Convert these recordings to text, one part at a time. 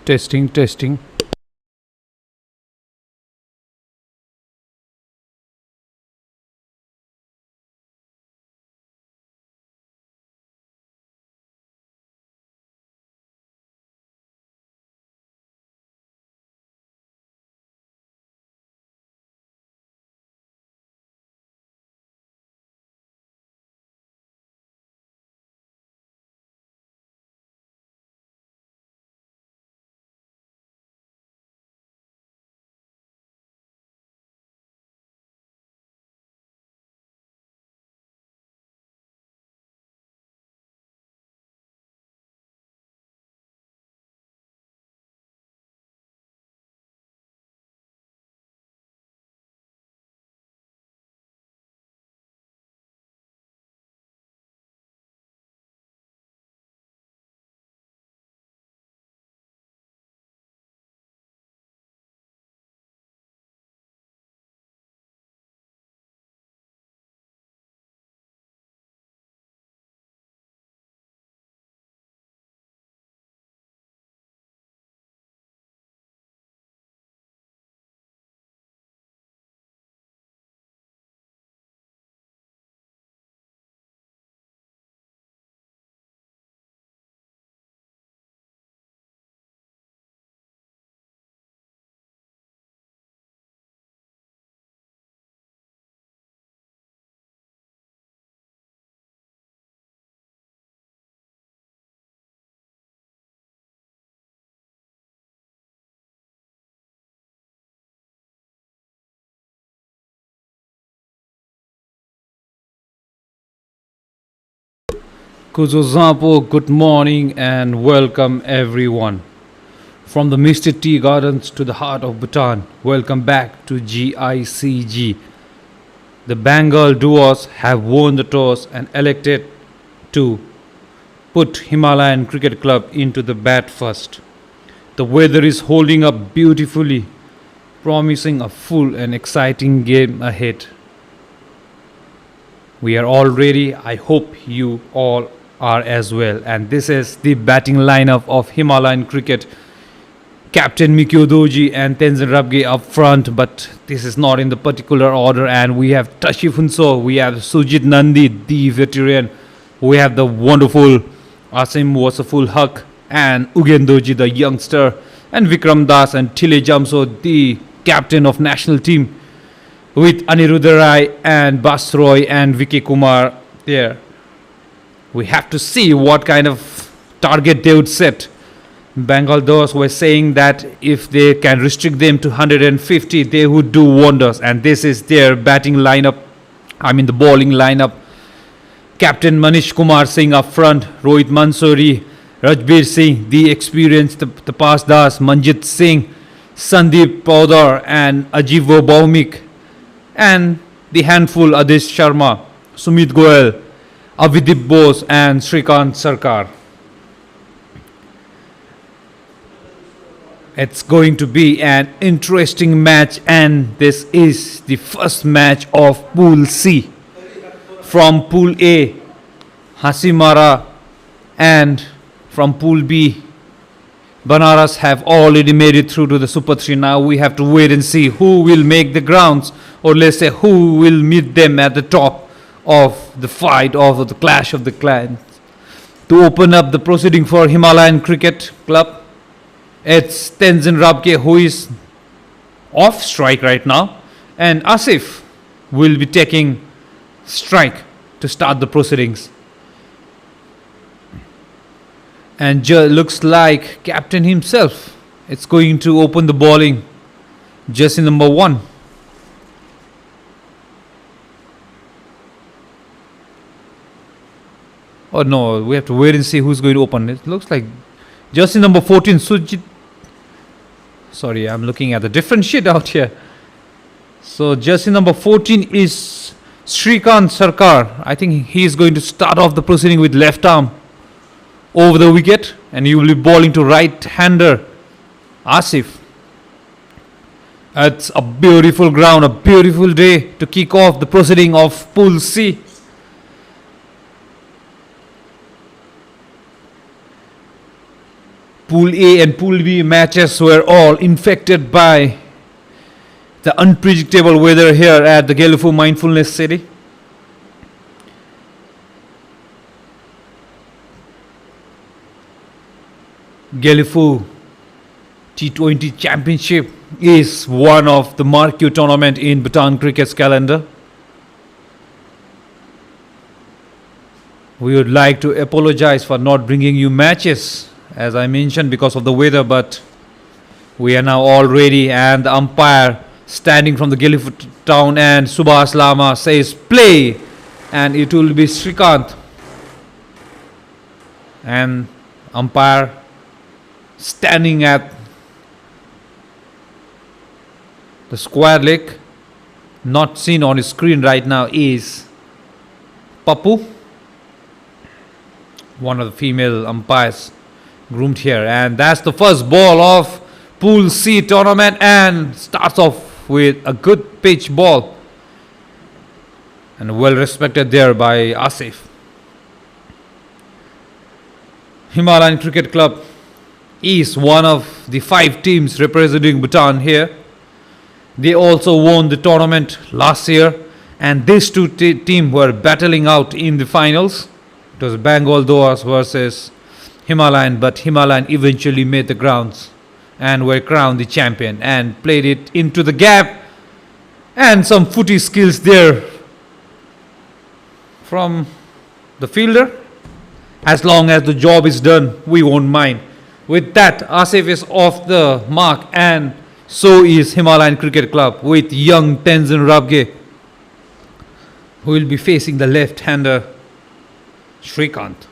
Testing, testing. Kuzozapo, good morning and welcome everyone. From the misty tea gardens to the heart of Bhutan, welcome back to GICG. The Bengal Dooars have won the toss and elected to put Himalayan Cricket Club into the bat first. The weather is holding up beautifully, promising a full and exciting game ahead. We are all ready. I hope you all are as well. And this is the batting lineup of Himalayan Cricket. Captain Mikyo Doji and Tenzin Rabge up front, but this is not in the particular order. And we have Tashi Phunso, we have Sujit Nandi, the veteran, we have the wonderful Asim Wasaful Haq, and Ugen Doji, the youngster, and Vikram Das and Thile Jamso, the captain of national team, with Aniruddha Rai and Bas Roy and Vicky Kumar there. We have to see what kind of target they would set. Bengal Dooars were saying that if they can restrict them to 150, they would do wonders. And this is their batting lineup. The bowling lineup. Captain Manish Kumar Singh up front, Rohit Mansoori, Rajbir Singh, the experienced, the past Das, Manjit Singh, Sandeep Poudar and Ajivo Bhaumik. And the handful Adish Sharma, Sumit Goel, Avidip Bose and Shrikant Sarkar. It's going to be an interesting match, and this is the first match of Pool C. From Pool A, Hasimara, and from Pool B, Banaras have already made it through to the Super 3. Now we have to wait and see who will make the grounds, or let's say who will meet them at the top of the fight, of the clash of the clans. To open up the proceeding for Himalayan Cricket Club, it's Tenzin Rabge who is off strike right now, and Asif will be taking strike to start the proceedings. And looks like captain himself, it's going to open the bowling. Jersey number 1. Oh no, we have to wait and see who's going to open. It looks like jersey number 14, Sujit. Sorry, I'm looking at a different sheet out here. So jersey number 14 is Shrikant Sarkar. I think he is going to start off the proceeding with left arm over the wicket, and he will be bowling to right-hander Asif. It's a beautiful ground, a beautiful day to kick off the proceeding of Pool C. Pool A and Pool B matches were all infected by the unpredictable weather here at the Gelephu Mindfulness City. Gelephu T20 Championship is one of the marquee tournament in Bhutan cricket's calendar. We would like to apologize for not bringing you matches, as I mentioned, because of the weather, but we are now all ready, and the umpire standing from the Gelephu town and Subhas Lama says play, and it will be Srikanth, and umpire standing at the square leg, not seen on his screen right now, is Papu, one of the female umpires groomed here. And that's the first ball of Pool C tournament, and starts off with a good pitch ball, and well respected there by Asif. Himalayan Cricket Club is one of the 5 teams representing Bhutan here. They also won the tournament last year, and these two teams were battling out in the finals. It was Bengal Dooars versus Himalayan, but Himalayan eventually made the grounds and were crowned the champion, and played it into the gap, and some footy skills there from the fielder. As long as the job is done, we won't mind. With that, Asif is off the mark, and so is Himalayan Cricket Club with young Tenzin Rabge, who will be facing the left-hander Srikanth.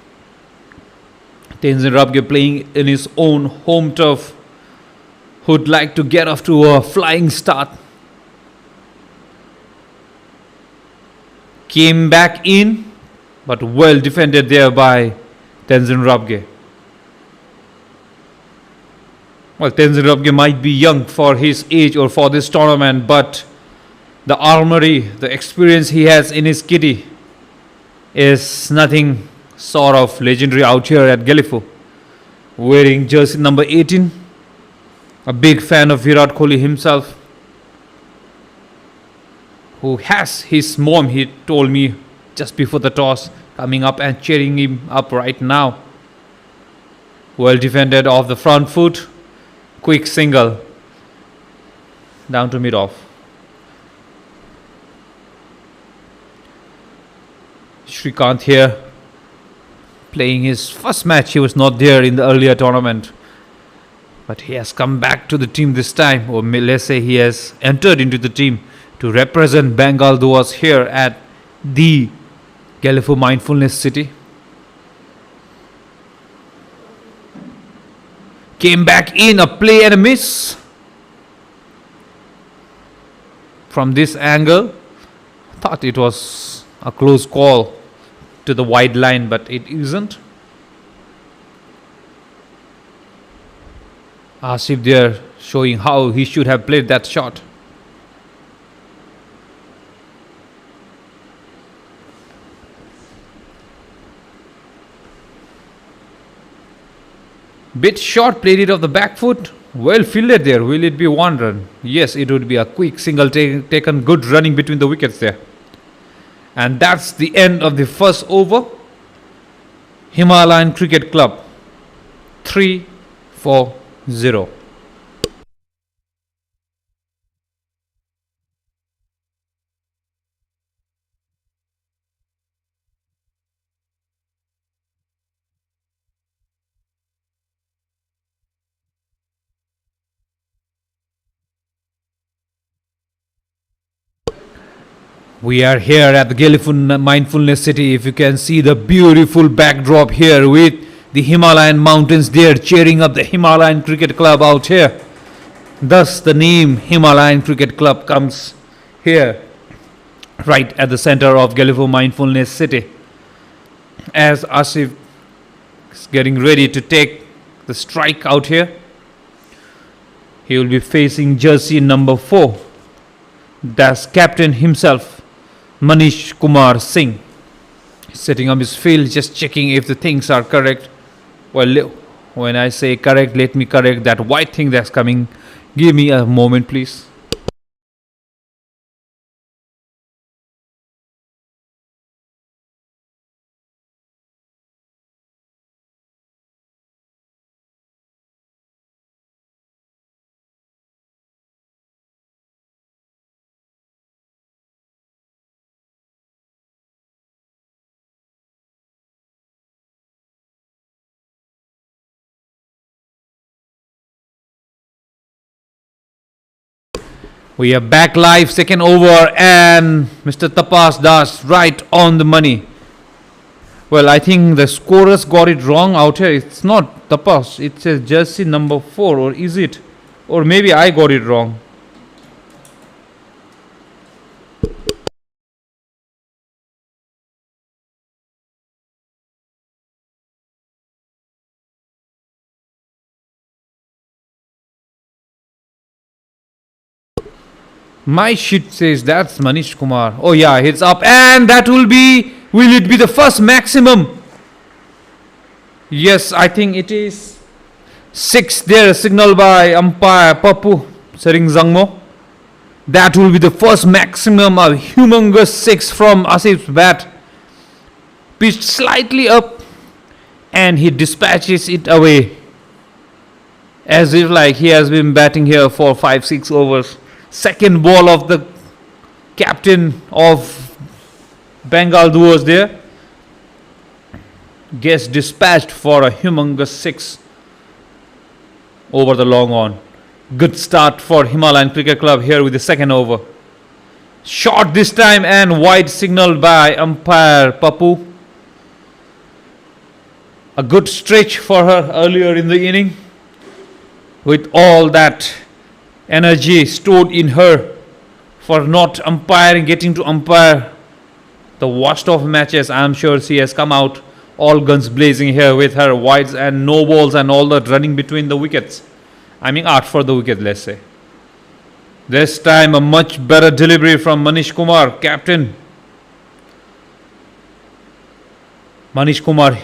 Tenzin Rabge playing in his own home turf, who'd like to get off to a flying start. Came back in, but well defended there by Tenzin Rabge. Well, Tenzin Rabge might be young for his age or for this tournament, but the armory, the experience he has in his kitty is nothing sort of legendary out here at Gelephu. Wearing jersey number 18, a big fan of Virat Kohli himself, who has his mom, he told me just before the toss, coming up and cheering him up right now. Well defended off the front foot. Quick single down to mid-off. Srikanth here playing his first match. He was not there in the earlier tournament, but he has come back to the team this time, or let's say he has entered into the team to represent Bengal Dooars here at the Gelephu Mindfulness City. Came back in, a play and a miss. From this angle, thought it was a close call to the wide line, but it isn't. Asif there showing how he should have played that shot. Bit short, played it off the back foot. Well fielded there. Will it be one run? Yes, it would be a quick single taken. Good running between the wickets there. And that's the end of the first over. Himalayan Cricket Club 3-4-0. We are here at the Gelephu Mindfulness City. If you can see the beautiful backdrop here with the Himalayan mountains there cheering up the Himalayan Cricket Club out here. Thus the name Himalayan Cricket Club comes here, right at the center of Gelephu Mindfulness City. As Asif is getting ready to take the strike out here, he will be facing jersey number 4. That's captain himself, Manish Kumar Singh, setting up his field, just checking if the things are correct. Well, When I say correct, let me correct that white thing that's coming. Give me a moment, please. We are back live, second over, and Mr. Tapas Das right on the money. Well, I think the scorers got it wrong out here. It's not Tapas, it says jersey number 4, or is it? Or maybe I got it wrong. My sheet says that's Manish Kumar. Oh yeah, it's up, and that will it be the first maximum? Yes, I think it is 6 there, signal by umpire Papu Seringzangmo. That will be the first maximum, a humongous 6 from Asif's bat. Pitched slightly up, and he dispatches it away. As if like he has been batting here for 5-6 overs. Second ball of the captain of Bengal Dooars there. Gets dispatched for a humongous 6 over the long on. Good start for Himalayan Cricket Club here with the second over. Short this time and wide signal by umpire Papu. A good stretch for her earlier in the inning. With all that energy stored in her for not umpiring, getting to umpire the worst of matches. I'm sure she has come out all guns blazing here with her wides and no balls and all that running between the wickets. I mean art for the wicket, let's say. This time a much better delivery from Manish Kumar, captain. Manish Kumar,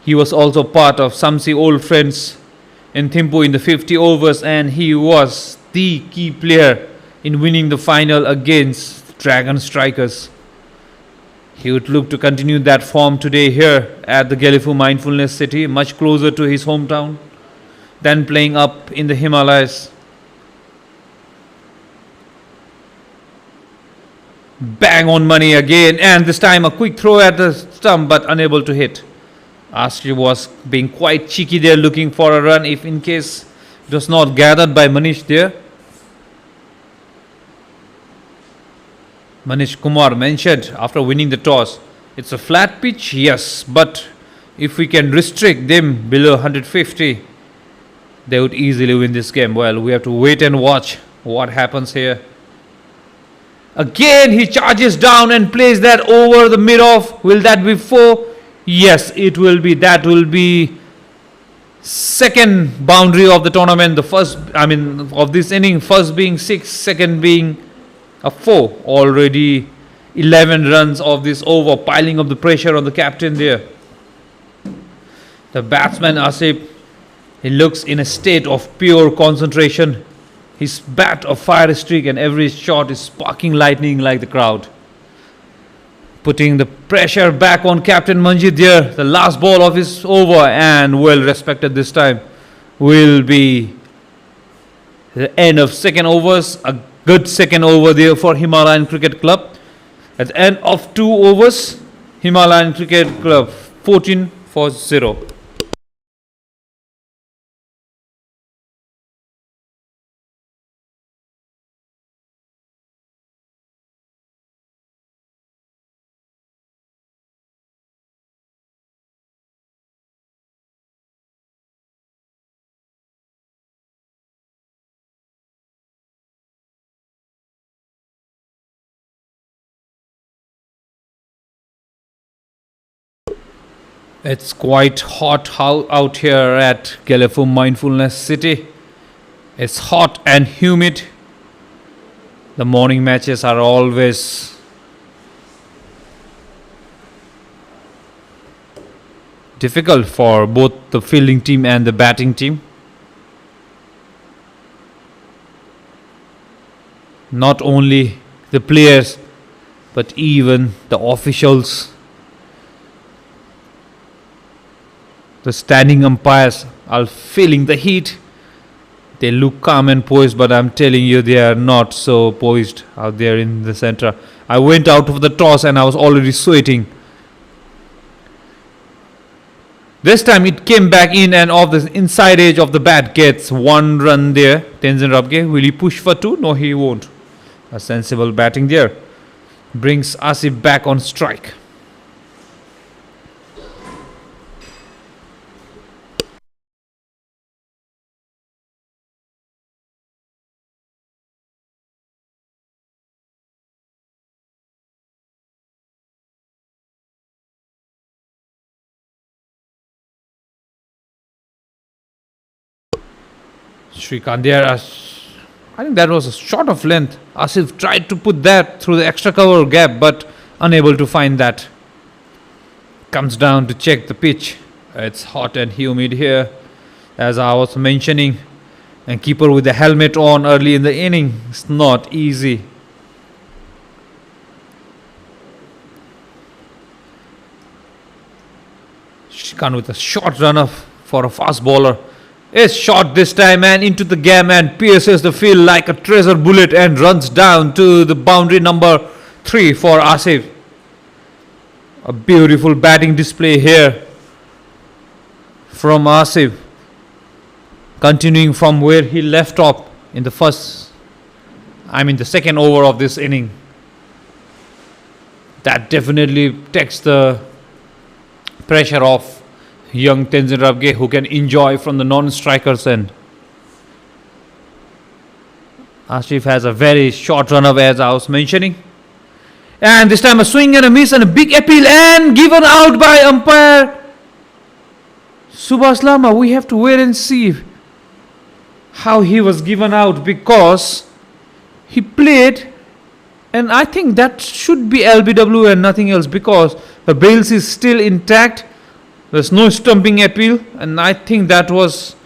he was also part of Samsi old friends in Thimphu in the 50 overs, and he was the key player in winning the final against Dragon Strikers. He would look to continue that form today here at the Gelephu Mindfulness City, much closer to his hometown than playing up in the Himalayas. Bang on money again, and this time a quick throw at the stump but unable to hit. Astri was being quite cheeky there, looking for a run if in case it was not gathered by Manish there. Manish Kumar mentioned after winning the toss, it's a flat pitch, yes, but if we can restrict them below 150, they would easily win this game. Well, we have to wait and watch what happens here. Again, he charges down and plays that over the mid-off. Will that be 4? Yes, it will be. That will be second boundary of the tournament. The first, of this inning, first being 6, second being a 4. Already 11 runs of this over, piling up the pressure on the captain there. The batsman Asif, he looks in a state of pure concentration. His bat a fire streak, and every shot is sparking lightning like the crowd. Putting the pressure back on Captain Manjit there. The last ball of his over, and well respected this time, will be the end of second overs. A good second over there for Himalayan Cricket Club. At the end of 2 overs, Himalayan Cricket Club 14 for 0. It's quite hot out here at Gelephu Mindfulness City. It's hot and humid. The morning matches are always difficult for both the fielding team and the batting team. Not only the players, but even the officials, the standing umpires are feeling the heat. They look calm and poised, but I'm telling you, they are not so poised out there in the center. I went out of the toss and I was already sweating. This time it came back in and off the inside edge of the bat. Gets 1 run there. Tenzin Rabge, will he push for 2? No, he won't. A sensible batting there. Brings Asif back on strike. Shrikant there. I think that was a shot of length. Asif tried to put that through the extra cover gap, but unable to find that. Comes down to check the pitch. It's hot and humid here, as I was mentioning. And keeper with the helmet on early in the inning. It's not easy. Shrikant with a short run up for a fast bowler. Is shot this time and into the gap and pierces the field like a treasure bullet and runs down to the boundary number 3 for Asif. A beautiful batting display here from Asif, continuing from where he left off in the second over of this inning. That definitely takes the pressure off young Tenzin Rabge, who can enjoy from the non-strikers end. Asif has a very short run-up, as I was mentioning. And this time a swing and a miss and a big appeal and given out by umpire Subhash Lama. We have to wait and see how he was given out, because he played, and I think that should be LBW and nothing else, because the bails is still intact. There's no stumping appeal, and I think that was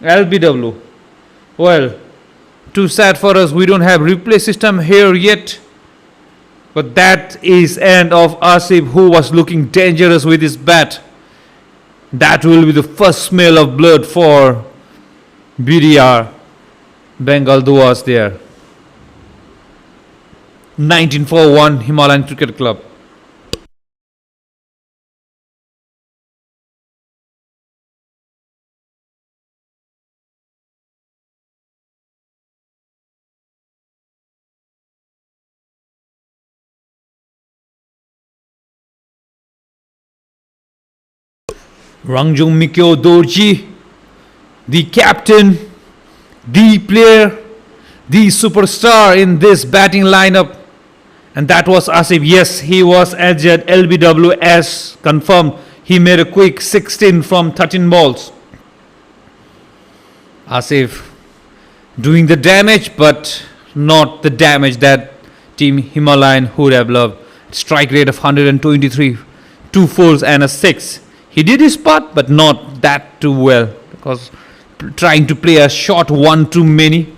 LBW. Well, too sad for us, we don't have replay system here yet. But that is end of Asif, who was looking dangerous with his bat. That will be the first smell of blood for BDR, Bengal Dooars there. 1941 Himalayan Cricket Club. Rangjung Mikyo Dorji, the captain, the player, the superstar in this batting lineup. And that was Asif. Yes, he was edged LBW as confirmed. He made a quick 16 from 13 balls. Asif doing the damage, but not the damage that Team Himalayan would have loved. Strike rate of 123, 2 fours and a 6. He did his part, but not that too well, because trying to play a short one too many.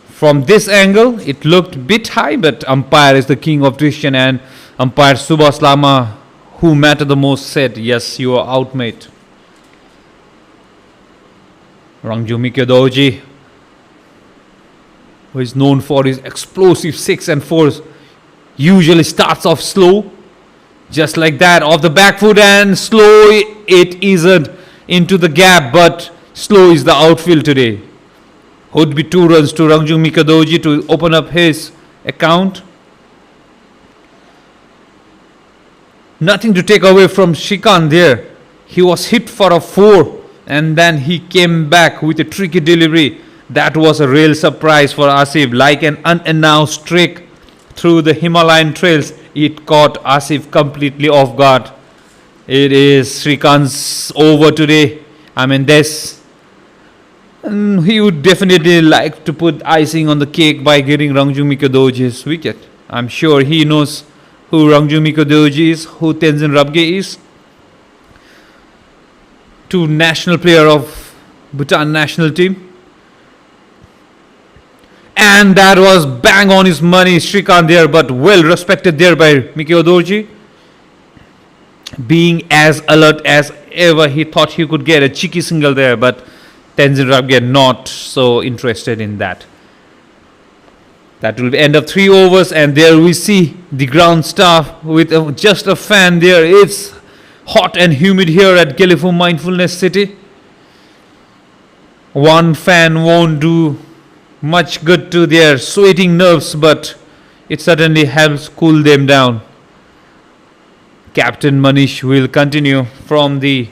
From this angle, it looked a bit high, but umpire is the king of decision, and umpire Subhash Lama, who mattered the most, said, yes, you are out, mate. Rangjung Mikyo, who is known for his explosive 6 and 4s, usually starts off slow. Just like that, off the back foot, and slow it isn't into the gap, but slow is the outfield today. Would be 2 runs to Rangjung Mikyo to open up his account. Nothing to take away from Shrikant there. He was hit for a 4 and then he came back with a tricky delivery. That was a real surprise for Asif, like an unannounced trick through the Himalayan trails. It caught Asif completely off guard. It is Shrikant's over today. And he would definitely like to put icing on the cake by getting Rangjung Mikyo wicket. I'm sure he knows who Rangjung Mikyo is, who Tenzin Rabge is. to national player of Bhutan national team. And that was bang on his money, Shrikant there, but well respected there by Mikio Dorji. Being as alert as ever, he thought he could get a cheeky single there, but Tenzin Rabge not so interested in that. That will be end of 3 overs, and there we see the ground staff with just a fan there. It's hot and humid here at Gelephu Mindfulness City. One fan won't do much good to their sweating nerves, but it certainly helps cool them down. Captain Manish will continue from the,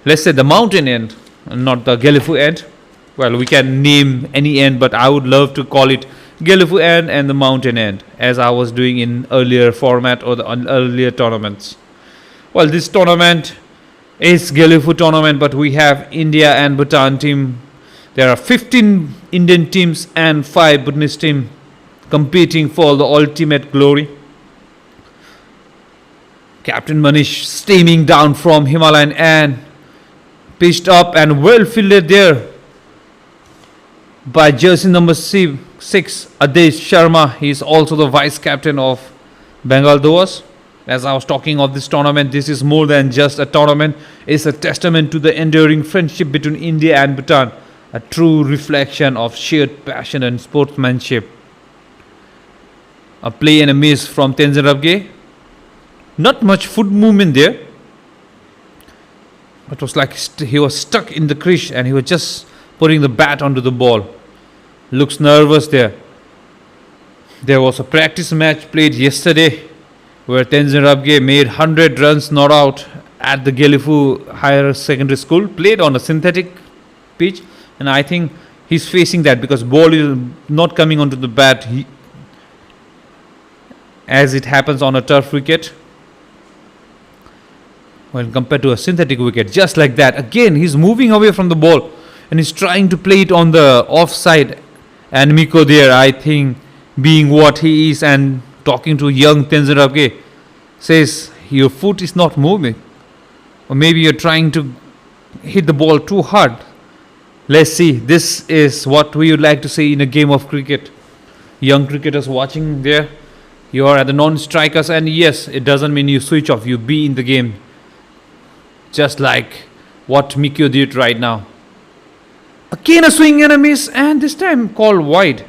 let's say, the mountain end, not the Gelephu end. Well, we can name any end, but I would love to call it Gelephu end and the mountain end, as I was doing in earlier format or the earlier tournaments. Well, this tournament is Gelephu tournament, but we have India and Bhutan team. There are 15 Indian teams and 5 Bhutanese teams competing for the ultimate glory. Captain Manish steaming down from Himalayan and pitched up and well fielded there by jersey number 6, Adesh Sharma. He is also the vice captain of Bengal Dooars. As I was talking of this tournament, this is more than just a tournament. It's a testament to the enduring friendship between India and Bhutan. A true reflection of shared passion and sportsmanship. A play and a miss from Tenzin Rabge. Not much foot movement there. It was like he was stuck in the crease and he was just putting the bat onto the ball. Looks nervous there. There was a practice match played yesterday where Tenzin Rabge made 100 runs not out at the Gelephu Higher Secondary School. Played on a synthetic pitch. And I think he's facing that because ball is not coming onto the bat as it happens on a turf wicket. When compared to a synthetic wicket, just like that. Again, he's moving away from the ball and he's trying to play it on the offside. And Miko there, I think, being what he is and talking to young Tenzin Rabge, says your foot is not moving. Or maybe you're trying to hit the ball too hard. Let's see. This is what we would like to see in a game of cricket. Young cricketers watching there. You are at the non-strikers, and yes, it doesn't mean you switch off. You be in the game. Just like what Mikio did right now. Again a swing and a miss, and this time called wide.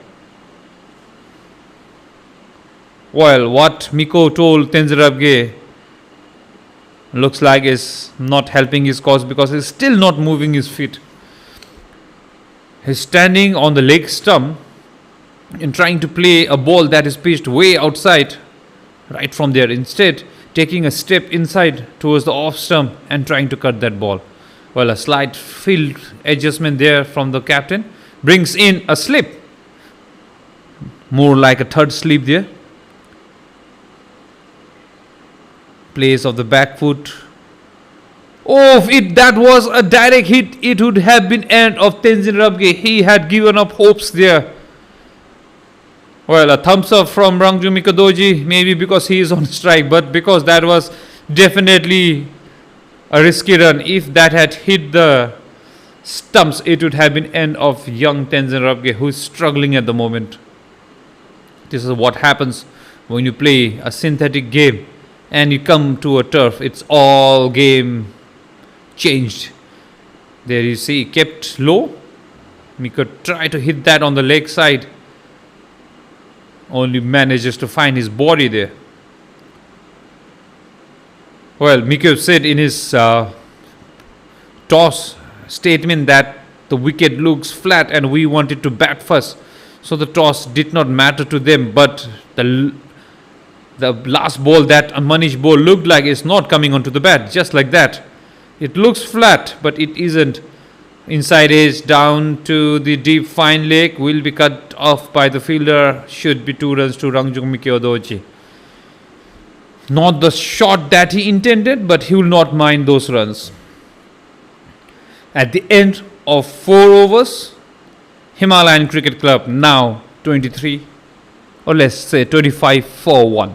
Well, what Miko told Tenzin Rabge looks like is not helping his cause because he's still not moving his feet. He's standing on the leg stump and trying to play a ball that is pitched way outside, right from there. Instead, taking a step inside towards the off stump and trying to cut that ball. Well, a slight field adjustment there from the captain brings in a slip. More like a third slip there. Place of the back foot. Oh, if that was a direct hit, it would have been end of Tenzin Rabge. He had given up hopes there. Well, a thumbs up from Rangju Mikadoji, maybe because he is on strike, but because that was definitely a risky run. If that had hit the stumps, it would have been end of young Tenzin Rabge, who is struggling at the moment. This is what happens when you play a synthetic game and you come to a turf. It's all game changed. There you see, kept low. Miko tried to hit that on the leg side. Only manages to find his body there. Well, Miko said in his toss statement that the wicket looks flat and we wanted to bat first. So the toss did not matter to them, but the last ball that Manish ball looked like is not coming onto the bat, just like that. It looks flat, but it isn't. Inside edge down to the deep fine leg will be cut off by the fielder. Should be 2 runs to Rangjung Mikiodoji. Not the shot that he intended, but he will not mind those runs. At the end of 4 overs, Himalayan Cricket Club now 23, or let's say 25 for 1.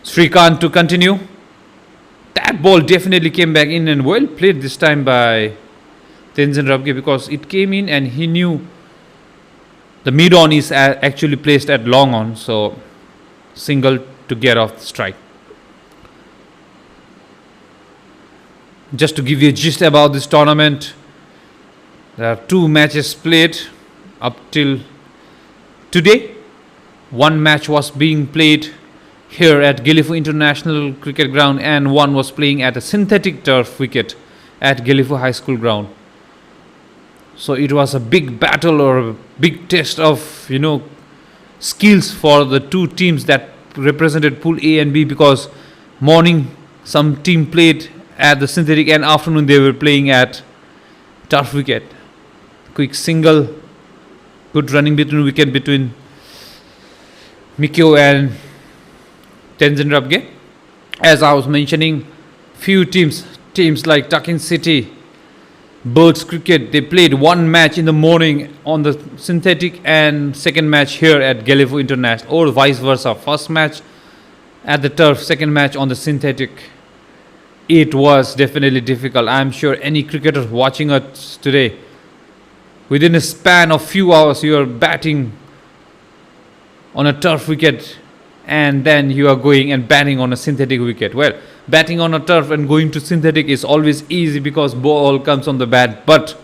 Srikanth to continue. That ball definitely came back in and well played this time by Tenzin Rabge, because it came in and he knew the mid on is actually placed at long on, so single to get off the strike. Just to give you a gist about this tournament, there are 2 matches played up till today. 1 match was being played here at Gelephu International Cricket Ground, and 1 was playing at a synthetic turf wicket at Gelephu High School Ground. So it was a big battle or a big test of skills for the 2 teams that represented Pool A and B, because morning some team played at the synthetic and afternoon they were playing at turf wicket. Quick single, good running between wicket between Mikyo and Tenzin Rabge. As I was mentioning, few teams like Takin City, Birds Cricket, they played 1 match in the morning on the synthetic and second match here at Gelephu International, or vice versa. First match at the turf, second match on the synthetic. It was definitely difficult. I'm sure any cricketer watching us today, within a span of few hours, you are batting on a turf wicket and then you are going and batting on a synthetic wicket. Well, batting on a turf and going to synthetic is always easy because ball comes on the bat, but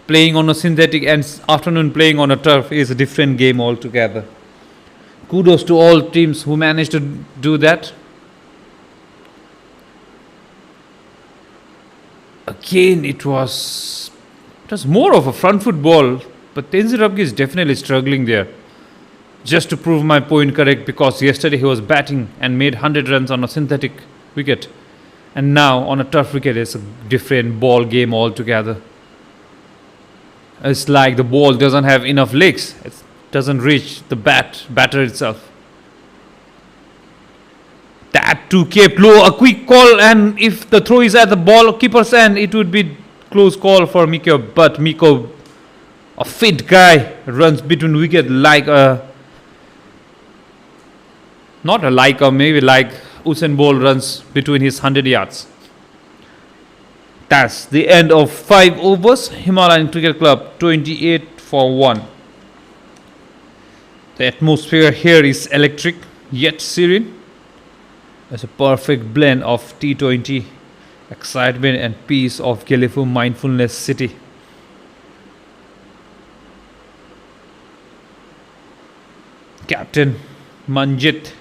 playing on a synthetic and afternoon playing on a turf is a different game altogether. Kudos to all teams who managed to do that. Again, it was more of a front foot ball, but Tenzin Rabge is definitely struggling there. Just to prove my point correct, because yesterday he was batting and made 100 runs on a synthetic wicket, and now on a turf wicket it's a different ball game altogether. It's like the ball doesn't have enough legs, it doesn't reach the batter itself. That too kept low, a quick call, and if the throw is at the ball keeper's end, it would be close call for Mikko. But Mikko, a fit guy, runs between wicket like maybe like Usain Bolt runs between his 100 yards. That's the end of 5 overs. Himalayan Cricket Club 28 for 1. The atmosphere here is electric yet serene. It's a perfect blend of T20 excitement and peace of Gelephu mindfulness city. Captain Manjit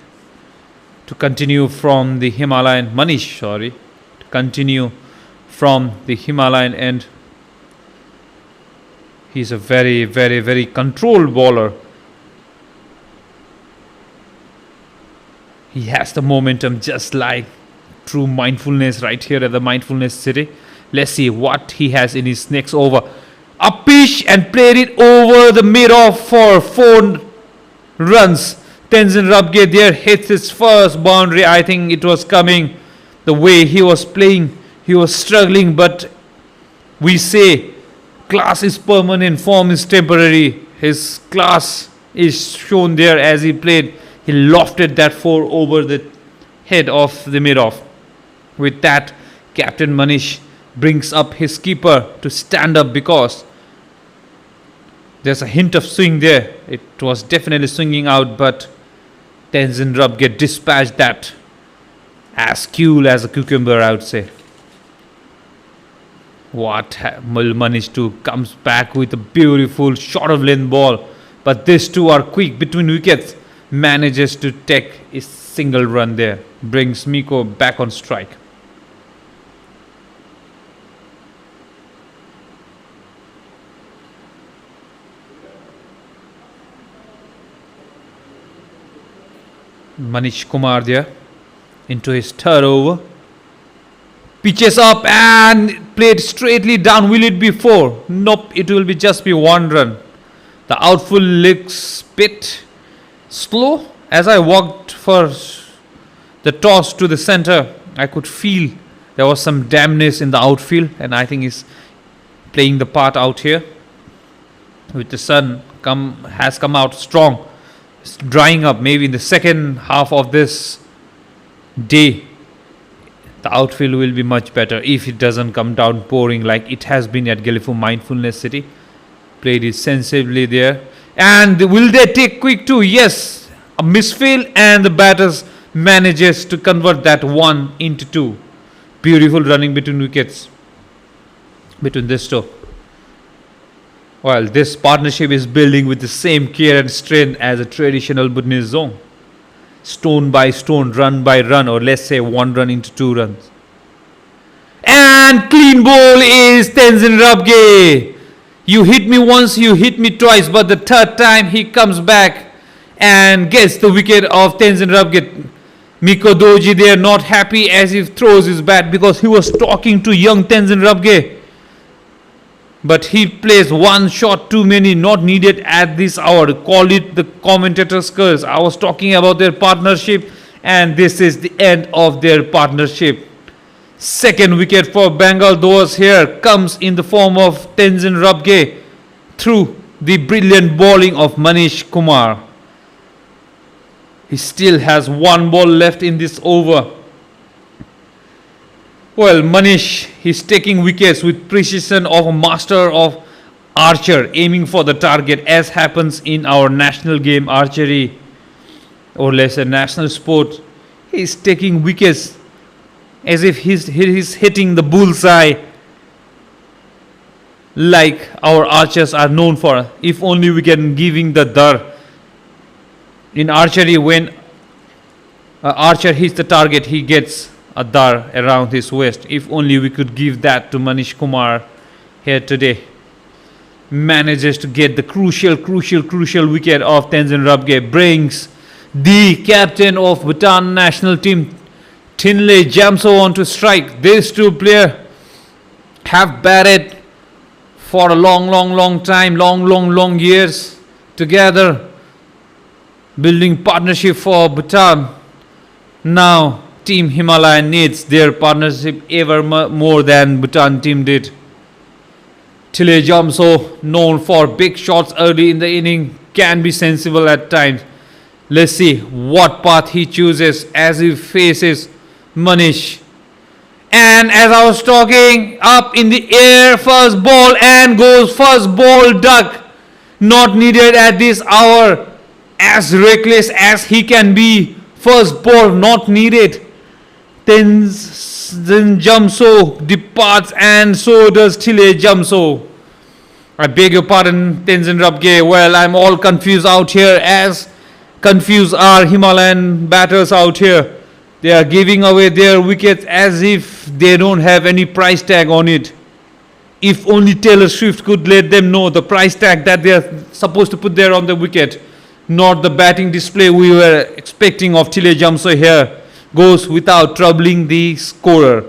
to continue from the Himalayan, Manish, to continue from the Himalayan end. He's a very, very, very controlled bowler. He has the momentum just like true mindfulness right here at the mindfulness city. Let's see what he has in his next over. A pitch and played it over the mid-off for 4 runs. Tenzin Rabge there hits his first boundary. I think it was coming the way he was playing. He was struggling, but we say class is permanent, form is temporary. His class is shown there as he played. He lofted that 4 over the head of the mid-off. With that, Captain Manish brings up his keeper to stand up because there's a hint of swing there. It was definitely swinging out, but Tenzin Rabge dispatched that as cool as a cucumber, I would say. Manish too comes back with a beautiful short of length ball, but these two are quick between wickets. Manages to take a single run there, brings Mikko back on strike. Manish Kumar there into his third over. Pitches up and played straightly down. Will it be 4? Nope, it will be just be 1 run. The outfield looks bit slow. As I walked for the toss to the center, I could feel there was some dampness in the outfield, and I think he's playing the part out here. With the sun has come out strong. It's drying up maybe in the second half of this day, the outfield will be much better if it doesn't come down pouring like it has been at Gelephu Mindfulness City. Played it sensibly there. And will they take quick two? Yes. A misfield and the batters manages to convert that 1 into 2. Beautiful running between wickets between this two. Well, this partnership is building with the same care and strength as a traditional Bhutanese zone. Stone by stone, run by run, or let's say 1 run into 2 runs. And clean ball is Tenzin Rabge. You hit me once, you hit me twice, but the third time he comes back and gets the wicket of Tenzin Rabge. Miko Doji there not happy as he throws his bat because he was talking to young Tenzin Rabge. But he plays 1 shot too many, not needed at this hour. Call it the commentator's curse. I was talking about their partnership, and this is the end of their partnership. Second wicket for Bengal Dooars here comes in the form of Tenzin Rabge through the brilliant bowling of Manish Kumar. He still has 1 ball left in this over. Well, Manish, he's taking wickets with precision of a master of archer, aiming for the target as happens in our national game archery, or let's say national sport. He's taking wickets as if he's hitting the bullseye like our archers are known for. If only we can giving the dar. In archery, when an archer hits the target, he gets a dar around his waist. If only we could give that to Manish Kumar here today. Manages to get the crucial wicket of Tenzin Rabge. Brings the captain of Bhutan national team, Thinley Jamso, on to strike. These two players have batted for a long time, long years together, building partnership for Bhutan. Now Team Himalayan needs their partnership ever more than Bhutan team did. Thinley Jamso, known for big shots early in the inning, can be sensible at times. Let's see what path he chooses as he faces Manish. And as I was talking, up in the air, first ball, and goes first ball duck. Not needed at this hour. As reckless as he can be, first ball not needed. Tenzin Jamso departs, and so does Thinley Jamso. I beg your pardon, Tenzin Rabge. Well, I'm all confused out here, as confused are Himalayan batters out here. They are giving away their wickets as if they don't have any price tag on it. If only Taylor Swift could let them know the price tag that they are supposed to put there on the wicket, not the batting display we were expecting of Thinley Jamso here, goes without troubling the scorer.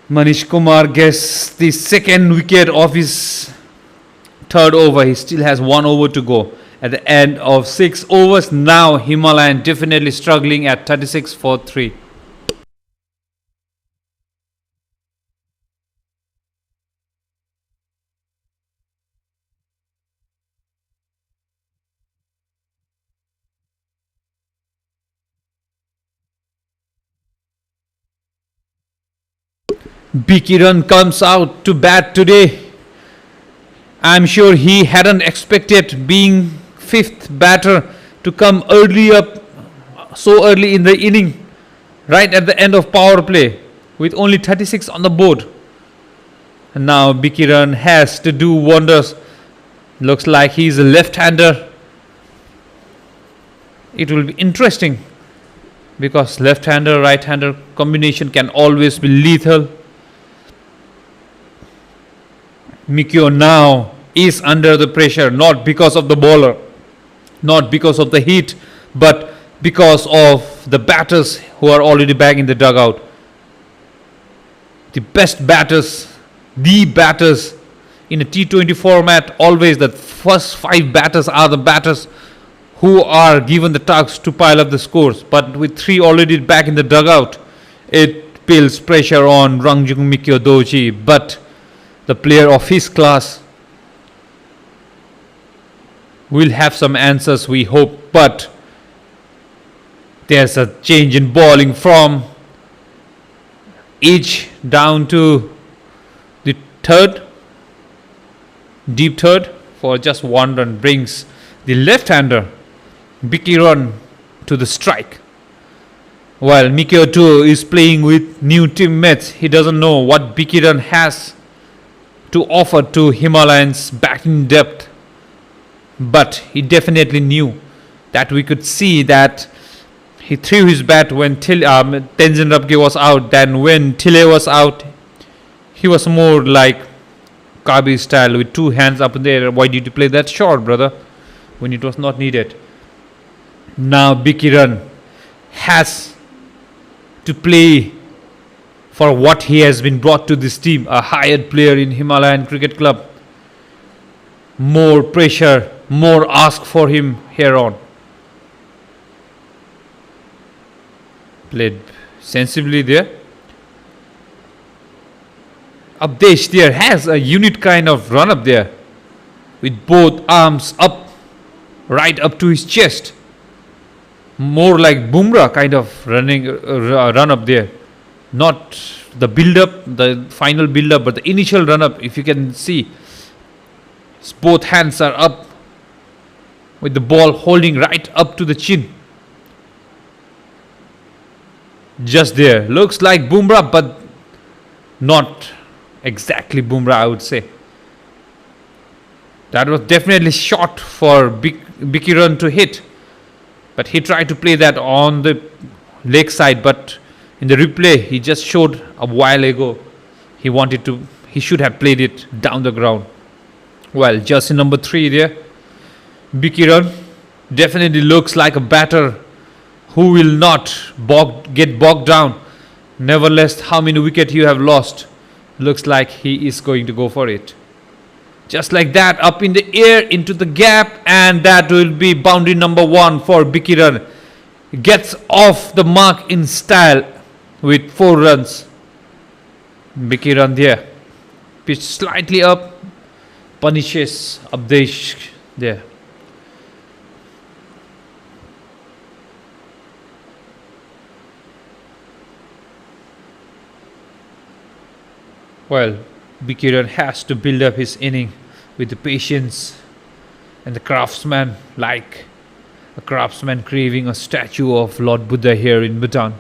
Manish Kumar gets the second wicket of his third over. He still has 1 over to go at the end of 6 overs. Now Himalayan definitely struggling at 36 for 3. Bikiran comes out to bat today. I'm sure he hadn't expected being 5th batter to come early up so early in the inning, right at the end of power play, with only 36 on the board. And now Bikiran has to do wonders. Looks like he's a left-hander. It will be interesting because left-hander, right-hander combination can always be lethal. Mikio now is under the pressure, not because of the bowler, not because of the heat, but because of the batters who are already back in the dugout. The best batters, the batters in a T20 format, always the first 5 batters are the batters who are given the task to pile up the scores. But with 3 already back in the dugout, it builds pressure on Rangjung Mikio Doji. But the player of his class will have some answers, we hope. But There's a change in bowling from edge down to the third, deep third for just 1 run, brings the left-hander Bikiran to the strike. While Mikio too is playing with new teammates, he doesn't know what Bikiran has to offer to Himalayan's batting depth. But he definitely knew that we could see that he threw his bat when Tenzin Rabge was out. Then when Tile was out, he was more like Kabi style with two hands up in the air. Why did you play that short, brother, when it was not needed? Now Bikiran has to play for what he has been brought to this team, a hired player in Himalayan Cricket Club. More pressure, more ask for him here on. Played sensibly there. Abdesh there has a unique kind of run up there with both arms up, right up to his chest. More like Bumrah kind of run up there. Not the build up, the final build up, but the initial run up. If you can see, both hands are up with the ball holding right up to the chin. Just there. Looks like Bumrah, but not exactly Bumrah, I would say. That was definitely short for Bikiran to hit. But he tried to play that on the leg side, but in the replay he just showed a while ago he should have played it down the ground. Well, just in number 3 there, Bikiran definitely looks like a batter who will not get bogged down. Nevertheless, how many wickets you have lost, looks like he is going to go for it. Just like that, up in the air, into the gap, and that will be boundary number 1 for Bikiran. Gets off the mark in style with 4 runs. Bikiran there. Pitch slightly up, punishes Abdesh there. Well, Bikiran has to build up his inning with the patience and the craftsman, like a craftsman craving a statue of Lord Buddha here in Bhutan.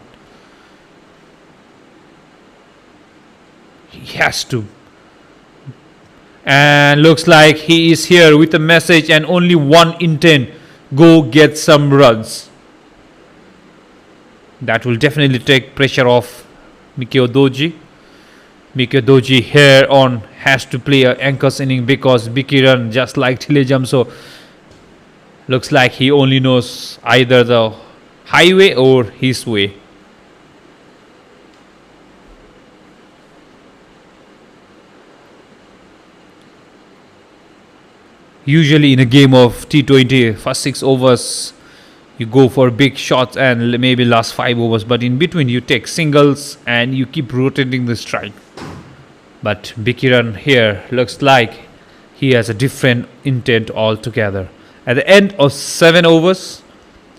He has to. And looks like he is here with a message and only one intent: go get some runs. That will definitely take pressure off Mikio Doji. Mikio Doji here on has to play an anchor's inning because Bikiran, just like Tile Jamso, looks like he only knows either the highway or his way. Usually in a game of T20, first 6 overs you go for big shots and maybe last 5 overs, but in between you take singles and you keep rotating the strike. But Bikiran here looks like he has a different intent altogether. At the end of 7 overs,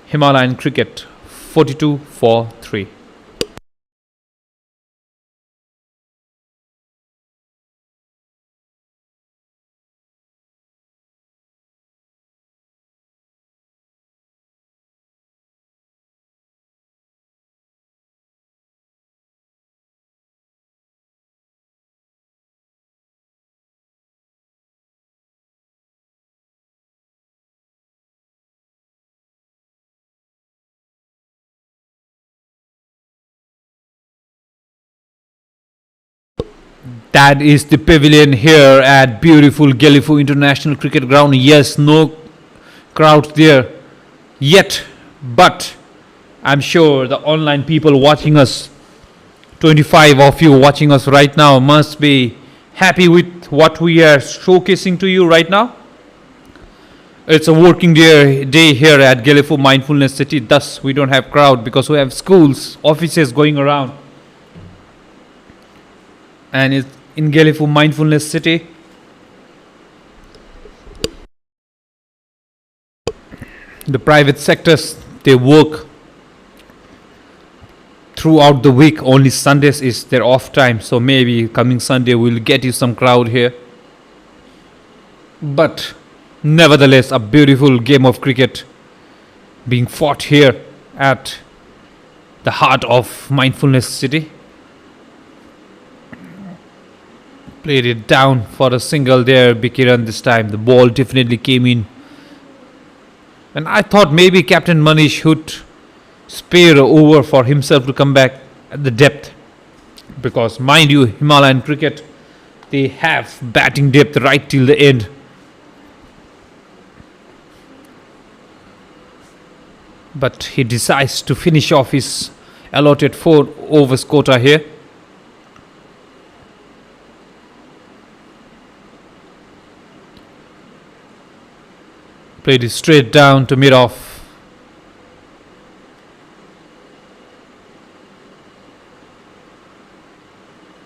Himalayan cricket 42 for 3. That is the pavilion here at beautiful Gelephu International Cricket Ground. Yes, no crowd there yet, but I'm sure the online people watching us, 25 of you watching us right now, must be happy with what we are showcasing to you right now. It's a working day here at Gelephu Mindfulness City. Thus, we don't have crowd because we have schools, offices going around. And it's in Gelephu Mindfulness City. The private sectors, they work throughout the week. Only Sundays is their off time, so maybe coming Sunday we'll get you some crowd here. But nevertheless, a beautiful game of cricket being fought here at the heart of Mindfulness City. Played it down for a single there, Bikiran this time. The ball definitely came in. And I thought maybe Captain Manish would spare over for himself to come back at the depth. Because mind you, Himalayan cricket, they have batting depth right till the end. But he decides to finish off his allotted 4 overs quota here. Played it straight down to mid-off.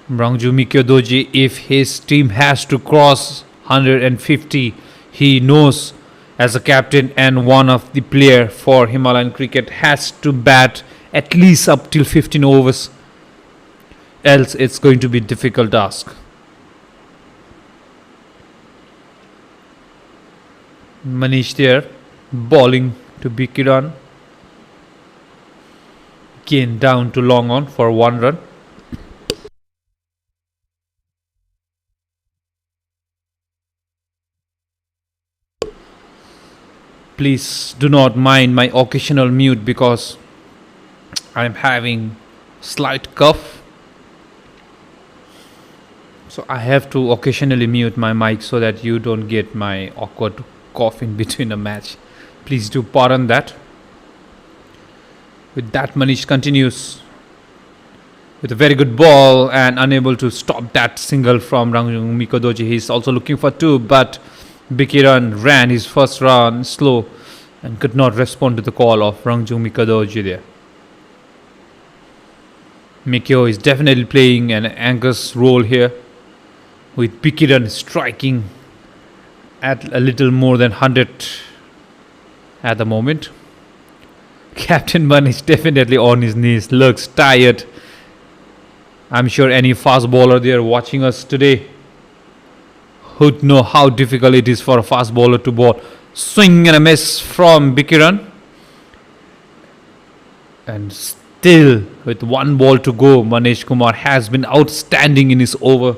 Rangju Mikyodoji, if his team has to cross 150, he knows as a captain and one of the player for Himalayan cricket has to bat at least up till 15 overs. Else it's going to be a difficult task. Manish there, bowling to Bikiran. Again down to long on for 1 run. Please do not mind my occasional mute because I am having slight cough. So I have to occasionally mute my mic so that you don't get my awkward cough in between a match. Please do pardon that. With that, Manish continues with a very good ball and unable to stop that single from Rangju Mikodoji. He's also looking for 2, but Bikiran ran his first run slow and could not respond to the call of Rangju Mikodoji there. Mikyo is definitely playing an anchor's role here, with Bikiran striking at a little more than 100 at the moment. Captain Manish definitely on his knees, looks tired. I'm sure any fast bowler there watching us today would know how difficult it is for a fast bowler to bowl. Swing and a miss from Bikiran. And still, with 1 ball to go, Manish Kumar has been outstanding in his over,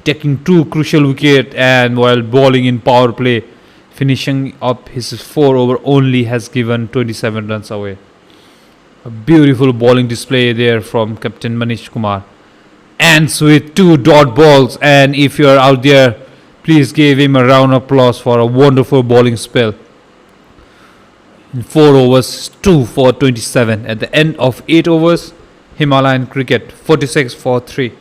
taking 2 crucial wickets, and while bowling in power play, finishing up his 4 over only has given 27 runs away. A beautiful bowling display there from Captain Manish Kumar. Ends with 2 dot balls, and if you are out there, please give him a round of applause for a wonderful bowling spell. In 4 overs, 2 for 27. At the end of 8 overs, Himalayan cricket 46 for 3.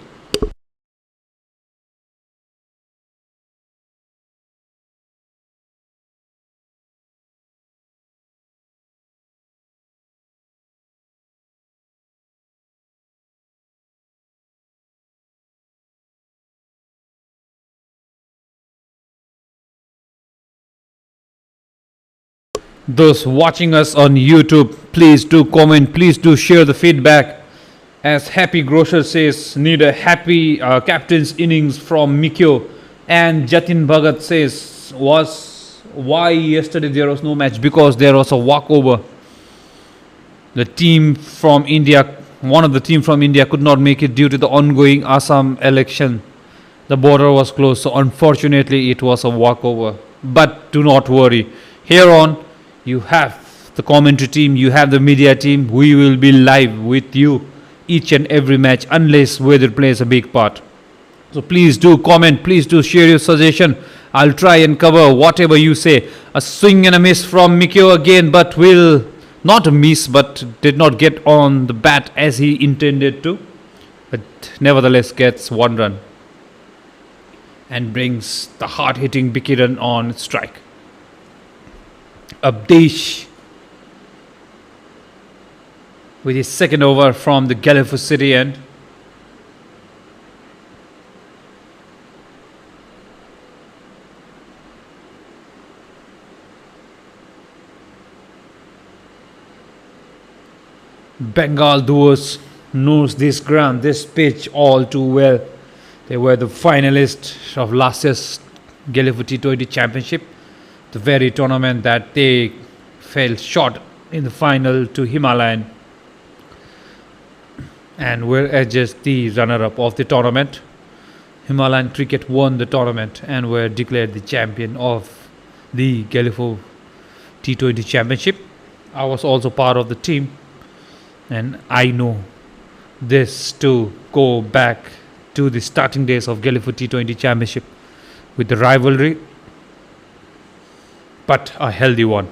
Those watching us on YouTube, please do comment, please do share the feedback. As Happy Grocer says, need a happy captain's innings from Mikyo. And Jatin Bhagat says, why yesterday there was no match? Because there was a walkover. The team from India, one of the team from India could not make it due to the ongoing Assam election. The border was closed, so unfortunately it was a walkover. But do not worry. Here on, you have the commentary team, you have the media team. We will be live with you each and every match unless weather plays a big part. So please do comment, please do share your suggestion. I'll try and cover whatever you say. A swing and a miss from Mikyo again, but will not a miss, but did not get on the bat as he intended to. But nevertheless gets 1 run and brings the hard-hitting Bikiran on strike. Abdesh with his second over from the Gelephu City end. Bengal Dooars knows this ground, this pitch all too well. They were the finalists of last year's Gelephu T20 Championship, the very tournament that they fell short in the final to Himalayan and were just the runner-up of the tournament. Himalayan Cricket won the tournament and were declared the champion of the Gelephu T20 Championship. I was also part of the team, and I know this to go back to the starting days of Gelephu T20 Championship with the rivalry, but a healthy one.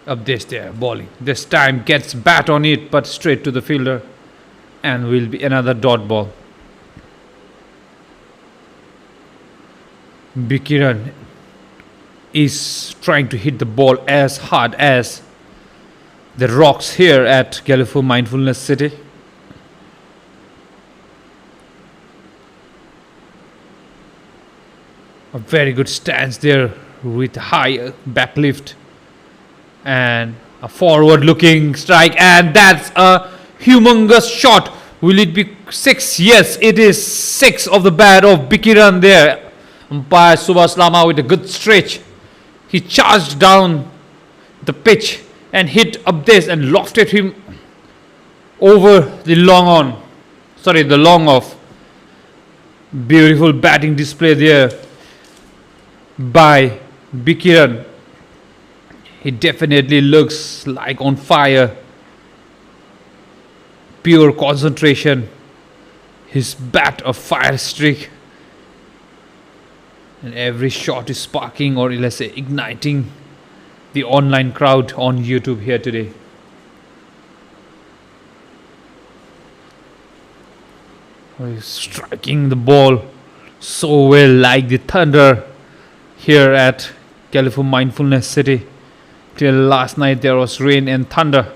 Up this there, bowling. This time gets bat on it, but straight to the fielder, and will be another dot ball. Bikiran is trying to hit the ball as hard as the rocks here at Gelephu Mindfulness City. A very good stance there with high back lift and a forward looking strike, and that's a humongous shot. Will it be 6? Yes, it is 6 of the bat of Bikiran there. Umpire Subhas Lama with a good stretch. He charged down the pitch and hit up this and lofted him over the long on. Sorry, the long off. Beautiful batting display there by Bikiran. He definitely looks like on fire. Pure concentration. His bat a fire streak. And every shot is sparking, or let's say igniting, the online crowd on YouTube here today. He's striking the ball so well, like the thunder here at Gelephu Mindfulness City. Till last night there was rain and thunder,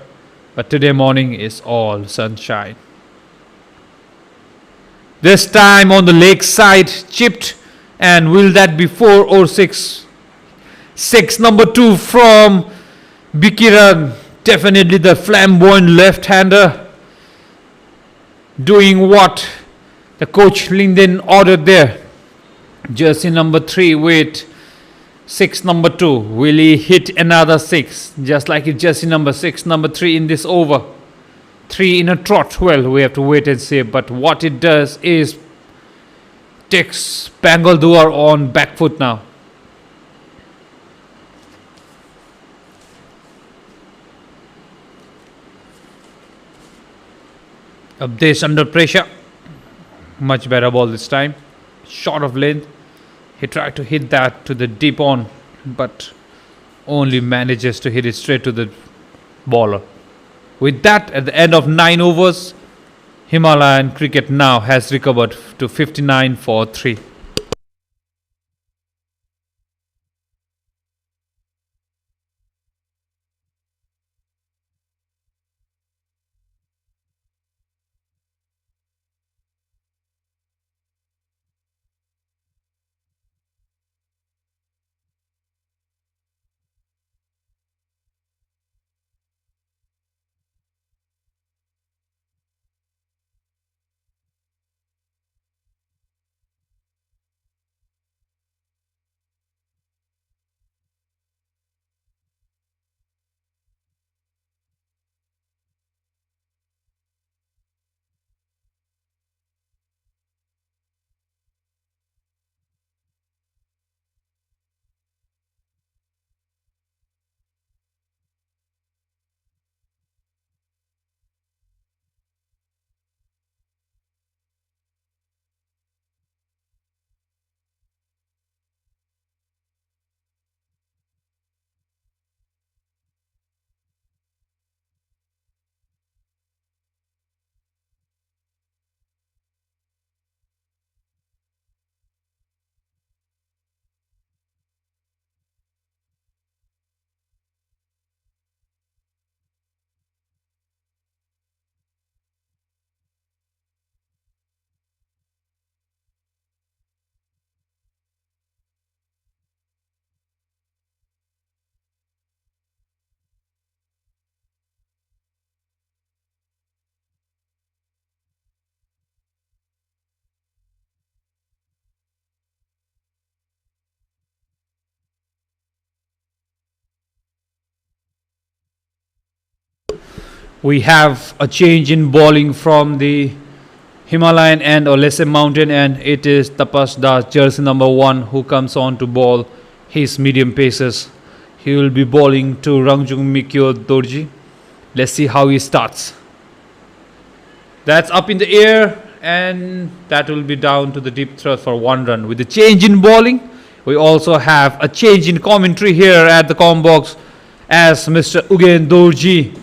but today morning is all sunshine. This time on the leg side, chipped, and will that be 4 or 6? 6, number 2 from Bikiran. Definitely the flamboyant left-hander doing what the coach Linden ordered there. Jersey number 3 with 6, number 2. Will he hit another 6? Just like it's jersey number 6, number 3 in this over. 3 in a trot. Well, we have to wait and see. But what it does is takes Bengal Dooars on back foot now. Up this under pressure. Much better ball this time. Short of length. He tried to hit that to the deep on, but only manages to hit it straight to the bowler. With that, at the end of 9 overs, Himalayan Cricket now has recovered to 59 for 3. We have a change in bowling from the Himalayan end, or let's say mountain end. It is Tapas Das, jersey number 1, who comes on to bowl his medium paces. He will be bowling to Rangjung Mikyo Dorji. Let's see how he starts. That's up in the air, and that will be down to the deep thrust for 1 run. With the change in bowling, we also have a change in commentary here at the com box, as Mr. Ugen Dorji,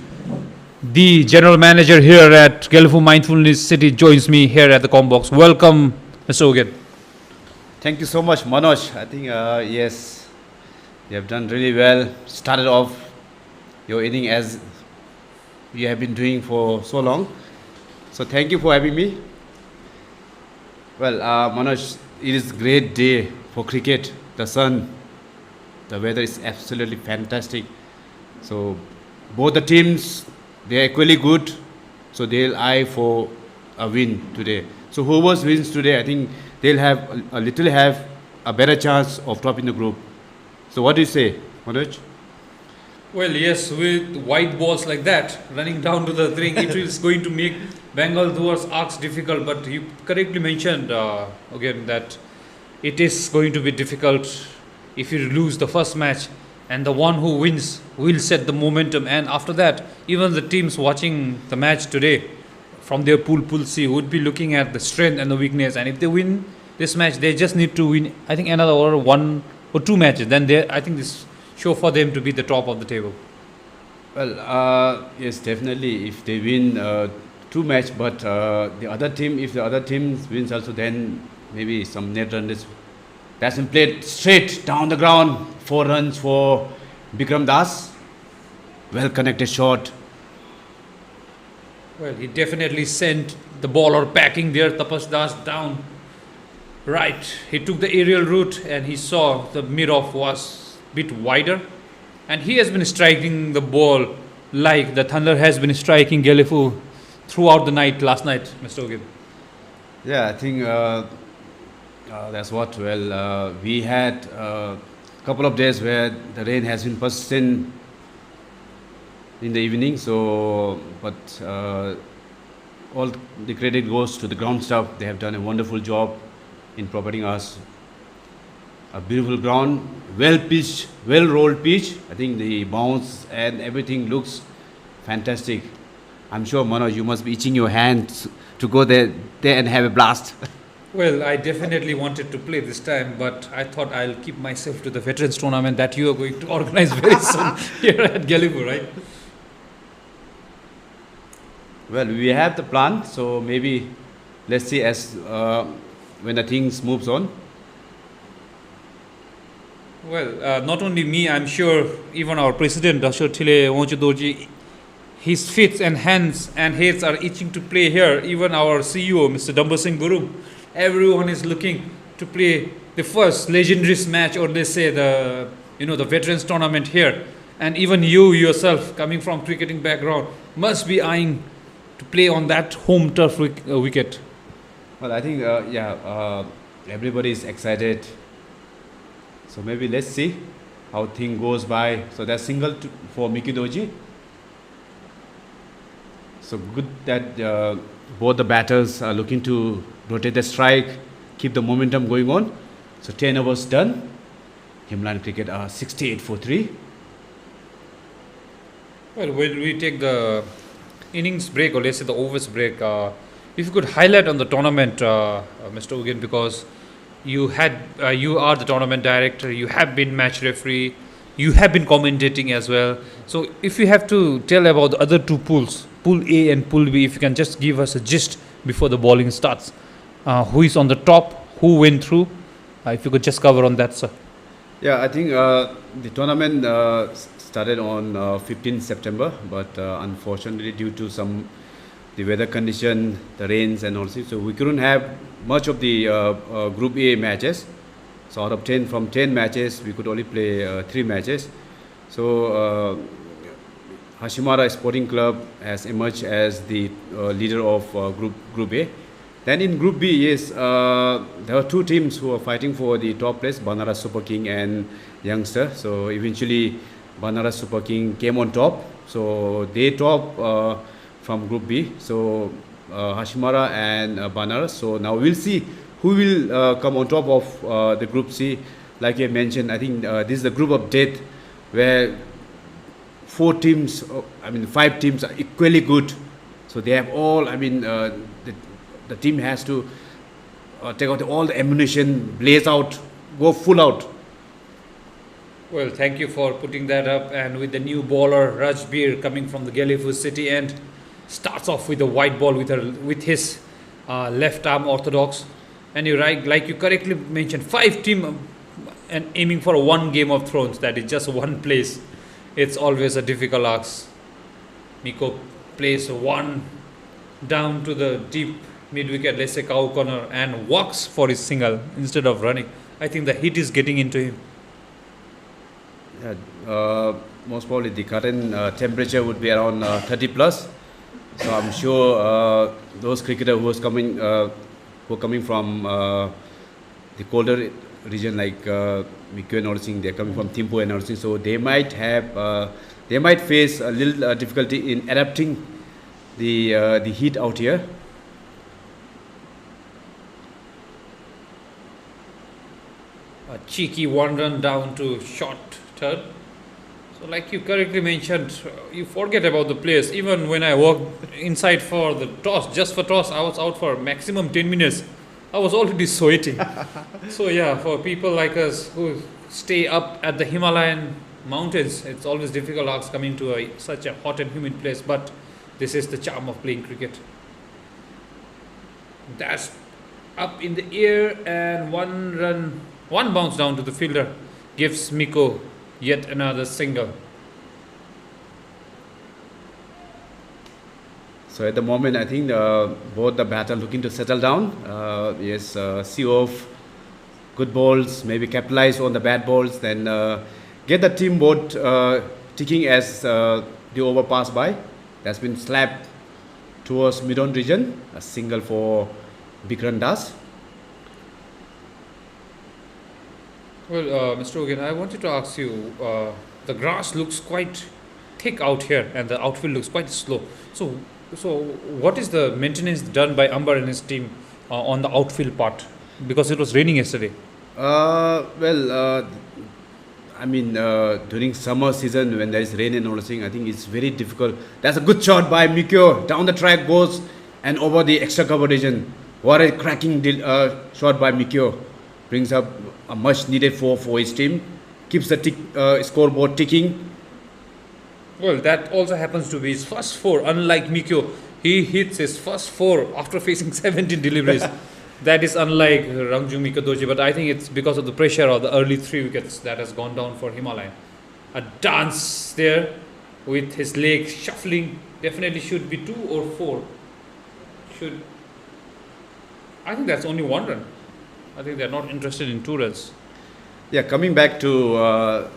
the general manager here at Gelephu Mindfulness City, joins me here at the com box. Welcome, Mr. Ugen. Thank you so much, Manoj. I think, yes, you have done really well. Started off your inning as you have been doing for so long. So thank you for having me. Well, Manoj, it is a great day for cricket. The sun, the weather is absolutely fantastic. So both the teams, they are equally good. So they'll eye for a win today. So whoever wins today, I think they'll have a better chance of topping the group. So what do you say, Manoj? Well, yes, with white balls like that running down to the ring, it is going to make Bengal Dooars' arcs difficult. But you correctly mentioned again that it is going to be difficult if you lose the first match, and the one who wins will set the momentum. And after that, even the teams watching the match today from their pool C would be looking at the strength and the weakness. And if they win this match, they just need to win, I think, another 1 or 2 matches. Then I think this show for them to be the top of the table. Well, yes, definitely. If they win 2 matches, but if the other team wins also, then maybe some net runs. That's been played straight down the ground. 4 runs for Bikram Das. Well connected shot. Well, he definitely sent the bowler packing there, Tapas Das, down. Right, he took the aerial route and he saw the mid-off was a bit wider. And he has been striking the ball like the Thunder has been striking Gelephu throughout the night, last night, Mr. Ogin. Yeah, I think that's what. Well, we had a couple of days where the rain has been persistent in the evening. So, but all the credit goes to the ground staff. They have done a wonderful job in providing us a beautiful ground, well pitched, well rolled pitch. I think the bounce and everything looks fantastic. I'm sure, Manoj, you must be itching your hands to go there and have a blast. Well, I definitely wanted to play this time, but I thought I'll keep myself to the Veterans Tournament that you are going to organize very soon here at Gelephu, right? Well, we have the plan, so maybe let's see as when the things moves on. Well, not only me, I'm sure even our president, Dr. Thile Wongchudorji, his feet and hands and heads are itching to play here. Even our CEO, Mr. Dambar Singh Guru, everyone is looking to play the first legendary match, or let's say the Veterans Tournament here. And even you yourself, coming from cricketing background, must be eyeing to play on that home turf wicket. Well, I think everybody is excited. So maybe let's see how thing goes by. So that's single for Miki Doji. So good that both the batters are looking to rotate the strike, keep the momentum going on. So 10 overs done. Himalayan cricket are 68 for 3. Well, when we take the innings break, or let's say the overs break, if you could highlight on the tournament, Mr. Ugen, because you are the tournament director, you have been match referee, you have been commentating as well. So if you have to tell about the other 2 pools, Pool A and Pool B, if you can just give us a gist before the bowling starts. Who is on the top, who went through, if you could just cover on that, sir. Yeah, I think the tournament started on 15 September, but unfortunately due to the weather condition, the rains and all, so we couldn't have much of the Group A matches. So out of 10 matches, we could only play 3 matches. So Hashimara Sporting Club has emerged as the leader of Group A. Then in Group B, yes, there were 2 teams who were fighting for the top place, Banaras Super King and Youngster. So eventually Banaras Super King came on top So they top from Group B. So Hashimara and Banaras. So now we'll see who will come on top of the Group C. Like you mentioned, I think this is the group of death where five teams are equally good. So they have all, the team has to take out all the ammunition, blaze out, go full out. Well, thank you for putting that up. And with the new bowler Rajbir coming from the Gelephu City, and starts off with a white ball with his left arm orthodox. And you're right, like you correctly mentioned, 5 team and aiming for one Game of Thrones. That is just one place. It's always a difficult ask. Miko plays one down to the deep mid wicket, let's say cow corner, and walks for his single instead of running. I think the heat is getting into him. Most probably the current temperature would be around 30 plus. So I'm sure those cricketers who are coming from the colder region like Mikko and Orsing, they're coming from Thimphu and Orsing, so they might face a little difficulty in adapting the heat out here. A cheeky one run down to short third. So like you correctly mentioned, you forget about the players. Even when I worked inside for the toss, just for toss, I was out for maximum 10 minutes. I was already sweating. So yeah, for people like us who stay up at the Himalayan mountains, it's always difficult coming to such a hot and humid place. But this is the charm of playing cricket. That's up in the air, and one bounce down to the fielder gives Miko yet another single. So at the moment, I think both the batters are looking to settle down. See off good balls, maybe capitalize on the bad balls, then get the team board ticking as the over pass by. That's been slapped towards mid-on region, a single for Bikran Das. Well, Mr. Hogan, I wanted to ask you, the grass looks quite thick out here and the outfield looks quite slow. So what is the maintenance done by Ambar and his team on the outfield part? Because it was raining yesterday. During summer season when there is rain and all thing, I think it's very difficult. That's a good shot by Mikyo. Down the track goes and over the extra cover region. What a cracking shot by Mikyo. Brings up a much needed for his team. Keeps the scoreboard ticking. Well, that also happens to be his first 4. Unlike Mikyo, he hits his first 4 after facing 17 deliveries. That is unlike Rangju Mikadoji, but I think it's because of the pressure of the early 3 wickets that has gone down for Himalayan. A dance there with his legs shuffling. Definitely should be 2 or 4. I think that's only 1 run. I think they're not interested in 2 runs. Yeah, coming back to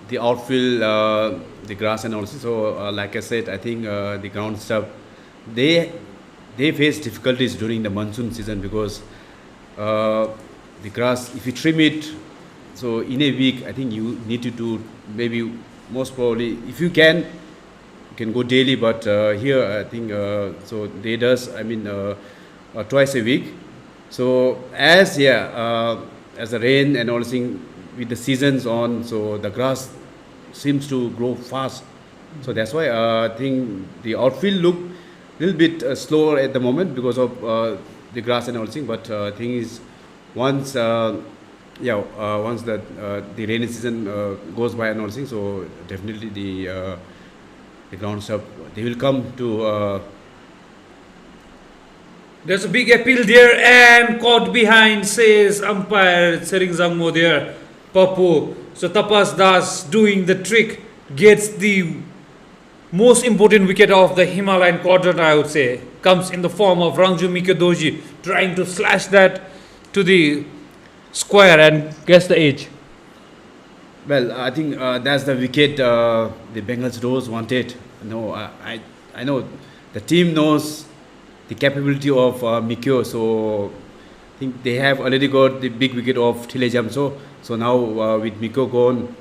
the outfield, the grass and also. So, like I said, I think the ground stuff, they face difficulties during the monsoon season because the grass, if you trim it, so in a week, I think you need to do maybe most probably, if you can go daily, but here I think so they does, twice a week. So as the rain and all thing with the seasons on, so the grass seems to grow fast. So that's why I think the outfield look a little bit slower at the moment because of the grass and all thing. But thing is, once the rainy season goes by and all thing, so definitely the ground stuff they will come to. There's a big appeal there and caught behind, says umpire Sering Zangmo there. Papu. So Tapas Das doing the trick, gets the most important wicket of the Himalayan quadrant, I would say. Comes in the form of Rangju Mikadoji trying to slash that to the square and gets the edge. Well, I think that's the wicket the Bengal Dooars wanted. No, I know the team knows the capability of Mikyo, so I think they have already got the big wicket of Thile Jamso. So now with Mikyo gone,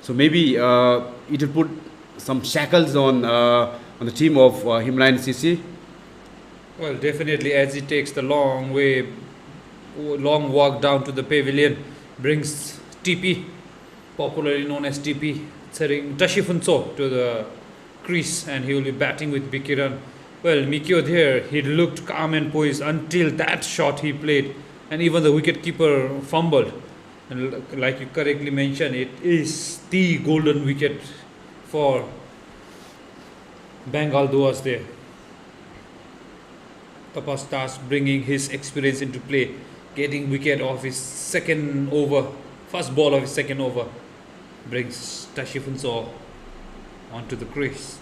so maybe it will put some shackles on the team of Himalayan CC? Well, definitely, as he takes the long walk down to the pavilion, brings TP, popularly known as TP, setting Tashifunso to the crease, and he will be batting with Bikiran. Well, Mikio there, he looked calm and poised until that shot he played, and even the wicketkeeper fumbled. And like you correctly mentioned, it is the golden wicket for Bengal Dooars there. Tapas starts bringing his experience into play, getting wicket off his second over, first ball of his second over, brings Tashifunso onto the crease.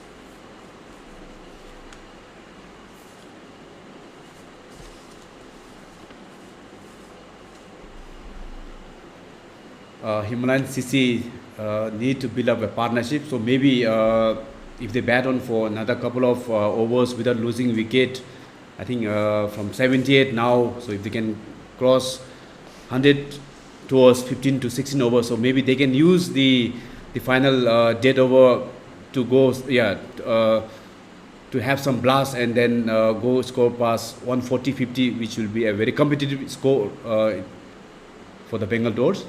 Himalayan CC need to build up a partnership. So maybe if they bat on for another couple of overs without losing wicket, I think from 78 now, so if they can cross 100 towards 15 to 16 overs, so maybe they can use the final dead over to go, to have some blast and then go score past 140-50, which will be a very competitive score for the Bengal Dooars.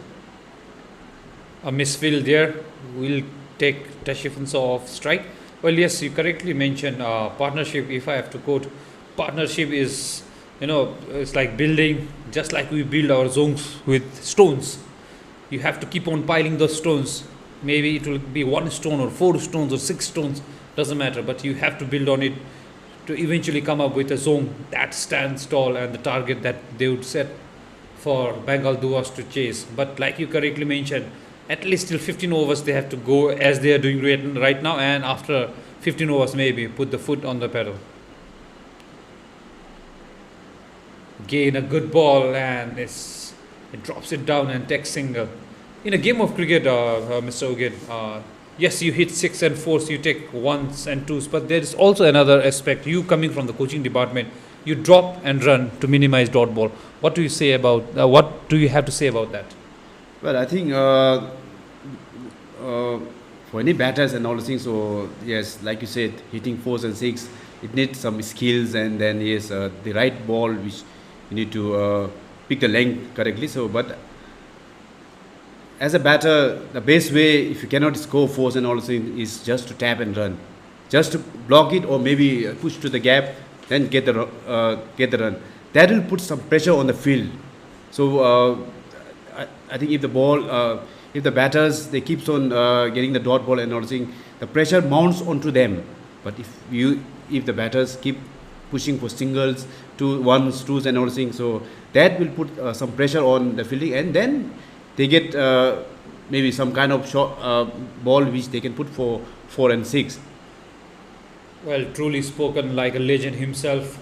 A misfield there will take Tashifunso off strike. Well, yes, you correctly mentioned partnership. If I have to quote, partnership is, it's like building, just like we build our zones with stones. You have to keep on piling those stones. Maybe it will be 1 stone or 4 stones or 6 stones, doesn't matter, but you have to build on it to eventually come up with a zone that stands tall and the target that they would set for Bengal Dooars to chase. But like you correctly mentioned, at least till 15 overs they have to go as they are doing right now, and after 15 overs maybe put the foot on the pedal. Gain a good ball and it drops it down and takes single. In a game of cricket, Mr. Ugen, yes, you hit 6 and 4s, you take 1s and 2s, but there is also another aspect. You coming from the coaching department, you drop and run to minimize dot ball. What do you say about? What do you have to say about that? Well, I think for any batters and all those things, so yes, like you said, hitting 4s and 6, it needs some skills, and then yes, the right ball which you need to pick the length correctly. So, but as a batter, the best way, if you cannot score 4s and all those things, is just to tap and run, just to block it or maybe push to the gap, then get the run. That will put some pressure on the field. So. I think if the batters, they keeps on getting the dot ball and all thing, the pressure mounts onto them. But if the batters keep pushing for singles, 1s, 2s and all things, so that will put some pressure on the fielding, and then they get maybe some kind of shot ball which they can put for 4 and 6. Well, truly spoken like a legend himself.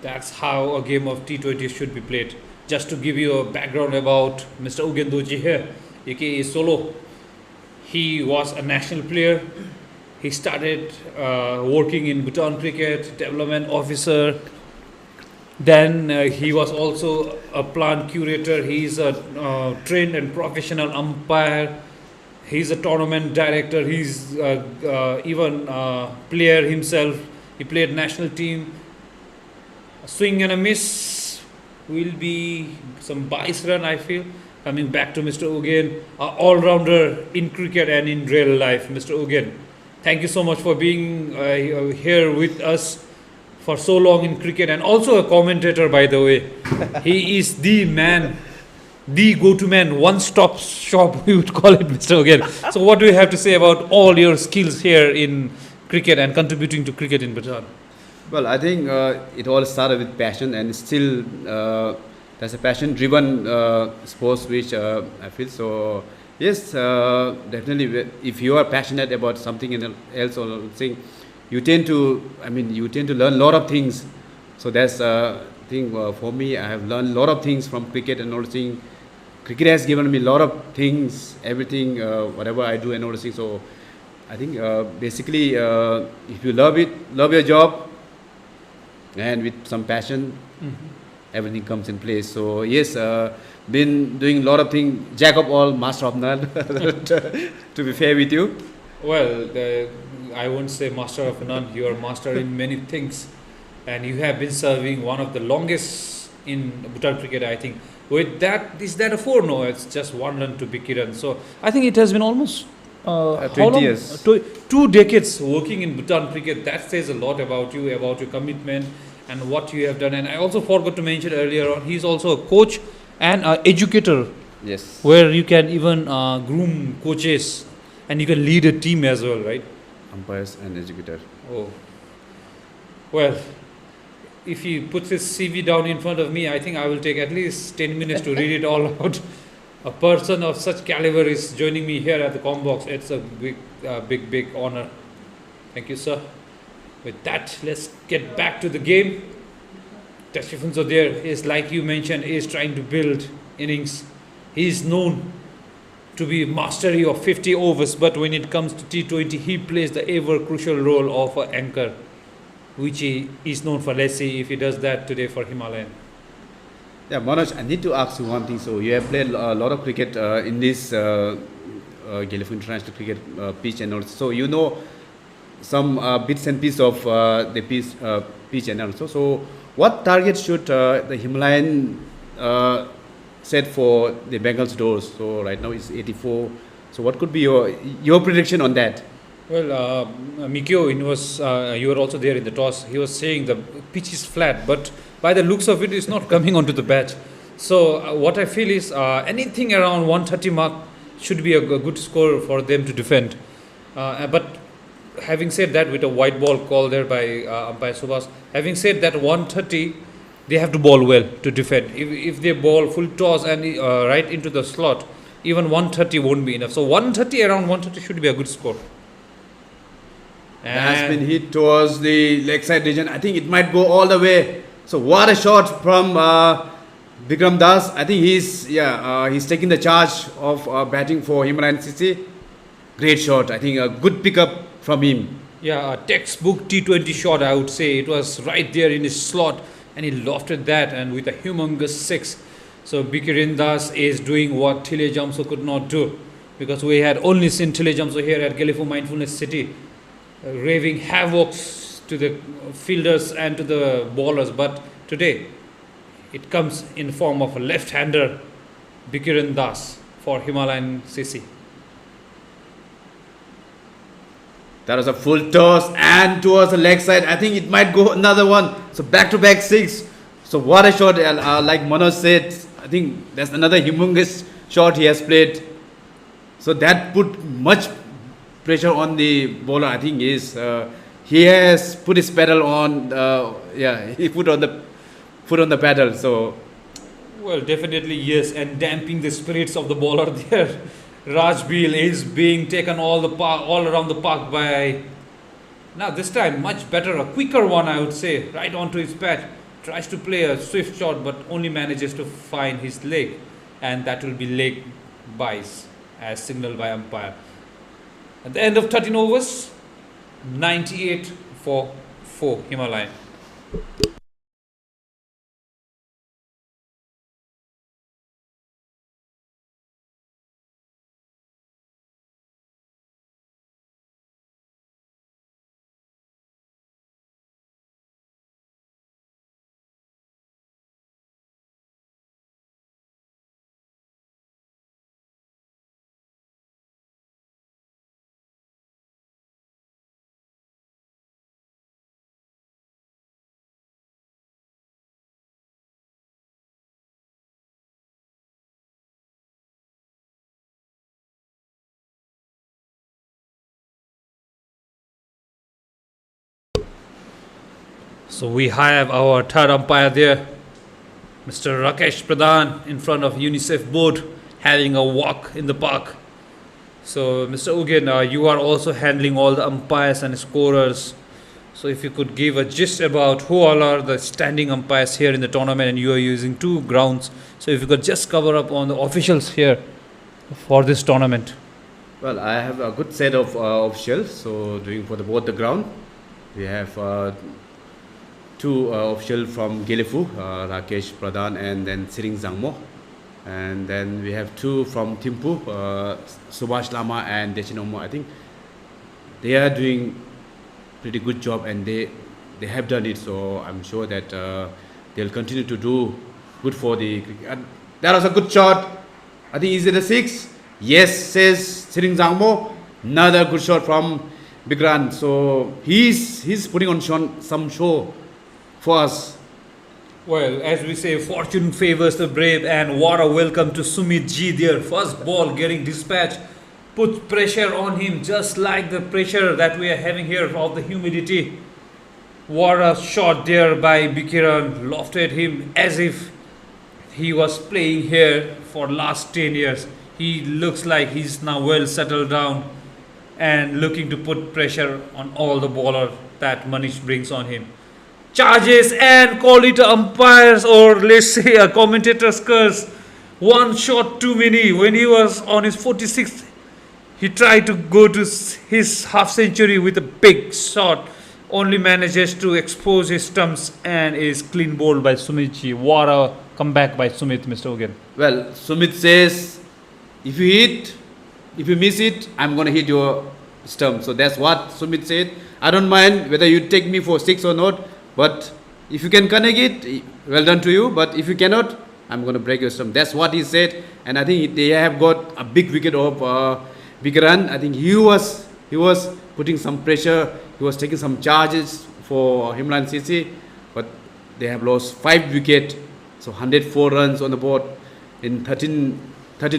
That's how a game of T20 should be played. Just to give you a background about Mr. Ugen Doji here, aka Solo, he was a national player. He started working in Bhutan cricket, development officer. Then he was also a plant curator. He's a trained and professional umpire. He's a tournament director. He's even a player himself. He played national team. A swing and a miss will be some bias run, I feel. Coming back to Mr. Ugen, an all-rounder in cricket and in real life. Mr. Ugen, thank you so much for being here with us for so long in cricket, and also a commentator, by the way. He is the man, the go-to man, one-stop shop, we would call it, Mr. Ugen. So what do you have to say about all your skills here in cricket and contributing to cricket in Bhutan? Well, I think it all started with passion, and still there's a passion-driven sports which I feel. So yes, definitely, if you are passionate about something else or thing, you tend to learn a lot of things. So that's thing for me. I have learned a lot of things from cricket and all things. Cricket has given me a lot of things, everything, whatever I do and all things. So I think basically, if you love it, love your job, and with some passion, everything comes in place. So yes, been doing a lot of things, jack of all, master of none, to be fair with you. Well, I won't say master of none. You are master in many things, and you have been serving one of the longest in Bhutan cricket. I think with that, is that a four? No, it's just one run to Bikiran. So I think it has been almost 20 years. 2 decades working in Bhutan cricket. That says a lot about you, about your commitment, and what you have done. And I also forgot to mention earlier on, he's also a coach and educator, Yes. where you can even groom coaches and you can lead a team as well, right? Umpires and educator. Oh, well, if he puts his CV down in front of me, I think I will take at least 10 minutes to read it all out. A person of such caliber is joining me here at the Combox. It's a big honor. Thank you, sir. With that, let's get back to the game. Tashifun Zodir is, like you mentioned, is trying to build innings. He is known to be mastery of 50 overs, but when it comes to T20, he plays the ever crucial role of an anchor, which he is known for. Let's see if he does that today for Himalayan. Yeah, Manoj, I need to ask you one thing. So you have played a lot of cricket in this Gelephu International Cricket pitch, and also so you know some bits and pieces of the pitch and also. So what target should the Himalayan set for the Bengal Dooars? So right now it's 84. So what could be your prediction on that? Well, Mikio, you were also there in the toss. He was saying the pitch is flat, but by the looks of it, it's not coming onto the bat. So what I feel is anything around 130 mark should be a good score for them to defend. But having said that, with a white ball call there by umpire Subhas, having said that 130, they have to bowl well to defend. If they bowl full toss and right into the slot, even 130 won't be enough. So 130, around 130 should be a good score. Has been hit towards the leg side region. I think it might go all the way. So what a shot from Bikram Das. I think he's taking the charge of batting for Himalayan CC. Great shot. I think a good pickup from him. Yeah, a textbook T20 shot, I would say. It was right there in his slot, and he lofted that, and with a humongous six. So Bikiran Das is doing what Thile Jamso could not do, because we had only seen Thile Jamso here at Gelephu Mindfulness City, raving havocs to the fielders and to the bowlers. But today, it comes in form of a left-hander, Bikiran Das for Himalayan CC. That was a full toss and towards the leg side. I think it might go another one. So back-to-back six. So what a shot. Like Manoj said, I think that's another humongous shot he has played. So that put much pressure on the bowler. I think he has put his pedal on. He put on the foot on the pedal. So well, definitely yes, and damping the spirits of the bowler there. Rajbil is being taken all around the park by, now this time much better, a quicker one I would say, right onto his bat. Tries to play a swift shot but only manages to find his leg, and that will be leg byes as signaled by umpire. At the end of 13 overs, 98 for 4 Himalayan. So we have our third umpire there, Mr. Rakesh Pradhan, in front of UNICEF board, having a walk in the park. So Mr. Ugen, you are also handling all the umpires and scorers. So if you could give a gist about who all are the standing umpires here in the tournament, and you are using 2 grounds. So if you could just cover up on the officials here for this tournament. well, I have a good set of officials. So doing for both the ground, we have 2 officials from Gelephu, Rakesh Pradhan and then Siring Zangmo. And then we have 2 from Thimphu, Subhash Lama and Dechinomo. I think they are doing pretty good job, and they have done it. So I'm sure that they'll continue to do good for the cricket. And that was a good shot. I think is it a six? Yes, says Siring Jangmo. Another good shot from Bikran. So he's putting on some show for us. Well, as we say, fortune favors the brave, and what a welcome to Sumit Ji there. First ball getting dispatched, put pressure on him, just like the pressure that we are having here of the humidity. What a shot there by Bikiran, lofted him as if he was playing here for last 10 years. He looks like he's now well settled down and looking to put pressure on all the bowler that Manish brings on him. Charges and call it umpires, or let's say a commentator's curse. One shot too many. When he was on his 46th, he tried to go to his half century with a big shot. Only manages to expose his stumps and is clean bowled by Sumit Ji. What a comeback by Sumit, Mr. Hogan. Well, Sumit says, if you miss it, I'm gonna hit your stump. So that's what Sumit said. I don't mind whether you take me for six or not, but if you can connect it, well done to you. But if you cannot, I'm gonna break your stump. That's what he said, and I think they have got a big wicket of Bikran. I think he was putting some pressure. He was taking some charges for Himalayan CC, but they have lost 5 wickets. So 104 runs on the board in 13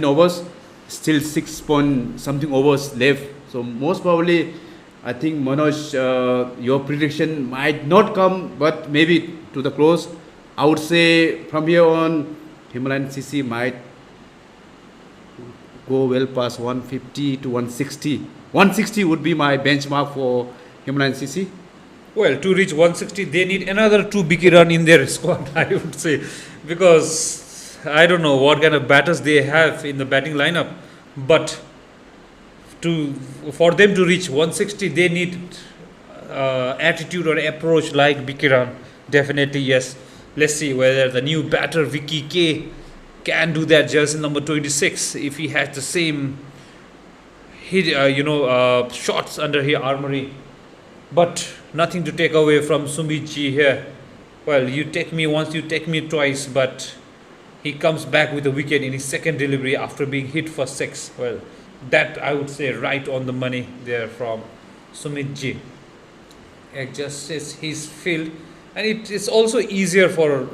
overs. Still 6 point something overs left. So most probably, I think Manoj, your prediction might not come, but maybe to the close. I would say from here on, Himalayan CC might go well past 150 to 160. 160 would be my benchmark for Himalayan CC. Well, to reach 160, they need another 2 big run in their squad, I would say, because I don't know what kind of batters they have in the batting lineup, but for them to reach 160, they need attitude or approach like Bikiran. Definitely, yes. Let's see whether the new batter Vicky K can do that. Jersey number 26, if he has the same shots under his armory. But nothing to take away from Sumit Ji here. Well, you take me once, you take me twice, but he comes back with a wicket in his second delivery after being hit for 6. Well, that I would say right on the money there from Sumit Ji. It just is his field, and it is also easier for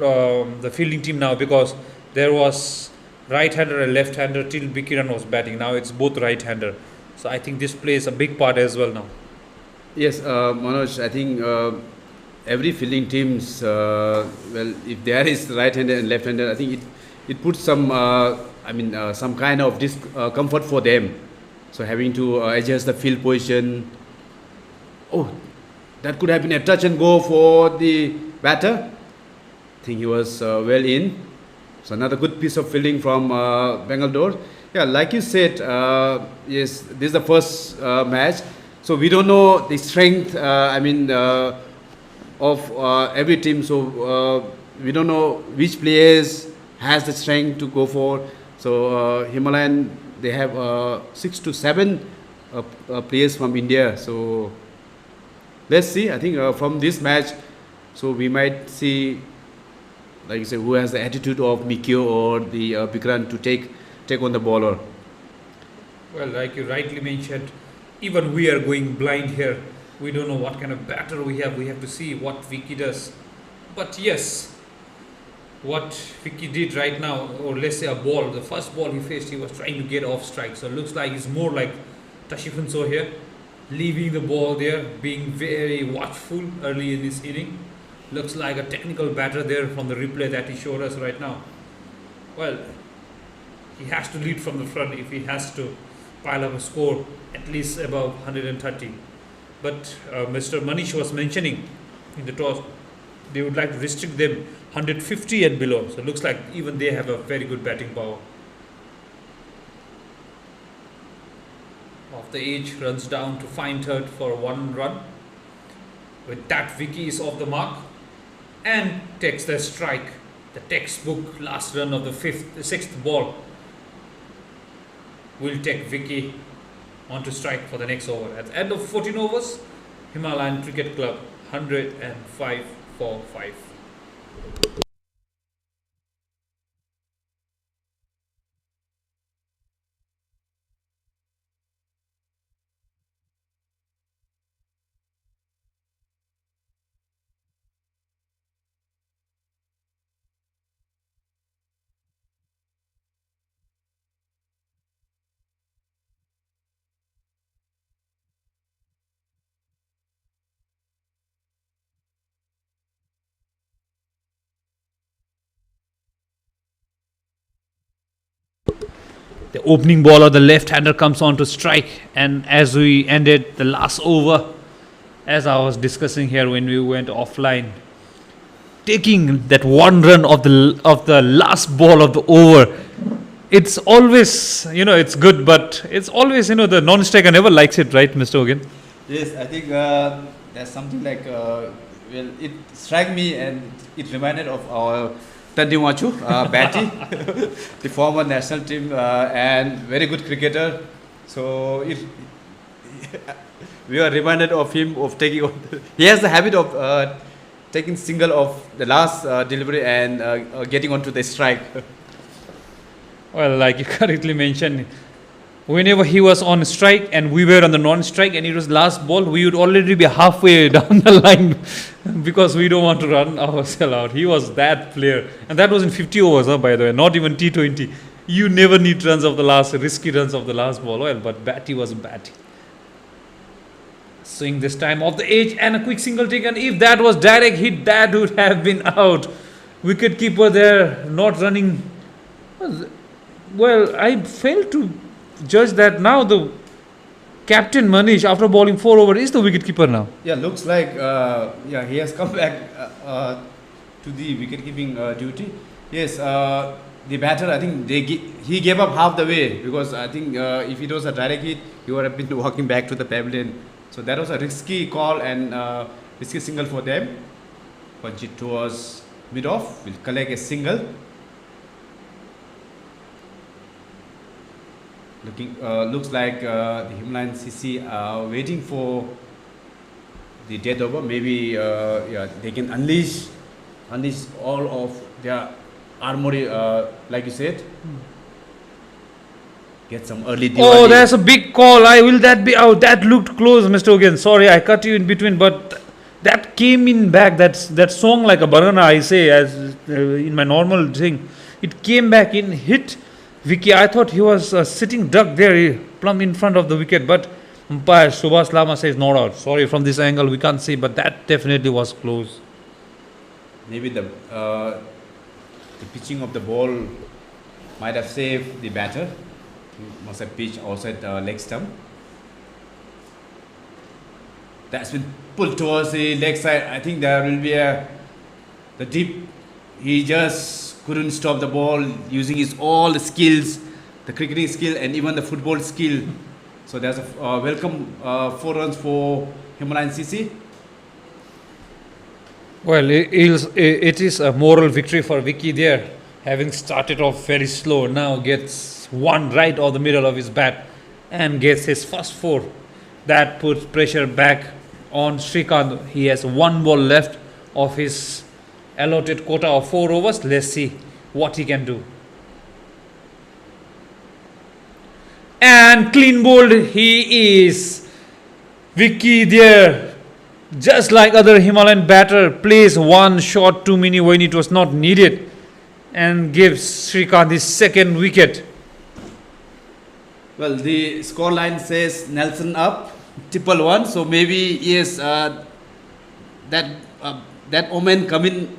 the fielding team now, because there was right-hander and left-hander till Bikiran was batting. Now it's both right-hander. So I think this plays a big part as well now. Yes, Manoj, I think every fielding teams, if there is right-hander and left-hander, I think it puts some, some kind of discomfort for them. So having to adjust the field position. Oh, that could have been a touch and go for the batter. I think he was well in. So another good piece of fielding from Bengal Dooars. Yeah, like you said, yes, this is the first match. So we don't know the strength, of every team. So we don't know which players has the strength to go for. So Himalayan, they have 6 to 7 players from India. So let's see. I think from this match, so we might see, like you say, who has the attitude of Mikio or the Bikran to take on the bowler. Well, like you rightly mentioned, even we are going blind here. We don't know what kind of batter we have. We have to see what Vicky does. But yes, what Vicky did right now, or let's say a ball, the first ball he faced, he was trying to get off strike. So it looks like he's more like Tashifun So here, leaving the ball there, being very watchful early in this inning. Looks like a technical batter there from the replay that he showed us right now. Well, he has to lead from the front if he has to pile up a score at least above 130. But Mr. Manish was mentioning in the toss, they would like to restrict them 150 and below. So it looks like even they have a very good batting power. Off the edge, runs down to find third for 1 run. With that, Vicky is off the mark and takes the strike. The textbook last run of the 6th ball will take Vicky on to strike for the next over. At the end of 14 overs, Himalayan Cricket Club 105 for 5. The opening bowler, the left-hander, comes on to strike, and as we ended the last over, as I was discussing here when we went offline, taking that one run of the last ball of the over, it's always, it's good, but it's always, the non-striker never likes it, right, Mr. Hogan? Yes, I think there's something like, it struck me and it reminded of our Tandiwachu, Batty, the former national team and very good cricketer. So we are reminded of him of taking. He has the habit of taking single of the last delivery and getting onto the strike. Well, like you correctly mentioned, whenever he was on strike and we were on the non-strike and it was last ball, we would already be halfway down the line because we don't want to run ourselves out. He was that player. And that was in 50 overs, by the way, not even T20. You never need runs of the last, risky runs of the last ball. Well, but Batty was Batty. Swing this time off the edge and a quick single take. And if that was direct hit, that would have been out. Wicket keeper there, not running. Well, I failed to judge that now the captain Manish, after bowling 4 overs, is the wicketkeeper now. Yeah, looks like he has come back to the wicket-keeping duty. Yes, the batter, I think he gave up half the way because I think if it was a direct hit, he would have been walking back to the pavilion. So that was a risky call and risky single for them. Punch it towards mid-off, will collect a single. Looks like the Himalayan CC are waiting for the death over. Maybe they can unleash all of their armory, like you said. Get some early Diwali. Oh, there's a big call. Will that be out? That looked close, Mr. Hogan. Sorry, I cut you in between, but that came in back. That song like a banana, I say, as in my normal thing. It came back in, hit Vicky. I thought he was sitting duck there, plumb in front of the wicket, but umpire Subhas Lama says not out. Sorry, from this angle we can't see, but that definitely was close. Maybe the pitching of the ball might have saved the batter. He must have pitched outside the leg stump. That's been pulled towards the leg side. I think there will be the deep. He just couldn't stop the ball using his all the skills, the cricketing skill and even the football skill. So there's a welcome 4 runs for Himalayan CC. Well, it is a moral victory for Vicky there, having started off very slow. Now gets one right off the middle of his bat and gets his first 4. That puts pressure back on Srikanth. He has 1 ball left of his allotted quota of 4 overs. Let's see what he can do. And clean bowled he is. Vicky there, just like other Himalayan batter, plays one shot too many when it was not needed and gives Srikanth his 2nd wicket. Well, the scoreline says Nelson up, triple 1. So maybe yes, that omen coming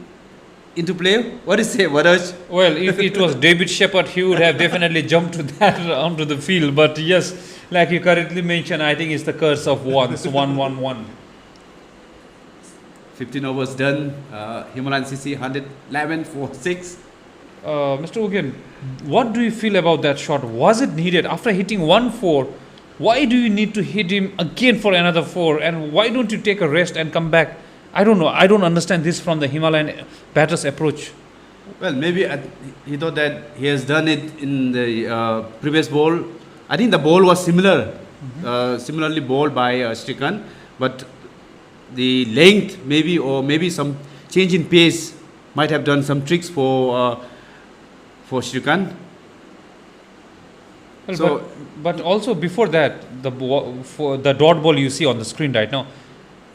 into play. What do you say, Varaj? Well, if it was David Shepherd, he would have definitely jumped to that onto the field. But yes, like you correctly mentioned, I think it's the curse of ones. 1-1-1. 15 overs done. Himalayan CC 111 for 6. Mr. Hogan, what do you feel about that shot? Was it needed? After hitting 1-4, why do you need to hit him again for another 4? And why don't you take a rest and come back? I don't know. I don't understand this from the Himalayan batter's approach. Well, maybe he thought that he has done it in the previous ball. I think the ball was similar similarly bowled by Srikanth, but the length maybe, or maybe some change in pace might have done some tricks for Srikanth. Well, So but also before that, for the dot ball you see on the screen right now,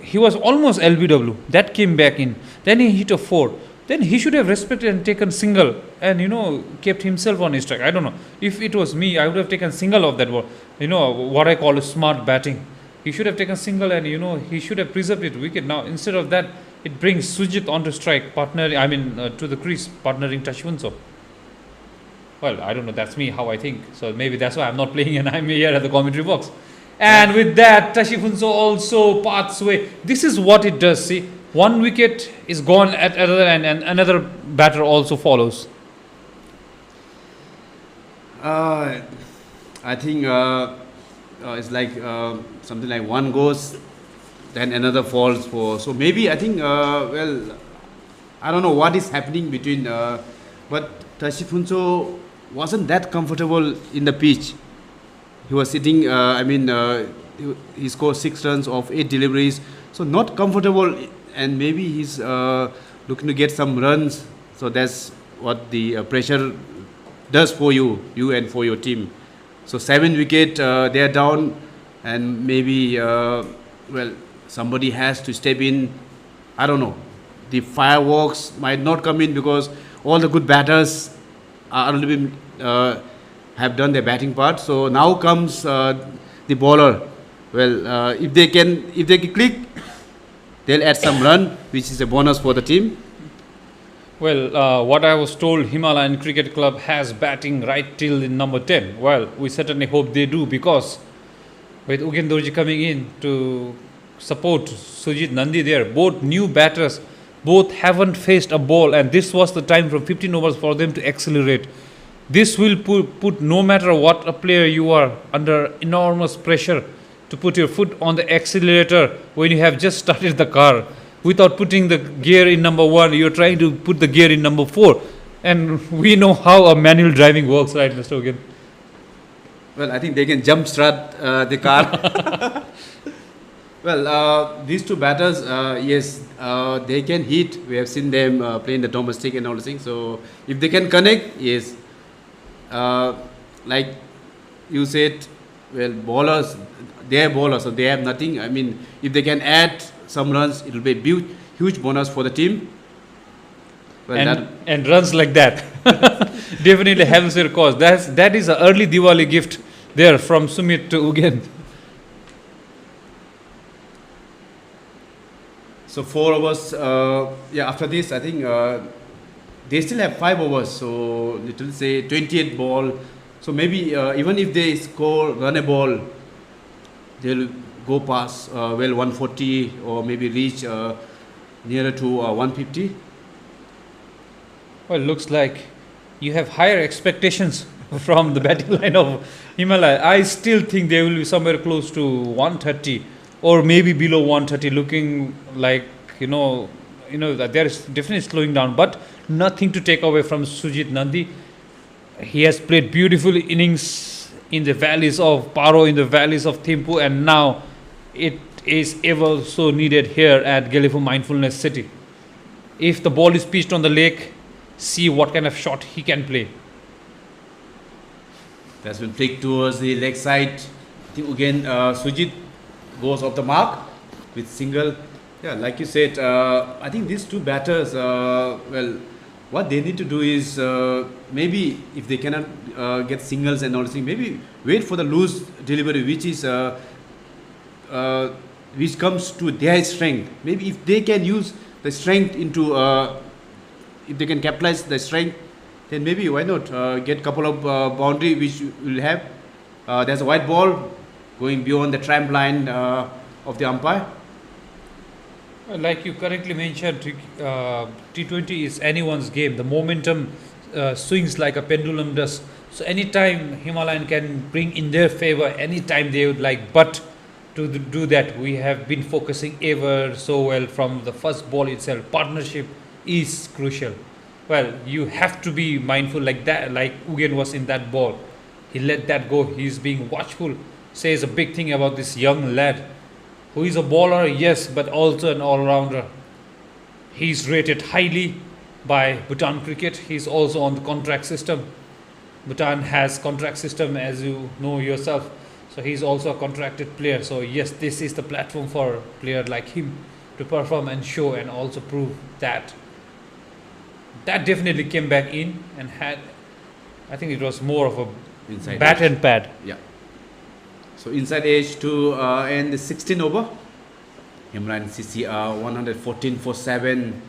he was almost LBW. That came back in. Then he hit a four. Then he should have respected and taken single and kept himself on his track. I don't know. If it was me, I would have taken single of that ball. What I call a smart batting. He should have taken single and he should have preserved it wicket. Now instead of that, it brings Sujit onto strike, to the crease, partnering Tashfunso. Well, I don't know. That's me, how I think. So maybe that's why I'm not playing and I'm here at the commentary box. And with that, Tashifunso also parts way. This is what it does. See, one wicket is gone at other end, and another batter also follows. I think it's like something like one goes, then another falls for. So maybe I think I don't know what is happening between, but Tashifunso wasn't that comfortable in the pitch. He was sitting. He scored 6 runs of 8 deliveries, so not comfortable, and maybe he's looking to get some runs. So that's what the pressure does for you and for your team. So 7 wicket, they are down, and maybe somebody has to step in. I don't know. The fireworks might not come in because all the good batters are already have done their batting part. So now comes the bowler. Well, if they can click, they'll add some run, which is a bonus for the team. Well, what I was told, Himalayan Cricket Club has batting right till in number 10. Well, we certainly hope they do, because with Ugendorji coming in to support Sujit Nandi there, both new batters, both haven't faced a ball, and this was the time from 15 overs for them to accelerate. This will put no matter what a player you are, under enormous pressure to put your foot on the accelerator when you have just started the car. Without putting the gear in number 1, you're trying to put the gear in number 4. And we know how a manual driving works, right, Mr. Ugen? Well, I think they can jump start the car. Well, these two batters, yes, they can hit. We have seen them playing the domestic and all the things. So if they can connect, yes. Like you said, well, bowlers, they are bowlers, so they have nothing. I mean, if they can add some runs, it will be a huge bonus for the team. Well, and runs like that definitely helps their cause. That is an early Diwali gift there from Sumit to Ugen. So 4 overs. After this, I think they still have 5 overs. So it will say 28 ball. So maybe even if they run a ball, they'll go past 140, or maybe reach nearer to 150. Well, looks like you have higher expectations from the batting line of Himalaya. I still think they will be somewhere close to 130 or maybe below 130, looking like, that there is definitely slowing down, but nothing to take away from Sujit Nandi. He has played beautiful innings in the valleys of Paro, in the valleys of Thimphu, and now it is ever so needed here at Gelephu Mindfulness City. If the ball is pitched on the lake, see what kind of shot he can play. That's been flicked towards the leg side. I think again Sujit goes off the mark with single. Yeah, like you said, I think these two batters, what they need to do is maybe if they cannot get singles and all this thing, maybe wait for the loose delivery, which comes to their strength. Maybe if they can use the strength into, if they can capitalize the strength, then maybe why not get a couple of boundary which will have. There's a white ball going beyond the tramp line of the umpire. Like you correctly mentioned, T20 is anyone's game. The momentum swings like a pendulum does. So anytime Himalayan can bring in their favor, anytime they would like, but to do that, we have been focusing ever so well from the first ball itself. Partnership is crucial. Well, you have to be mindful like that, like Ugen was in that ball. He let that go. He's being watchful. says a big thing about this young lad, who is a bowler, yes, but also an all-rounder. He's rated highly by Bhutan Cricket. He's also on the contract system. Bhutan has contract system, as you know yourself. So he's also a contracted player. So yes, this is the platform for a player like him to perform and show and also prove that. That definitely came back in and had, I think it was more of a Inside bat edge. and pad. Yeah. So inside edge to end the 16 over. Himalayan CC 114 for 7.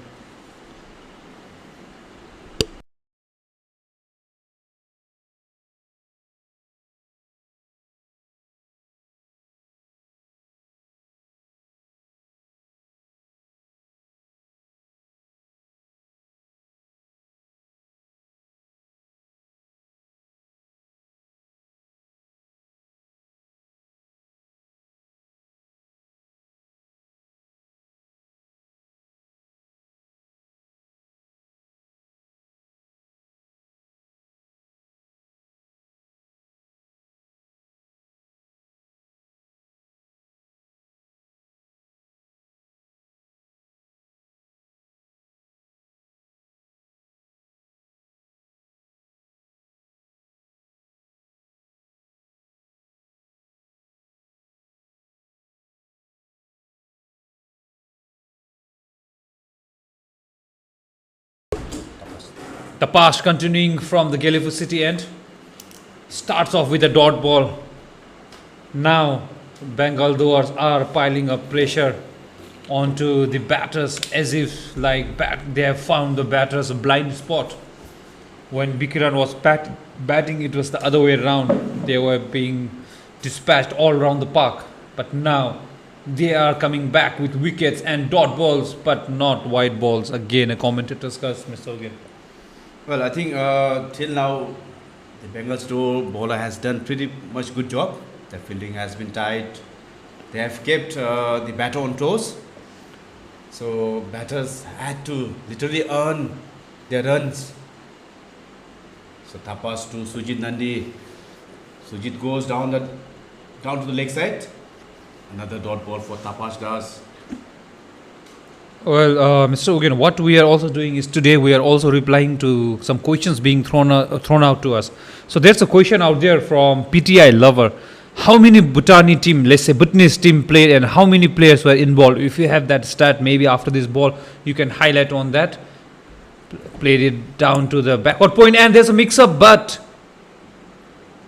The pass continuing from the Gelephu City end. Starts off with a dot ball. Now Bengal Dooars are piling up pressure onto the batters as if they have found the batters a blind spot. When Bikiran was batting, it was the other way around. They were being dispatched all around the park. But now they are coming back with wickets and dot balls, but not wide balls. Again, a commentator's curse, Mr. Again. Well, I think till now the Bengal Dooars bowler has done pretty much good job. The fielding has been tight. They have kept the batter on toes. So batters had to literally earn their runs. So tapas to Sujit Nandi. Sujit goes down to the leg side. Another dot ball for Tapas Das. Well, Mr. Ugen, what we are also doing is today we are also replying to some questions being thrown out to us. So there's a question out there from PTI Lover. How many Bhutani team, let's say Bhutanese team played, and how many players were involved? If you have that stat, maybe after this ball, you can highlight on that. Played it down to the backward point, and there's a mix-up, but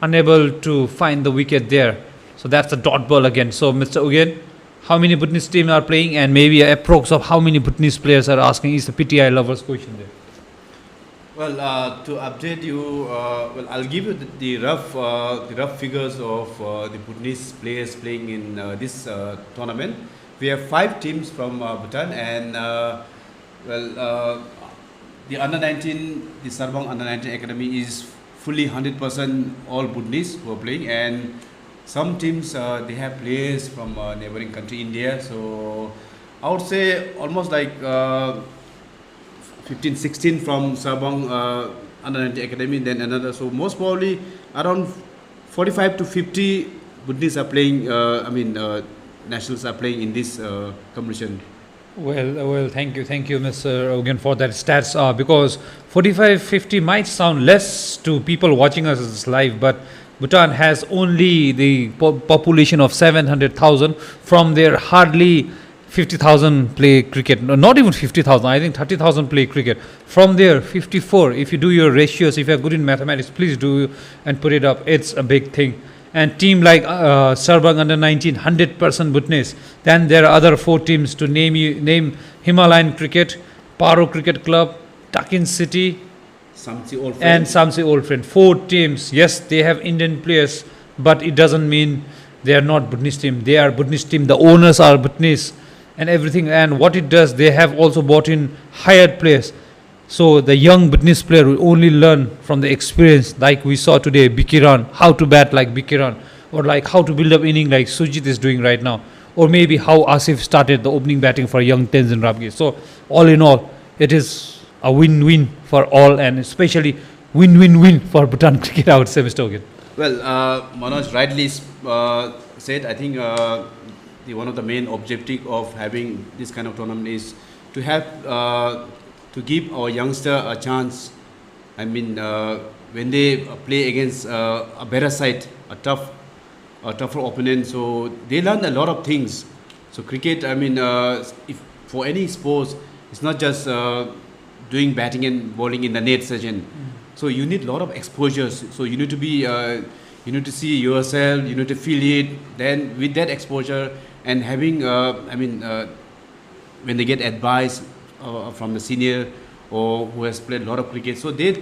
unable to find the wicket there. So that's the dot ball again. So Mr. Ugen, how many Bhutanese team are playing, and maybe a approx of how many Bhutanese players are asking is the PTI Lovers question there. Well, to update you, I'll give you the rough figures of the Bhutanese players playing in this tournament. We have 5 teams from Bhutan, and the under-19, the Sarbang under-19 academy is fully 100% all Bhutanese who are playing, and some teams they have players from neighboring country India. So I would say almost like 15, 16 from Sabang under-19 academy, then another. So most probably around 45 to 50 Bhutanese are playing. Nationals are playing in this competition. Well, thank you, Mr. Ogan, for that stats. Because 45-50 might sound less to people watching us live, but Bhutan has only the population of 700,000. From their hardly 50,000 play cricket. No, not even 50,000. I think 30,000 play cricket. From there, 54. If you do your ratios, if you are good in mathematics, please do and put it up. It's a big thing. And team like Sarbang under 19, 100% Bhutanese. Then there are other 4 teams to name Himalayan Cricket, Paro Cricket Club, Takin City, Samsi Old Friend. and Samsi Old Friend. 4 teams. Yes, they have Indian players, but it doesn't mean they are not Bhutanese team. They are Bhutanese team. The owners are Bhutanese and everything. And what it does, they have also bought in hired players. So the young Bhutanese player will only learn from the experience, like we saw today, Bikiran, how to bat like Bikiran, or like how to build up inning like Sujit is doing right now, or maybe how Asif started the opening batting for young Tenzin Rabgi. So all in all, it is a win-win for all, and especially win-win-win for Bhutan cricket, I would say, Mr. Ogin. Well, Manoj rightly said. I think the one of the main objective of having this kind of tournament is to have to give our youngster a chance. I mean, when they play against a better side, a tougher opponent, so they learn a lot of things. So cricket, I mean, if for any sports, it's not just doing batting and bowling in the net session. So you need a lot of exposures. So you need to be, you need to see yourself, you need to feel it. Then with that exposure and having, when they get advice from the senior or who has played a lot of cricket, so they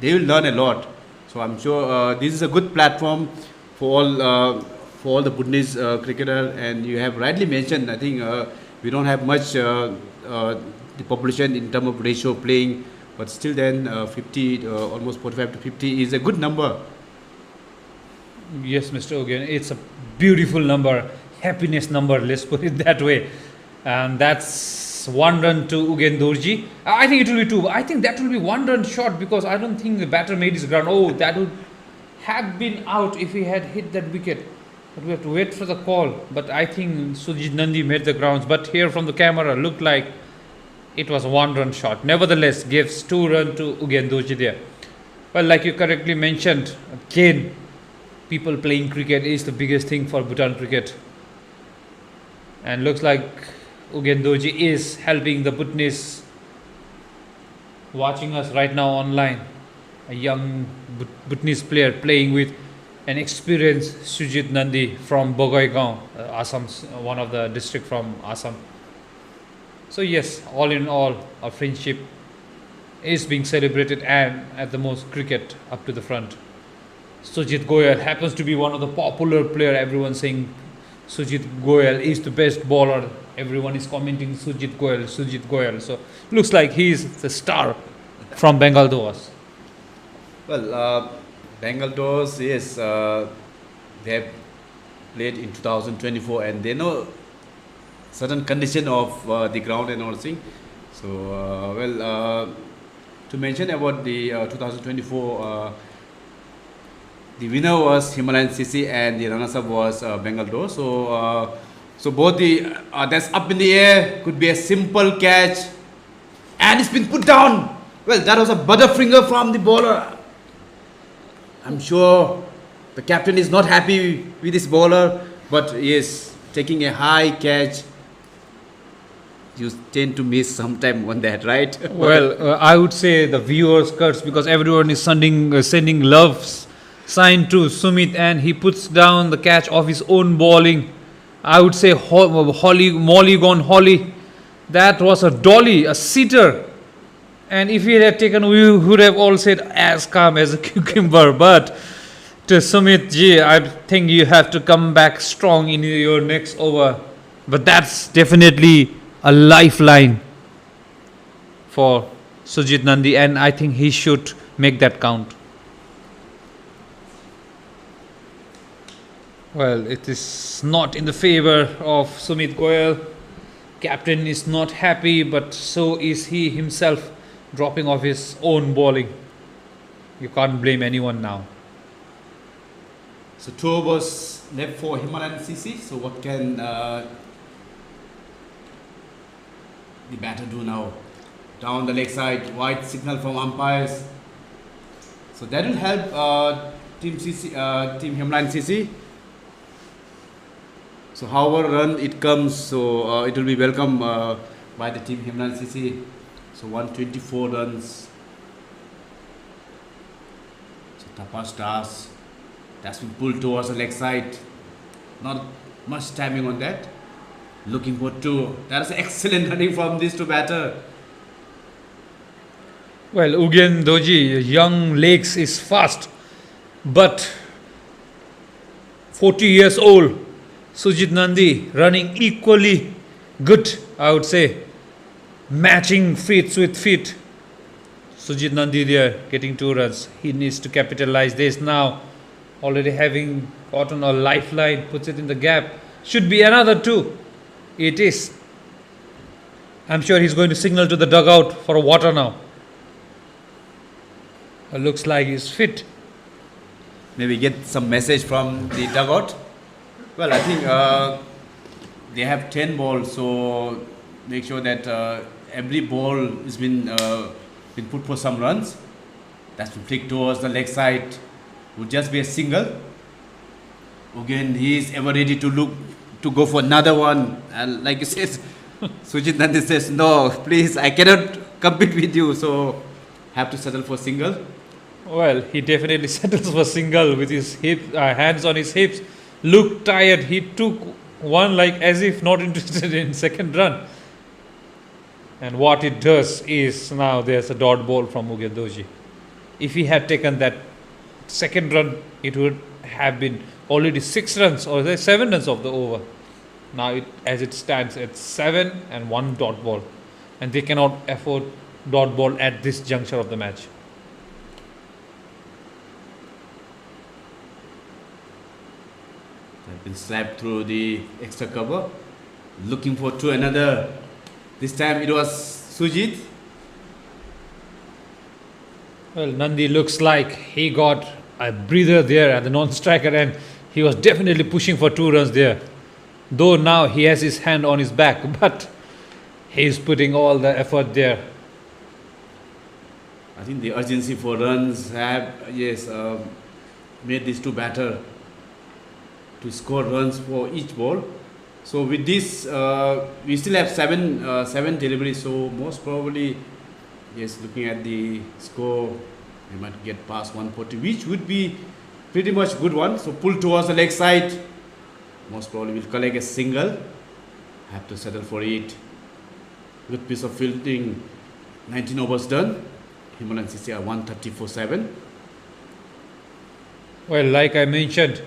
will learn a lot. So I'm sure this is a good platform for all the Bhutanese cricketer. And you have rightly mentioned. I think we don't have much the population in terms of ratio playing, but still then 50, almost 45 to 50 is a good number. Yes, Mr. Ogen, it's a beautiful number, happiness number, let's put it that way. And that's one run to Ugen Dorji. I think it will be two. I think that will be one run short because I don't think the batter made his ground. Oh, that would have been out if he had hit that wicket. But we have to wait for the call. But I think Sujit Nandi made the grounds. But here from the camera, looked like it was a one run shot. Nevertheless, gives 2 runs to Ugen Dorji there. Well, like you correctly mentioned, again, people playing cricket is the biggest thing for Bhutan cricket. And looks like Ugen Dorji is helping the Bhutanese watching us right now online. A young Bhutanese player playing with an experienced Sujit Nandi from Bogoigaon, Assam, one of the district from Assam. So yes, all in all, our friendship is being celebrated and at the most cricket up to the front. Sujit Goyal happens to be one of the popular player. Everyone saying Sujit Goyal is the best bowler. Everyone is commenting Sujit Goyal, Sujit Goyal. So looks like he is the star from Bengal Dooars. Well, Bengal Dooars, yes, they have played in 2024 and they know certain condition of the ground and all thing. So, to mention about the 2024, the winner was Himalayan CC and the runners-up was Bengal Dooars. So, so both the that's up in the air, could be a simple catch, and it's been put down. Well, that was a butterfinger from the bowler. I'm sure the captain is not happy with this bowler, but yes, taking a high catch, you tend to miss sometime on that, right? Well, I would say the viewers curse because everyone is sending loves sign to Sumit and he puts down the catch of his own bowling. I would say Molly gone Holly. That was a dolly, a sitter. And if he had taken, we would have all said as calm as a cucumber. But to Sumit ji, I think you have to come back strong in your next over. But that's definitely a lifeline for Sujit Nandi, and I think he should make that count. Well, it is not in the favor of Sumit Goyal. Captain is not happy, but so is he himself, dropping off his own bowling. You can't blame anyone now. So 2 overs left for Himalayan CC. So what can the batter do now? Down the leg side, white signal from umpires. So that will help Team Himalayan CC. So however run it comes, so it will be welcome by the Team Himalayan CC. So 124 runs. So Tapa stars. That's been pulled towards the leg side. Not much timing on that. Looking for 2. That is excellent running from these 2 batter. Well, Ugen Dorji, young legs is fast, but 40 years old. Sujit Nandi running equally good, I would say. Matching feet with feet. Sujit Nandi there getting 2 runs. He needs to capitalize this now. Already having gotten a lifeline, puts it in the gap. Should be another 2. It is. I'm sure he's going to signal to the dugout for water now. Looks like he's fit. maybe get some message from the dugout. Well, I think they have 10 balls, so make sure that every ball has been put for some runs. That's been flicked towards the leg side. Would just be a single. Again, he is ever ready to go for another one. And like you said, Sujit Nandi says, no, please, I cannot compete with you, so have to settle for single. Well, he definitely settles for single with his hands on his hips. Looked tired. He took one like as if not interested in second run. And what it does is now there's a dot ball from Ugendoji. If he had taken that second run, it would have been already 6 runs or 7 runs of the over. Now, as it stands, it's 7 and 1 dot ball. And they cannot afford dot ball at this juncture of the match. They've been slapped through the extra cover. Looking for to another. This time it was Sujit. Well, Nandi looks like he got a breather there at the non-striker and he was definitely pushing for 2 runs there. Though now he has his hand on his back, but he's putting all the effort there. I think the urgency for runs have, made these two batter to score runs for each ball. So with this, we still have seven deliveries. So most probably, yes, looking at the score, we might get past 140, which would be pretty much good one. So pull towards the leg side. Most probably will collect a single. Have to settle for it. Good piece of fielding. 19 overs done. Himalayan CC are 134-7. Well, like I mentioned,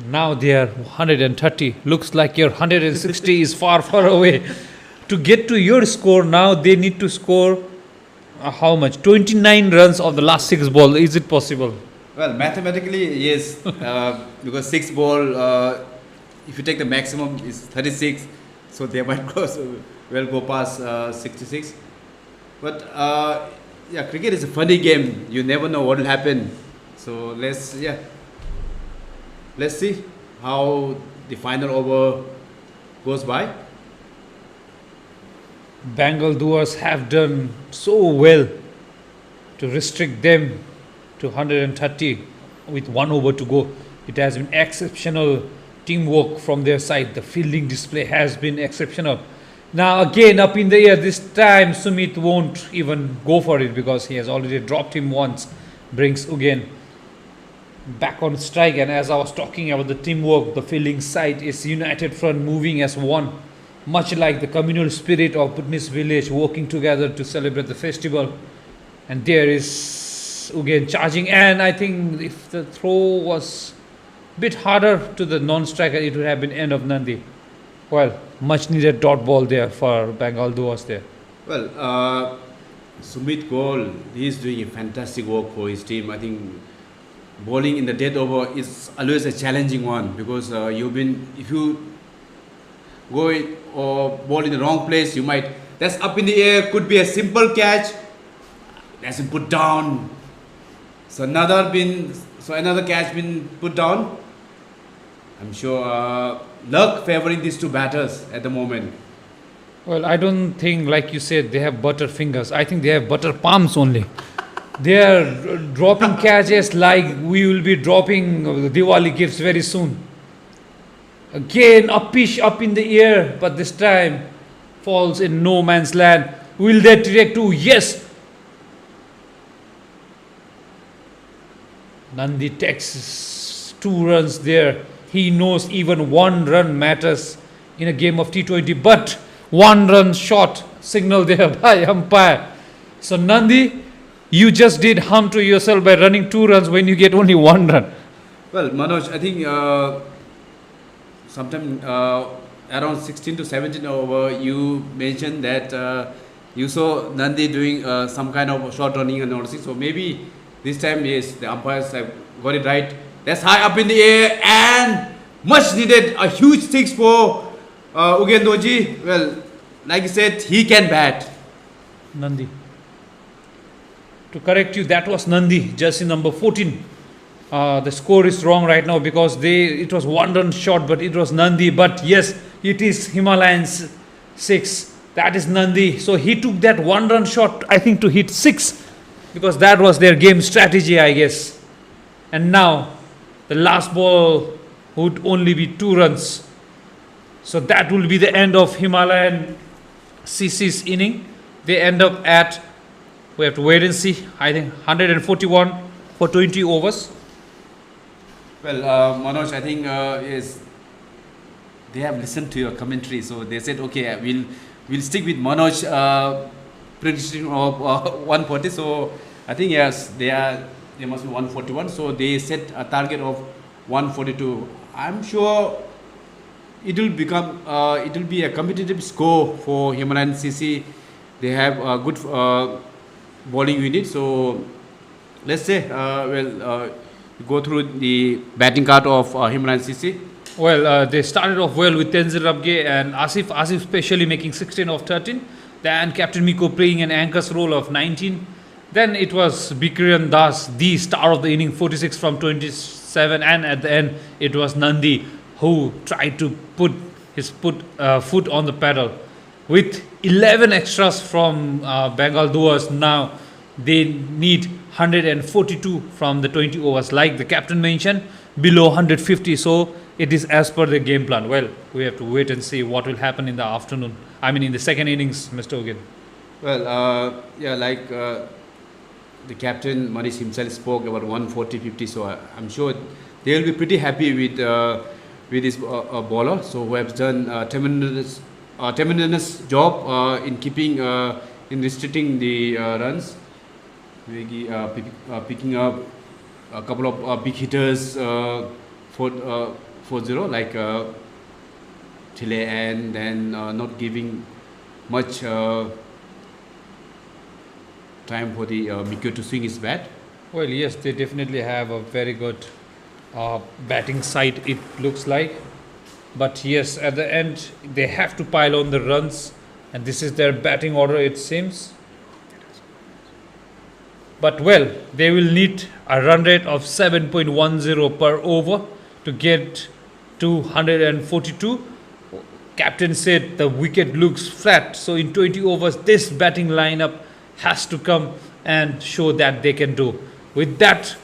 now they are 130. Looks like your 160 is far, far away. To get to your score now, they need to score how much? 29 runs of the last 6 balls. Is it possible? Well, mathematically, yes. Because 6 ball, if you take the maximum, is 36. So they might go past 66. But cricket is a funny game. You never know what will happen. So let's see how the final over goes by. Bengal Dooars have done so well to restrict them to 130 with 1 over to go. It has been exceptional teamwork from their side. The fielding display has been exceptional. Now again up in the air, this time Sumit won't even go for it because he has already dropped him once. Brings again back on strike, and as I was talking about the teamwork, the fielding side is united front moving as one, much like the communal spirit of Putnis village working together to celebrate the festival. And there is again charging, and I think if the throw was a bit harder to the non-striker, it would have been end of Nandi. Well, much needed dot ball there for Bengal Dooars there. Well, Sumit Kaul, he is doing a fantastic work for his team. I think bowling in the dead over is always a challenging one because if you go or ball in the wrong place, that's up in the air, could be a simple catch, that's been put down. So another catch been put down. I'm sure luck favoring these two batters at the moment. Well, I don't think, like you said, they have butter fingers. I think they have butter palms only. They are dropping catches like we will be dropping Diwali gifts very soon. Again, a pitch up in the air, but this time falls in no man's land. Will they direct to? Yes. Nandi takes 2 runs there. He knows even 1 run matters in a game of T20, but 1 run short signal there by umpire. So Nandi, you just did harm to yourself by running 2 runs when you get only 1 run. Well, Manoj, I think sometime around 16 to 17 over, you mentioned that you saw Nandi doing some kind of short running and all. So maybe this time, yes, the umpires have got it right. That's high up in the air and much needed, a huge 6 for Ugendoji. Well, like you said, he can bat. Nandi. To correct you, that was Nandi, jersey number 14 The score is wrong right now because it was one run short, but it was Nandi. But yes, it is Himalayans 6. That is Nandi. So he took that one run shot, I think, to hit 6 because that was their game strategy, I guess. And now the last ball would only be 2 runs. So that will be the end of Himalayan CC's inning. They end up at, we have to wait and see, I think 141 for 20 overs. Well, Manoj, I think yes, they have listened to your commentary, so they said, okay, we'll stick with Manoj prediction of 140. So I think yes, they must be 141. So they set a target of 142. I'm sure it will be a competitive score for Himalayan CC. They have a good bowling unit. So let's say go through the batting card of Himalayan CC. Well, they started off well with Tenzin Rabge and Asif specially making 16 of 13. Then Captain Miko playing an anchor's role of 19. Then it was Bikriyan Das, the star of the inning, 46 from 27. And at the end, it was Nandi who tried to put his foot on the pedal. With 11 extras from Bengal Dooars, now they need 142 from the 20 overs. Like the captain mentioned, below 150. So it is as per the game plan. Well, we have to wait and see what will happen in the afternoon. I mean, in the second innings, Mr. Ogin. Well, yeah, like the captain Manish himself spoke about 140-50. So I'm sure they will be pretty happy with this bowler. So who has done tremendous job in keeping in restricting the runs. Picking up a couple of big hitters for 0 like Chile, and then not giving much time for the Mikko to swing his bat. Well, yes, they definitely have a very good batting side, it looks like. But yes, at the end, they have to pile on the runs, and this is their batting order, it seems. But well, they will need a run rate of 7.10 per over to get to 142. Captain said the wicket looks flat, so in 20 overs, this batting lineup has to come and show that they can do. With that,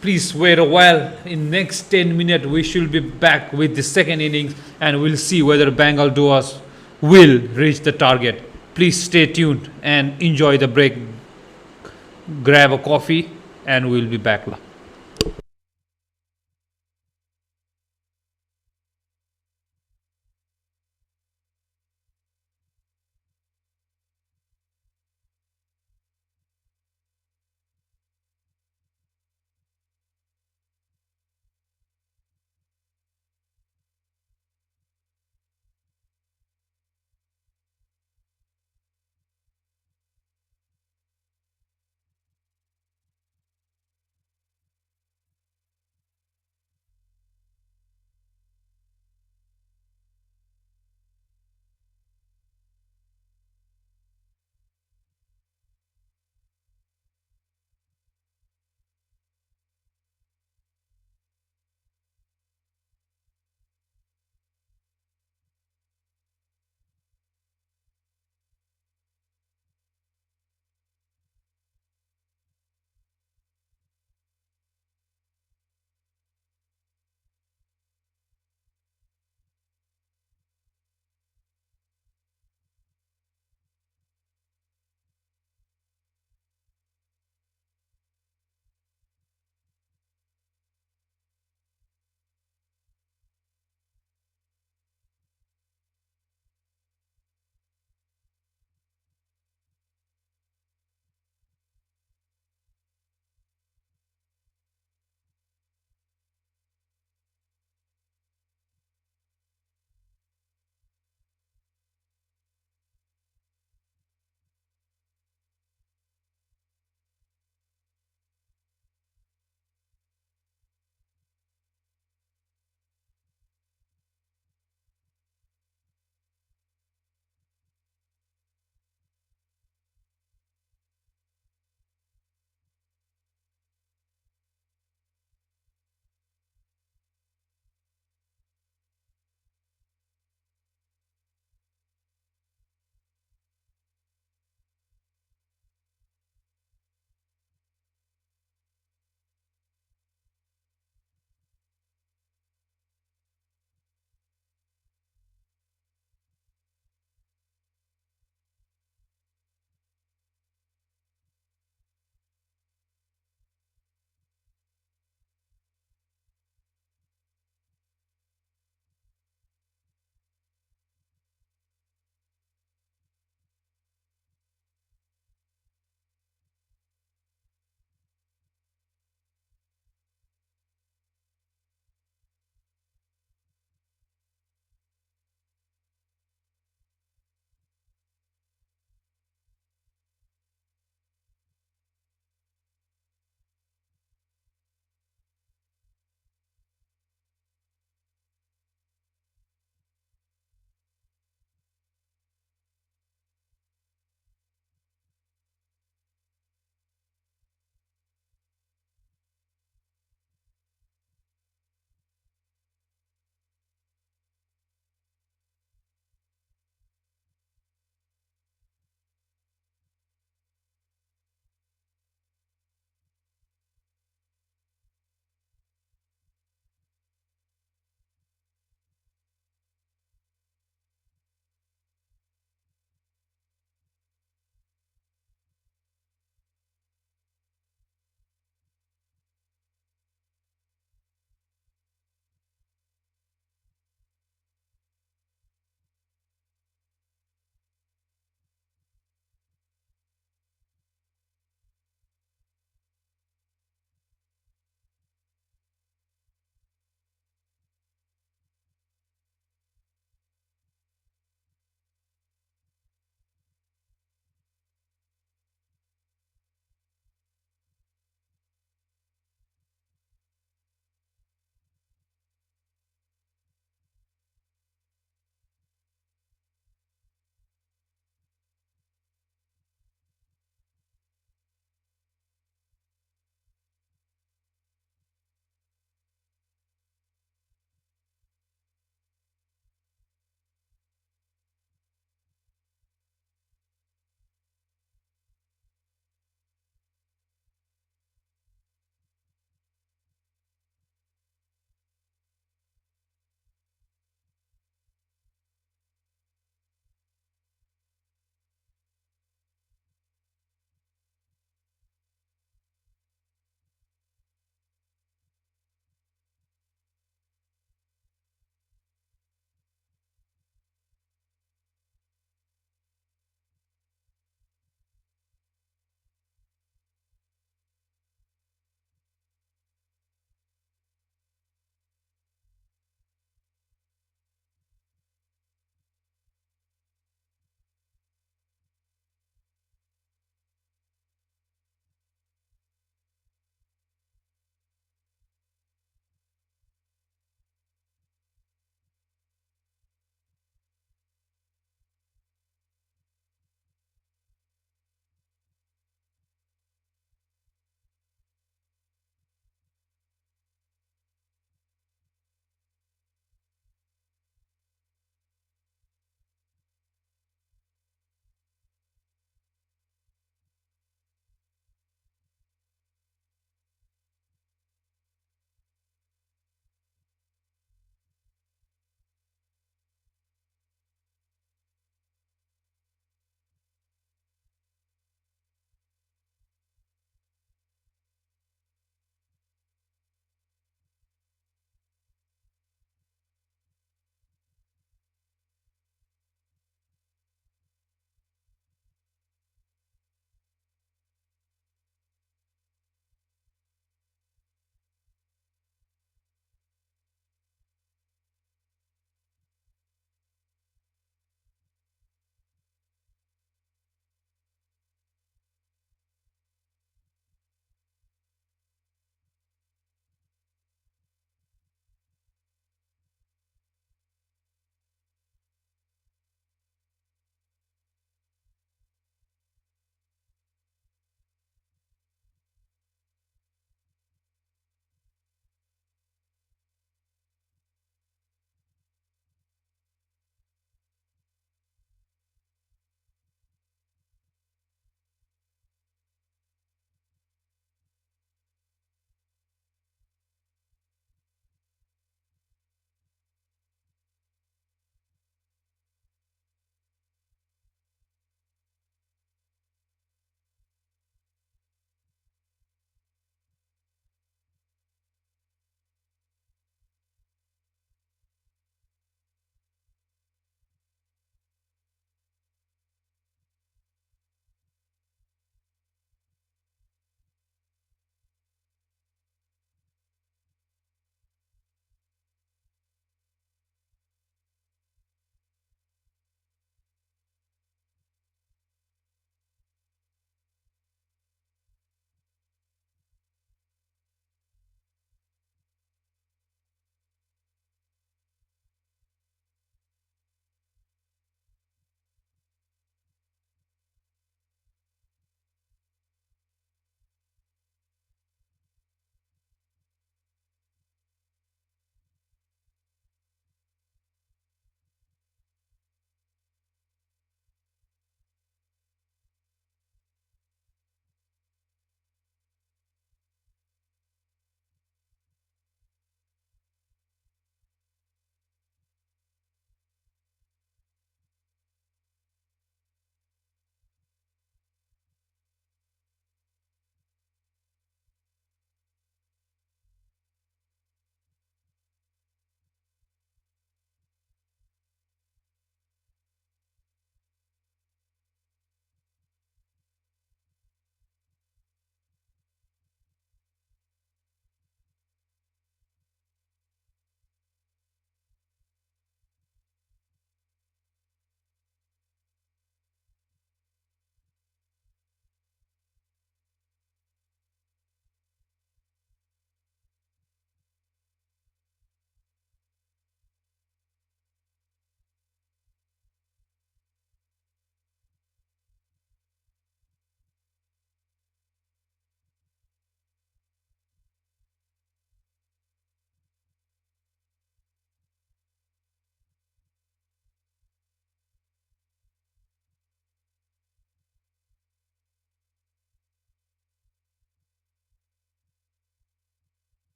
please wait a while. In next 10 minutes, we should be back with the second innings, and we'll see whether Bengal Dooars will reach the target. Please stay tuned and enjoy the break. Grab a coffee, and we'll be back.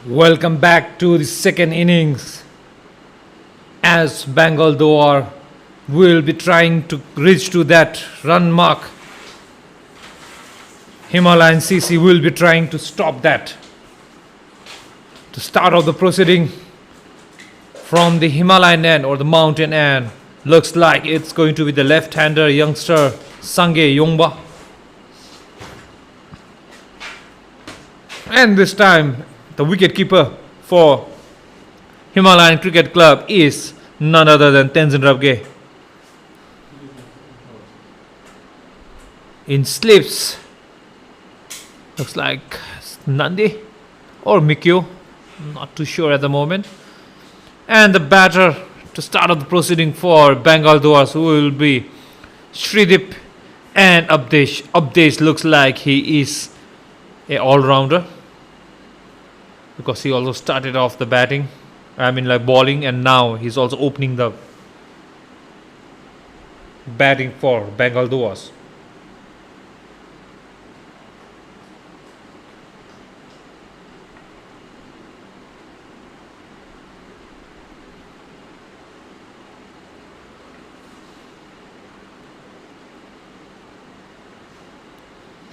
Welcome back to the second innings as Bengal Dooar will be trying to reach to that run mark. Himalayan CC will be trying to stop that. To start off the proceeding from the Himalayan end or the mountain end, looks like it's going to be the left-hander youngster Sange Yongba. And this time, the wicketkeeper for Himalayan Cricket Club is none other than Tenzin Rabge. In slips, looks like Nandi or Mikyo, not too sure at the moment. And the batter to start off the proceeding for Bengal Dooars, who will be Shridip and Abdesh. Abdesh looks like he is a all-rounder, because he also started off the batting, bowling, and now he's also opening the batting for Bengal Dooars.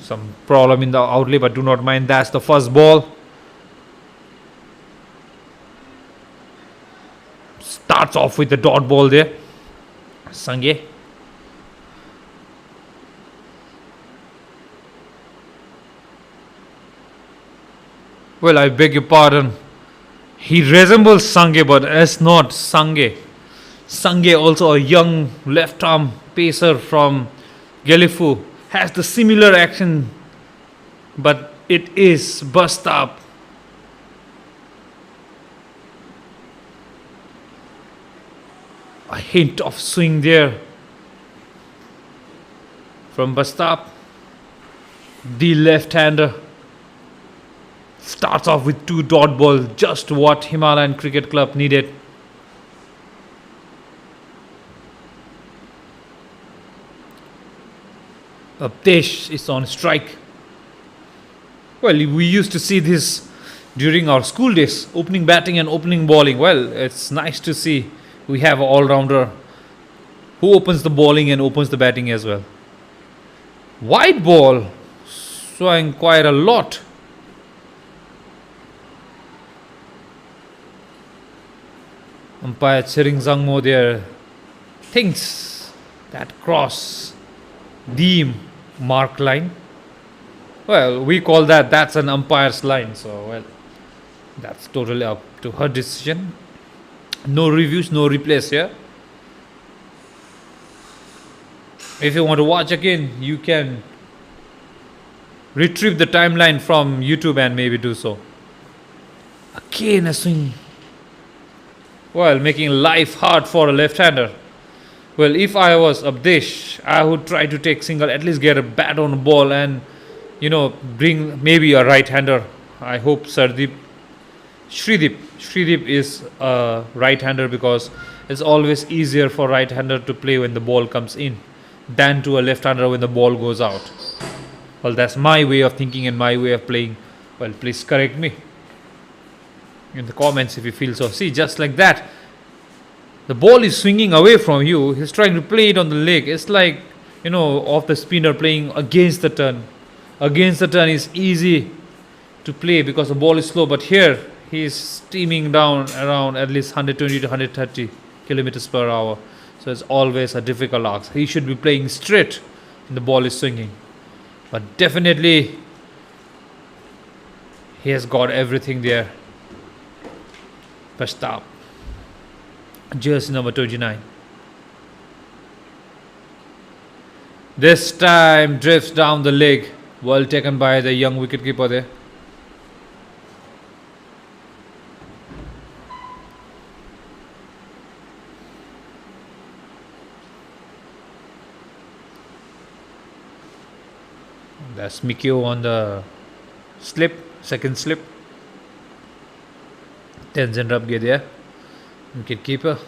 Some problem in the outlay, but do not mind. That's the first ball. Starts off with the dot ball there. Sange. Well, I beg your pardon. He resembles Sange, but is not Sange. Sange, also a young left arm pacer from Gelephu, has the similar action, but it is bust up. A hint of swing there from Bastap. The left-hander starts off with 2 dot balls, just what Himalayan Cricket Club needed. Abdesh is on strike. Well, we used to see this during our school days, opening batting and opening bowling. Well, it's nice to see we have an all-rounder who opens the bowling and opens the batting as well. Wide ball, swung quite a lot. Umpire Tsering Zangmo there thinks that cross the mark line. Well, we call that's an umpire's line. So, well, that's totally up to her decision. No reviews, no replays here. If you want to watch again, you can retrieve the timeline from YouTube and maybe do so. Again a swing. Well, making life hard for a left-hander. Well, if I was Abdesh, I would try to take single, at least get a bat on the ball and, bring maybe a right-hander. I hope Shridip is a right-hander, because it's always easier for right-hander to play when the ball comes in than to a left-hander when the ball goes out. Well, that's my way of thinking and my way of playing. Well, please correct me in the comments if you feel so. See, just like that, the ball is swinging away from you. He's trying to play it on the leg. It's like, off the spinner playing against the turn. Against the turn is easy to play because the ball is slow, but here he is steaming down around at least 120 to 130 kilometers per hour. So it's always a difficult ask. He should be playing straight and the ball is swinging. But definitely he has got everything there. First up, jersey number 29. This time drifts down the leg. Well taken by the young wicketkeeper there. That's Mikio on the slip, second slip. Tenzin Rabge there, wicket keeper.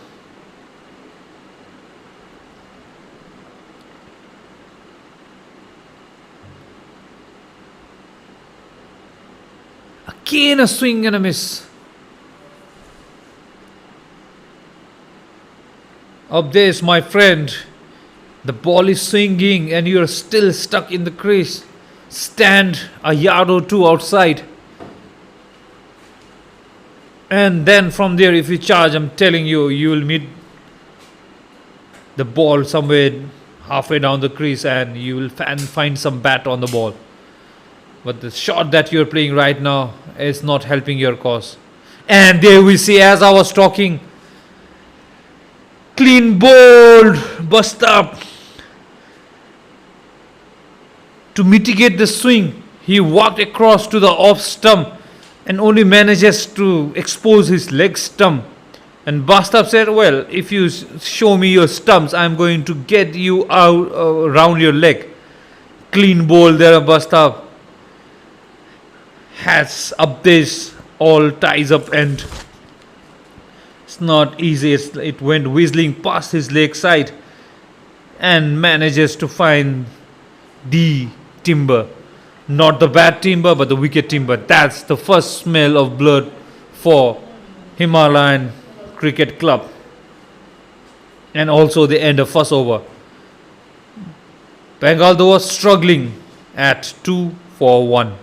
Again a swing and a miss. Up there's my friend. The ball is swinging and you're still stuck in the crease. Stand a yard or two outside. And then from there, if you charge, I'm telling you, you will meet the ball somewhere halfway down the crease and you will find some bat on the ball. But the shot that you're playing right now is not helping your cause. And there we see, as I was talking, clean bowled, bust up. To mitigate the swing, he walked across to the off stump and only manages to expose his leg stump. And Bastap said, well, if you show me your stumps, I'm going to get you out around your leg. Clean bowl there, Bastap. Has up this, all ties up, and it's not easy. It went whistling past his leg side and manages to find the timber. Not the bad timber, but the wicket timber. That's the first smell of blood for Himalayan Cricket Club. And also the end of first over. Bengal Dooars struggling at 2 for 1.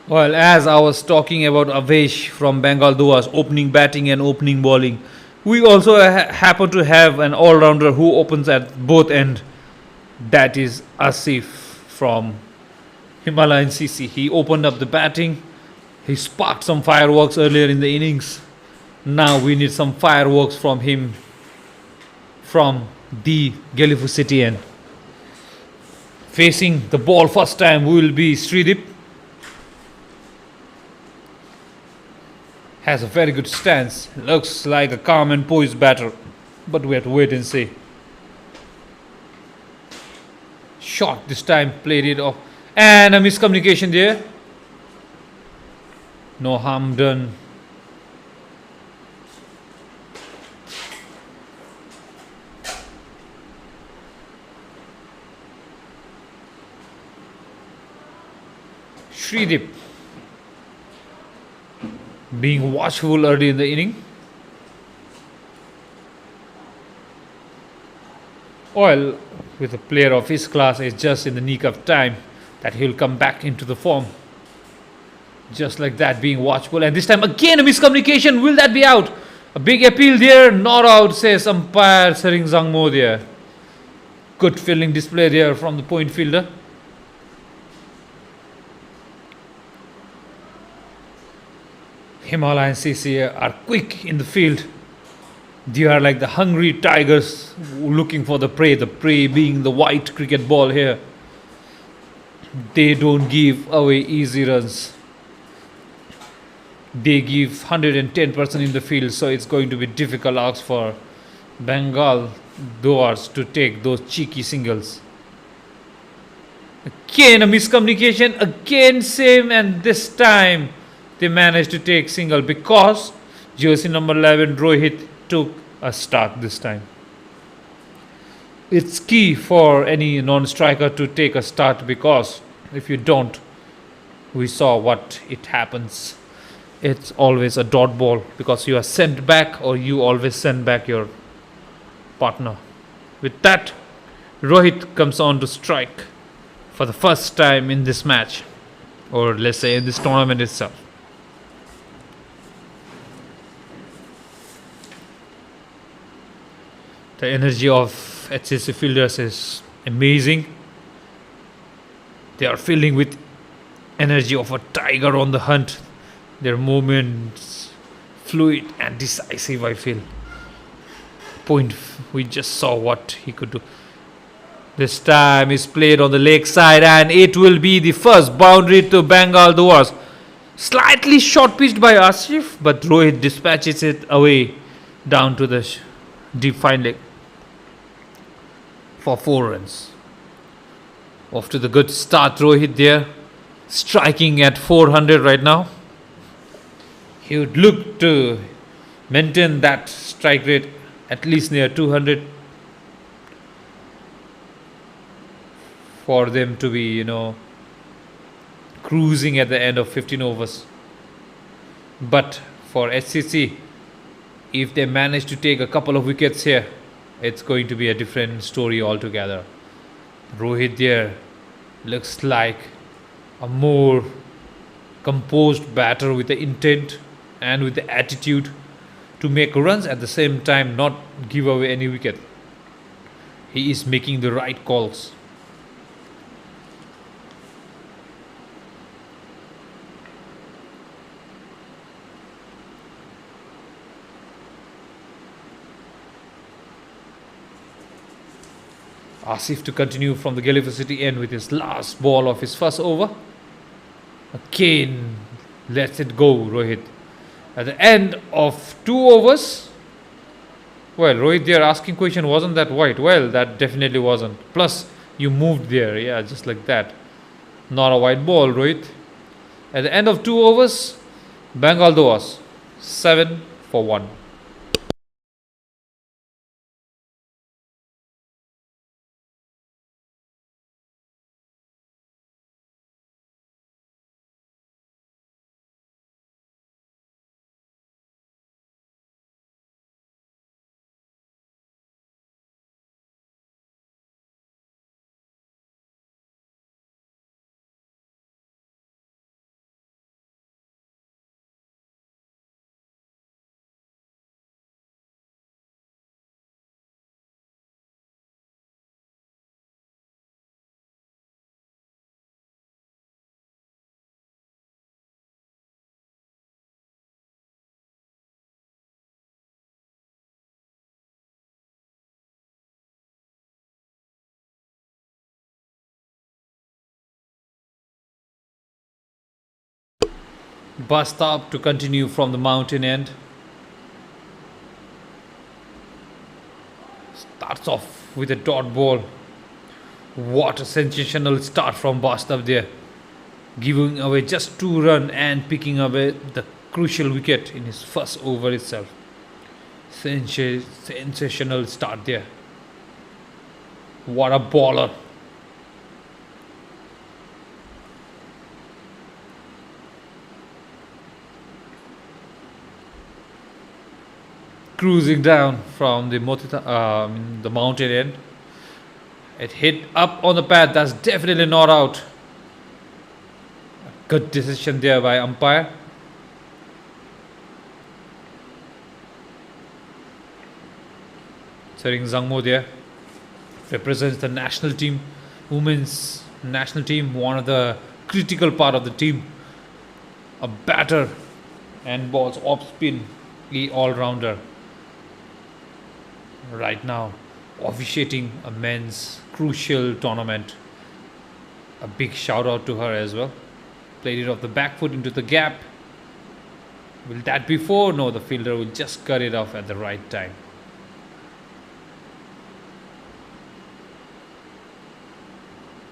Well, as I was talking about Avesh from Bengal Dooars, opening batting and opening bowling, we also happen to have an all-rounder who opens at both ends. That is Asif from Himalayan CC. He opened up the batting. He sparked some fireworks earlier in the innings. Now we need some fireworks from him from the Gelephu City end. Facing the ball first time will be Sridip. Has a very good stance. Looks like a calm and poised batter. But we have to wait and see. Shot this time, played it off. And a miscommunication there. No harm done. Sridip being watchful early in the inning. Well, with a player of his class, it's just in the nick of time that he'll come back into the form. Just like that, being watchful. And this time again a miscommunication. Will that be out? A big appeal there. Not out, says umpire Sering Zangmo there. Good fielding display there from the point fielder. Himalayan CC are quick in the field. They are like the hungry tigers looking for the prey being the white cricket ball here. They don't give away easy runs. They give 110% in the field, so it's going to be difficult ask for Bengal Dooars to take those cheeky singles. Again a miscommunication, again same, and this time they managed to take single because jersey number 11 Rohit took a start this time. It's key for any non-striker to take a start, because if you don't, we saw what it happens. It's always a dot ball because you are sent back, or you always send back your partner. With that, Rohit comes on to strike for the first time in this match, or let's say in this tournament itself. The energy of HCC fielders is amazing. They are fielding with energy of a tiger on the hunt. Their movements fluid and decisive, I feel. Point, we just saw what he could do. This time is played on the leg side and it will be the first boundary to Bengal Dooars. Slightly short pitched by Asif, but Rohit dispatches it away down to the deep fine leg for 4 runs. Off to the good start, Rohit there, striking at 400 right now. He would look to maintain that strike rate at least near 200 for them to be, cruising at the end of 15 overs. But for HCC, if they manage to take a couple of wickets here, it's going to be a different story altogether. Rohit there looks like a more composed batter with the intent and with the attitude to make runs, at the same time not give away any wicket. He is making the right calls. Asif to continue from the Gelephu City end with his last ball of his first over. Again, lets it go, Rohit. At the end of 2 overs, well, Rohit there asking question, wasn't that wide? Well, that definitely wasn't. Plus, you moved there, yeah, just like that. Not a wide ball, Rohit. At the end of 2 overs, Bengal Dooars 7 for 1. Bust up to continue from the mountain end. Starts off with a dot ball. What a sensational start from Bastap there. Giving away just 2 runs and picking away the crucial wicket in his first over itself. Sensational start there. What a baller. Cruising down from the the mountain end. It hit up on the pad. That's definitely not out. Good decision there by umpire. Sering Zangmo there represents the national team, women's national team, one of the critical part of the team. A batter and balls off spin, all-rounder. Right now, officiating a men's crucial tournament. A big shout out to her as well. Played it off the back foot into the gap. Will that be 4? No, the fielder will just cut it off at the right time.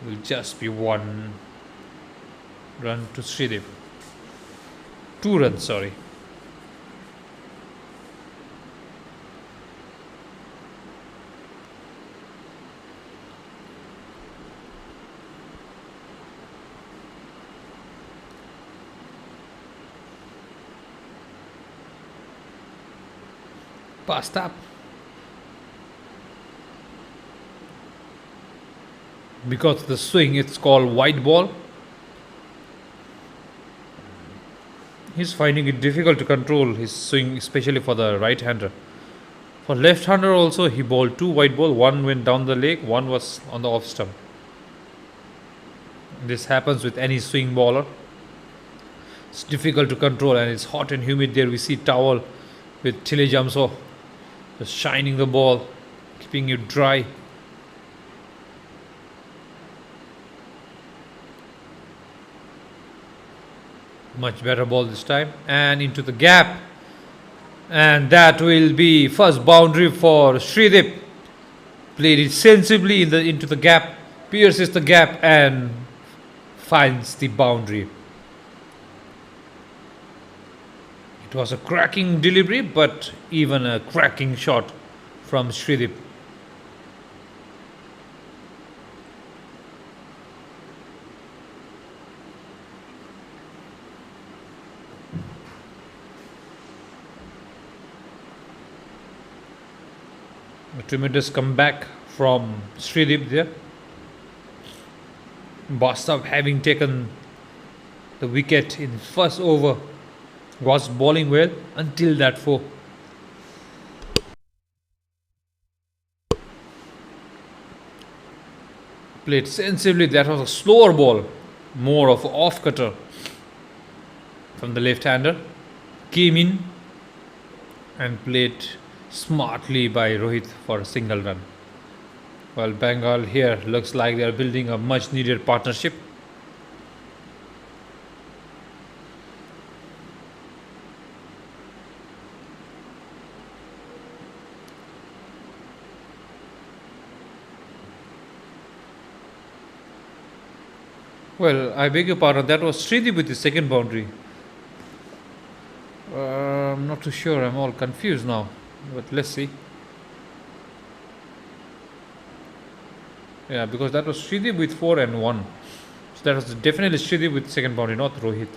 Will just be 1 run to Sridev. 2 runs, sorry. Passed up. Because of the swing, it's called white ball. He's finding it difficult to control his swing, especially for the right-hander. For left-hander also, he bowled 2 wide ball. One went down the leg, one was on the off stump. This happens with any swing bowler. It's difficult to control, and it's hot and humid there. We see towel with Chile Jamso just shining the ball, keeping it dry. Much better ball this time, and into the gap, and that will be first boundary for Sridip. Played it sensibly into the gap, pierces the gap and finds the boundary. It was a cracking delivery, but even a cracking shot from Sridip. A tremendous comeback from Sridip there. Bastav, having taken the wicket in first over, was bowling well until that 4. Played sensibly. That was a slower ball, more of an off cutter from the left-hander. Came in and played smartly by Rohit for a single run. Well, Bengal here looks like they are building a much needed partnership. Well, I beg your pardon, that was Sridip with the second boundary. I'm not too sure, I'm all confused now, but let's see. Yeah, because that was Sridip with 4 and 1. So that was definitely Sridip with second boundary, not Rohit.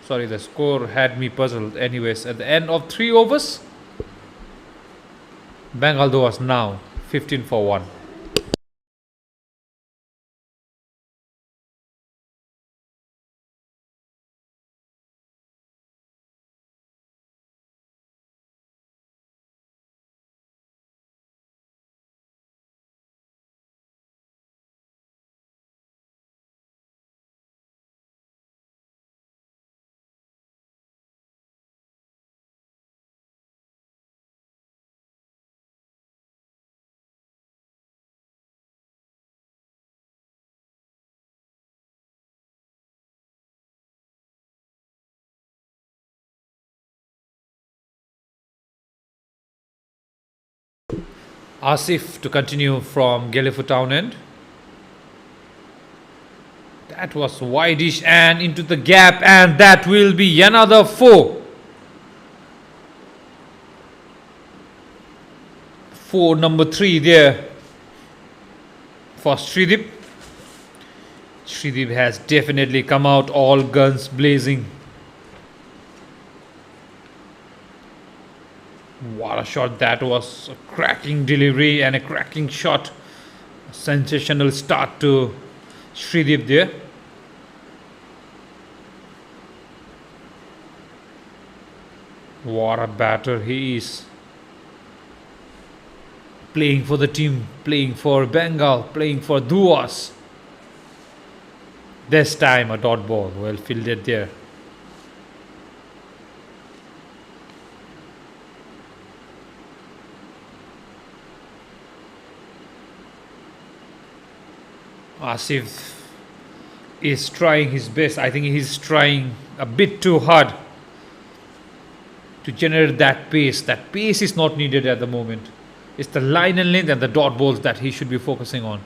Sorry, the score had me puzzled. Anyways, at the end of 3 overs, Bengal Dooars now 15 for 1. Asif to continue from Gelephu Town end. That was wideish and into the gap, and that will be another 4. 4 number 3 there for Sridip. Sridip has definitely come out all guns blazing. What a shot that was. A cracking delivery and a cracking shot. A sensational start to Sridip there. What a batter he is. Playing for the team, playing for Bengal, playing for Dooars. This time a dot ball, well fielded there. Asif is trying his best. I think he's trying a bit too hard to generate that pace. That pace is not needed at the moment. It's the line and length and the dot balls that he should be focusing on.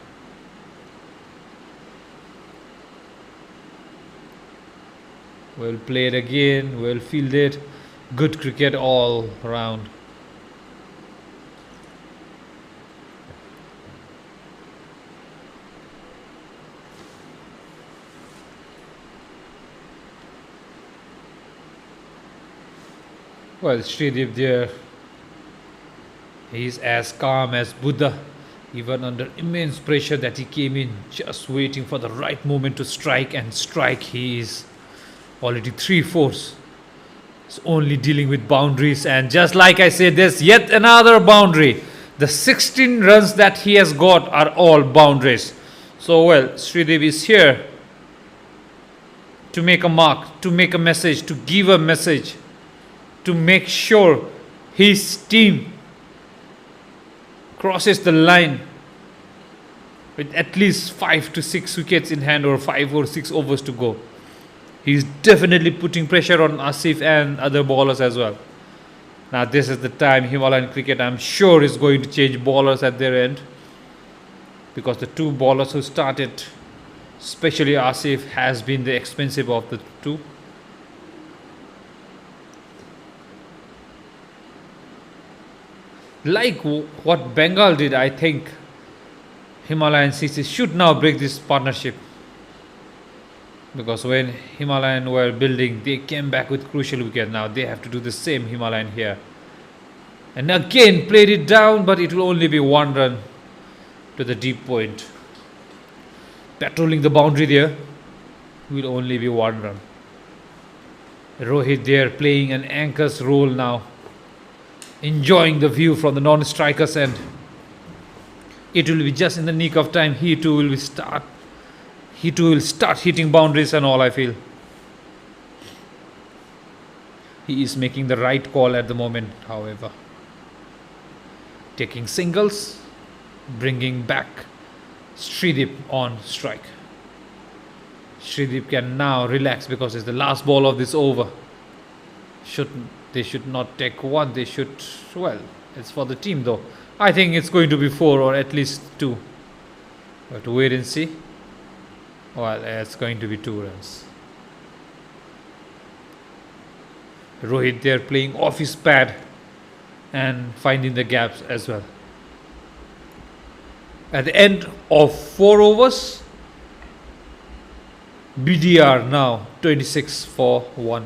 Well played again, well fielded. Good cricket all around. Well, Sridip there, he's as calm as Buddha, even under immense pressure that he came in, just waiting for the right moment to strike, and strike he is already 3/4. It's only dealing with boundaries, and just like I said, there's yet another boundary. The 16 runs that he has got are all boundaries. So, well, Sridev is here to make a mark, to make a message, to give a message, to make sure his team crosses the line with at least 5 to 6 wickets in hand, or 5 or 6 overs to go. He's definitely putting pressure on Asif and other bowlers as well. Now this is the time Himalayan cricket, I'm sure, is going to change bowlers at their end, because the two bowlers who started, especially Asif, has been the expensive of the two. Like what Bengal did, I think Himalayan CC should now break this partnership, because when Himalayan were building, they came back with crucial wicket. Now they have to do the same, Himalayan, here, and again played it down, but it will only be 1 run to the deep point. Patrolling the boundary there will only be 1 run. Rohit there playing an anchor's role now, enjoying the view from the non-strikers end. It will be just in the nick of time. He too will start hitting boundaries and all, I feel. He is making the right call at the moment, however. Taking singles, bringing back Srideep on strike. Srideep can now relax, because it's the last ball of this over. They should not take one. They should, well, it's for the team though. I think it's going to be 4 or at least 2. We have to wait and see. Well, it's going to be 2 runs. Rohit there playing off his pad and finding the gaps as well. At the end of 4 overs, BDR now 26 for 1.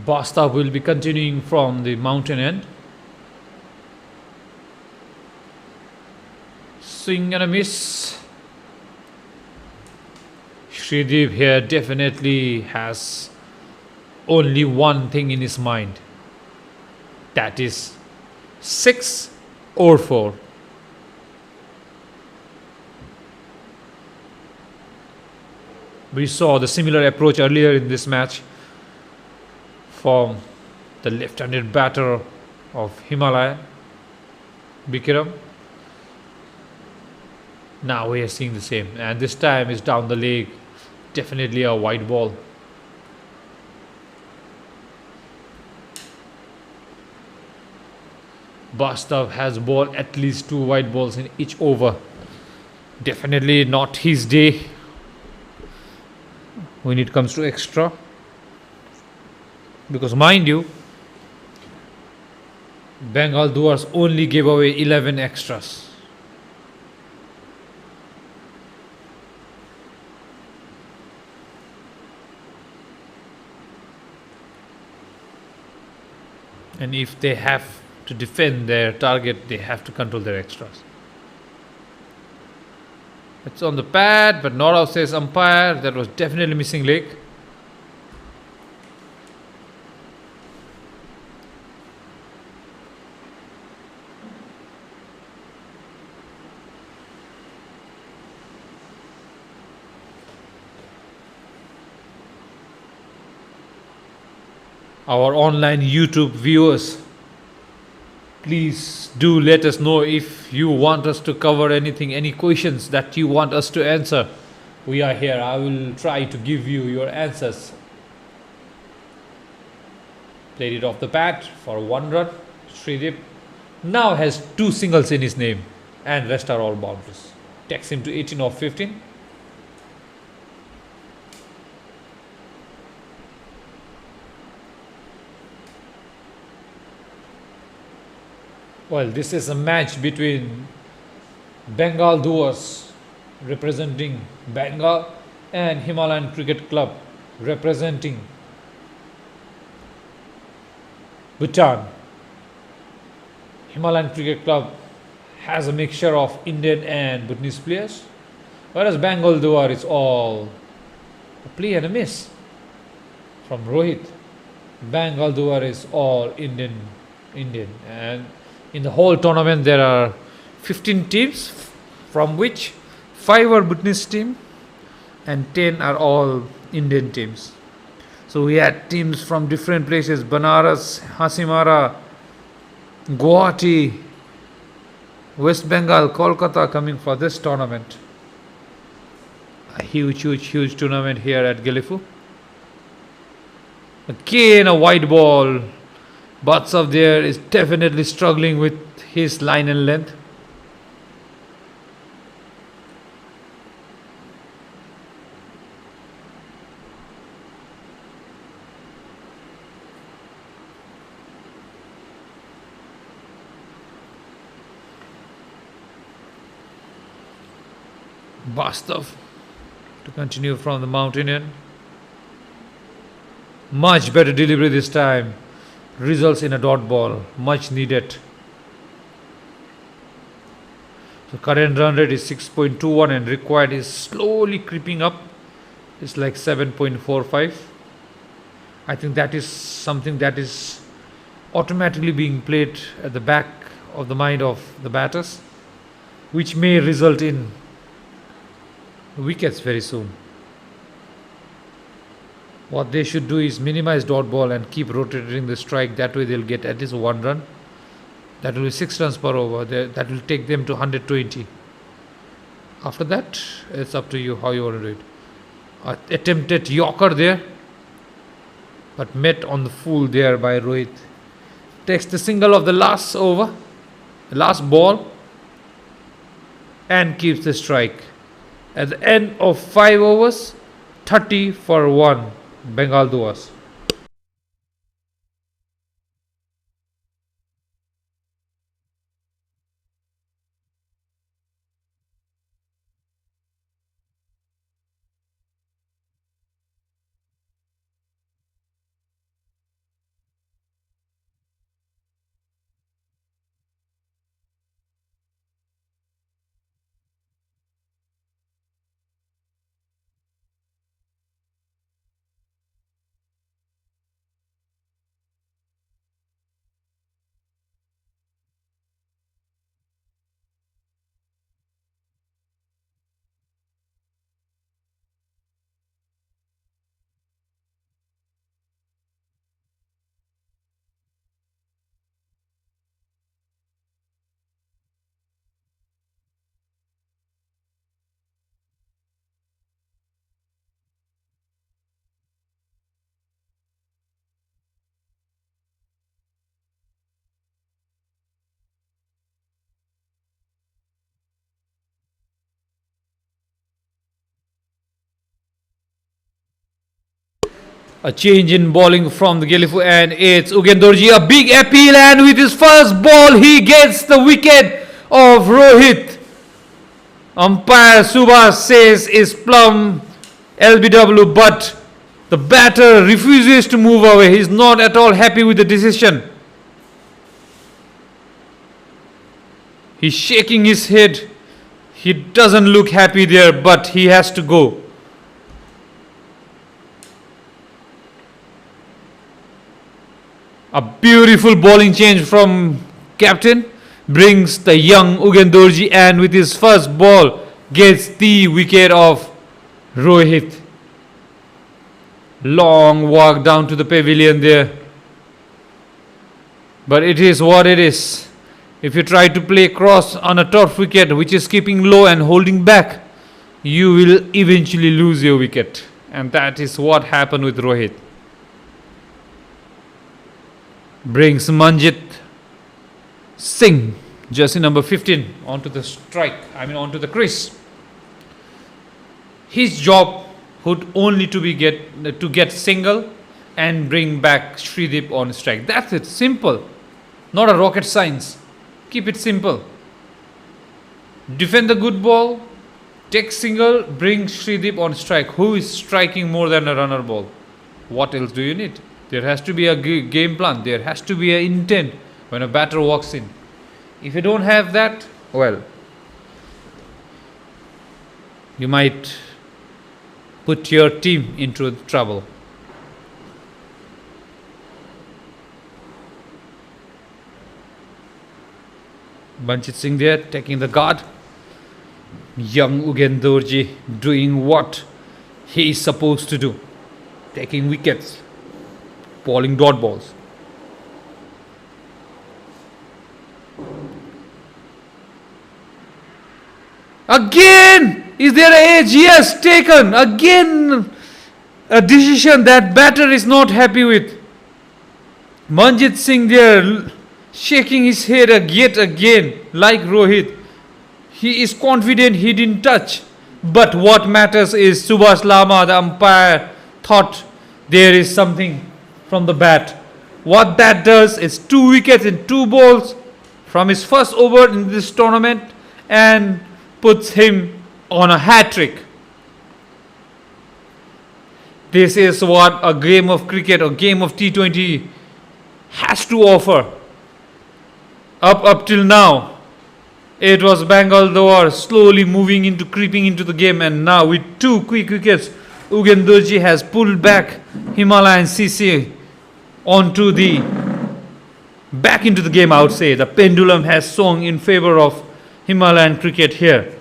Basta will be continuing from the mountain end. Swing and a miss. Srideep here definitely has only one thing in his mind. That is 6 or 4. We saw the similar approach earlier in this match from the left-handed batter of Himalaya, Bikram. Now we are seeing the same, and this time is down the leg, definitely a wide ball. Bastav has bowled at least 2 wide balls in each over. Definitely not his day when it comes to extra. Because mind you, Bengal Dooars only gave away 11 extras. And if they have to defend their target, they have to control their extras. It's on the pad, but not out, says umpire. That was definitely missing leg. Our online YouTube viewers, please do let us know if you want us to cover anything, any questions that you want us to answer. We are here. I will try to give you your answers. Played it off the bat for 1 run. Sridip now has 2 singles in his name, and rest are all boundaries. Takes him to 18 off 15. Well, this is a match between Bengal Dooars representing Bengal and Himalayan Cricket Club representing Bhutan. Himalayan Cricket Club has a mixture of Indian and Bhutanese players, whereas Bengal Dooar is all a play and a miss from Rohit. Bengal Dooar is all Indian, and in the whole tournament there are 15 teams, from which 5 are Bhutanese team and 10 are all Indian teams. So we had teams from different places: Banaras, Hasimara, Guwahati, West Bengal, Kolkata coming for this tournament. A huge tournament here at Gelephu. Again a wide ball. Batsav there is definitely struggling with his line and length. Bastav to continue from the mountain end. Much better delivery this time. Results in a dot ball. Much needed. The current run rate is 6.21 and required is slowly creeping up. It's like 7.45. I think that is something that is automatically being played at the back of the mind of the batters, which may result in wickets very soon. What they should do is minimize dot ball and keep rotating the strike. That way they'll get at least 1 run. That will be 6 runs per over. That will take them to 120. After that, it's up to you how you want to do it. Attempted Yorker there, but met on the full there by Rohit. Takes the single of the last over, the last ball, and keeps the strike. At the end of 5 overs, 30 for 1, Bengal Dooars. A change in bowling from the Gelephu, and it's Ugendorji. A big appeal, and with his first ball, he gets the wicket of Rohit. Umpire Subhas says is plumb LBW, but the batter refuses to move away. He's not at all happy with the decision. He's shaking his head. He doesn't look happy there, but he has to go. A beautiful bowling change from captain brings the young Ugendorji, and with his first ball gets the wicket of Rohit. Long walk down to the pavilion there. But it is what it is. If you try to play cross on a turf wicket which is keeping low and holding back, you will eventually lose your wicket. And that is what happened with Rohit. Brings Manjit Singh, jersey number 15, onto the onto the crease. His job would only to get single and bring back Shrideep on strike. That's it, simple. Not a rocket science. Keep it simple. Defend the good ball, take single, bring Shrideep on strike. Who is striking more than a runner ball? What else do you need? There has to be a game plan. There has to be an intent when a batter walks in. If you don't have that, well, you might put your team into trouble. Manjit Singh there taking the guard. Young Ugendorji doing what he is supposed to do, taking wickets, bowling dot balls. Again, is there an age? Yes, taken. Again, a decision that batter is not happy with. Manjit Singh there shaking his head yet again, like Rohit. He is confident he didn't touch. But what matters is Subhash Lama, the umpire, thought there is something from the bat. What that does is 2 wickets in 2 balls from his first over in this tournament and puts him on a hat-trick. This is what a game of cricket or game of T20 has to offer. Up till now, it was Bengal Dooars slowly creeping into the game, and now with 2 quick wickets, Ugendorji has pulled back Himalayan CC back into the game. I would say the pendulum has swung in favor of Himalayan cricket here.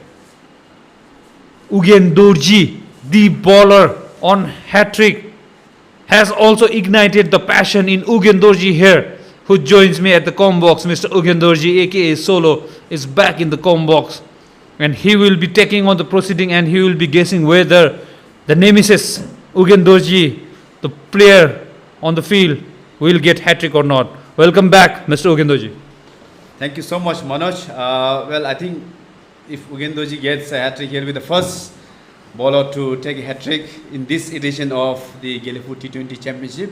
Ugendorji, the bowler on hat-trick, has also ignited the passion in Ugendorji here, who joins me at the com box. Mr. Ugendorji, aka Solo, is back in the com box, and he will be taking on the proceeding, and he will be guessing whether the nemesis Ugendorji, the player on the field, will get hat-trick or not. Welcome back, Mr. Ugendorji. Thank you so much, Manoj. Well, I think if Ugendorji gets a hat-trick, he'll be the first bowler to take a hat-trick in this edition of the Gelephu T20 Championship.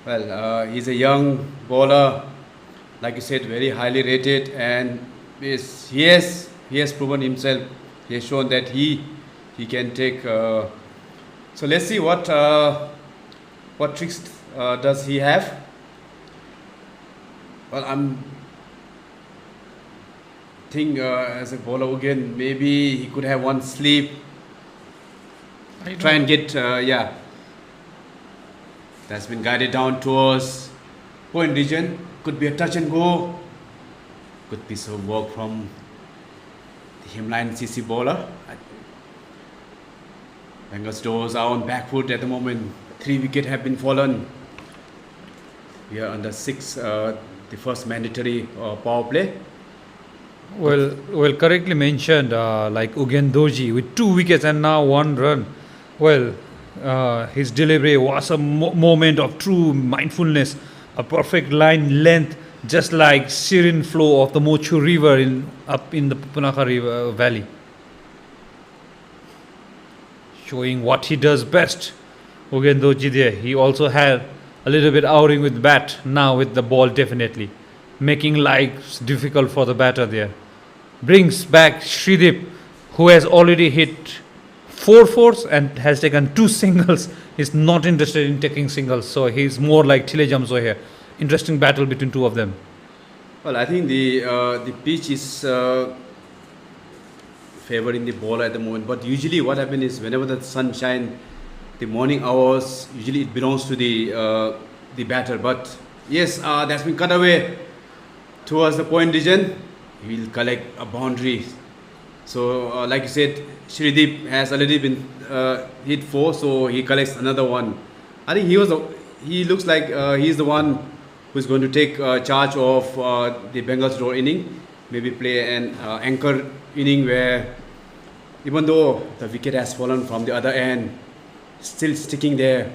Well, he's a young bowler, like you said, very highly rated, and he has proven himself. He has shown that he can take. So let's see what tricks does he have. Well, as a bowler again, maybe he could have one sleep. Try and get That's been guided down towards point region. Could be a touch and go. Good piece of work from the Himalayan CC bowler. Bengal Dooars are on back foot at the moment. 3 wickets have been fallen. We are under 6, the first mandatory power play. Well, correctly mentioned, like Ugendorji with 2 wickets and now 1 run. Well, his delivery was a moment of true mindfulness, a perfect line length, just like serene flow of the Mochu River up in the Punaka River Valley. Showing what he does best. Ugendorji there, he also had a little bit outing with bat, now with the ball definitely, making life difficult for the batter there. Brings back Shrideep, who has already hit 4 fours and has taken 2 singles. He's not interested in taking singles, so he's more like Thile Jamso here. Interesting battle between 2 of them. Well, I think the pitch is favoring the bowler at the moment, but usually what happens is whenever the sun shines, the morning hours, usually it belongs to the batter. But yes, that's been cut away towards the point region. He will collect a boundary. So like you said, Shrideep has already been hit 4, so he collects another one. I think he looks like he's the one who's going to take charge of the Bengal Dooars inning. Maybe play an anchor inning where even though the wicket has fallen from the other end, still sticking there,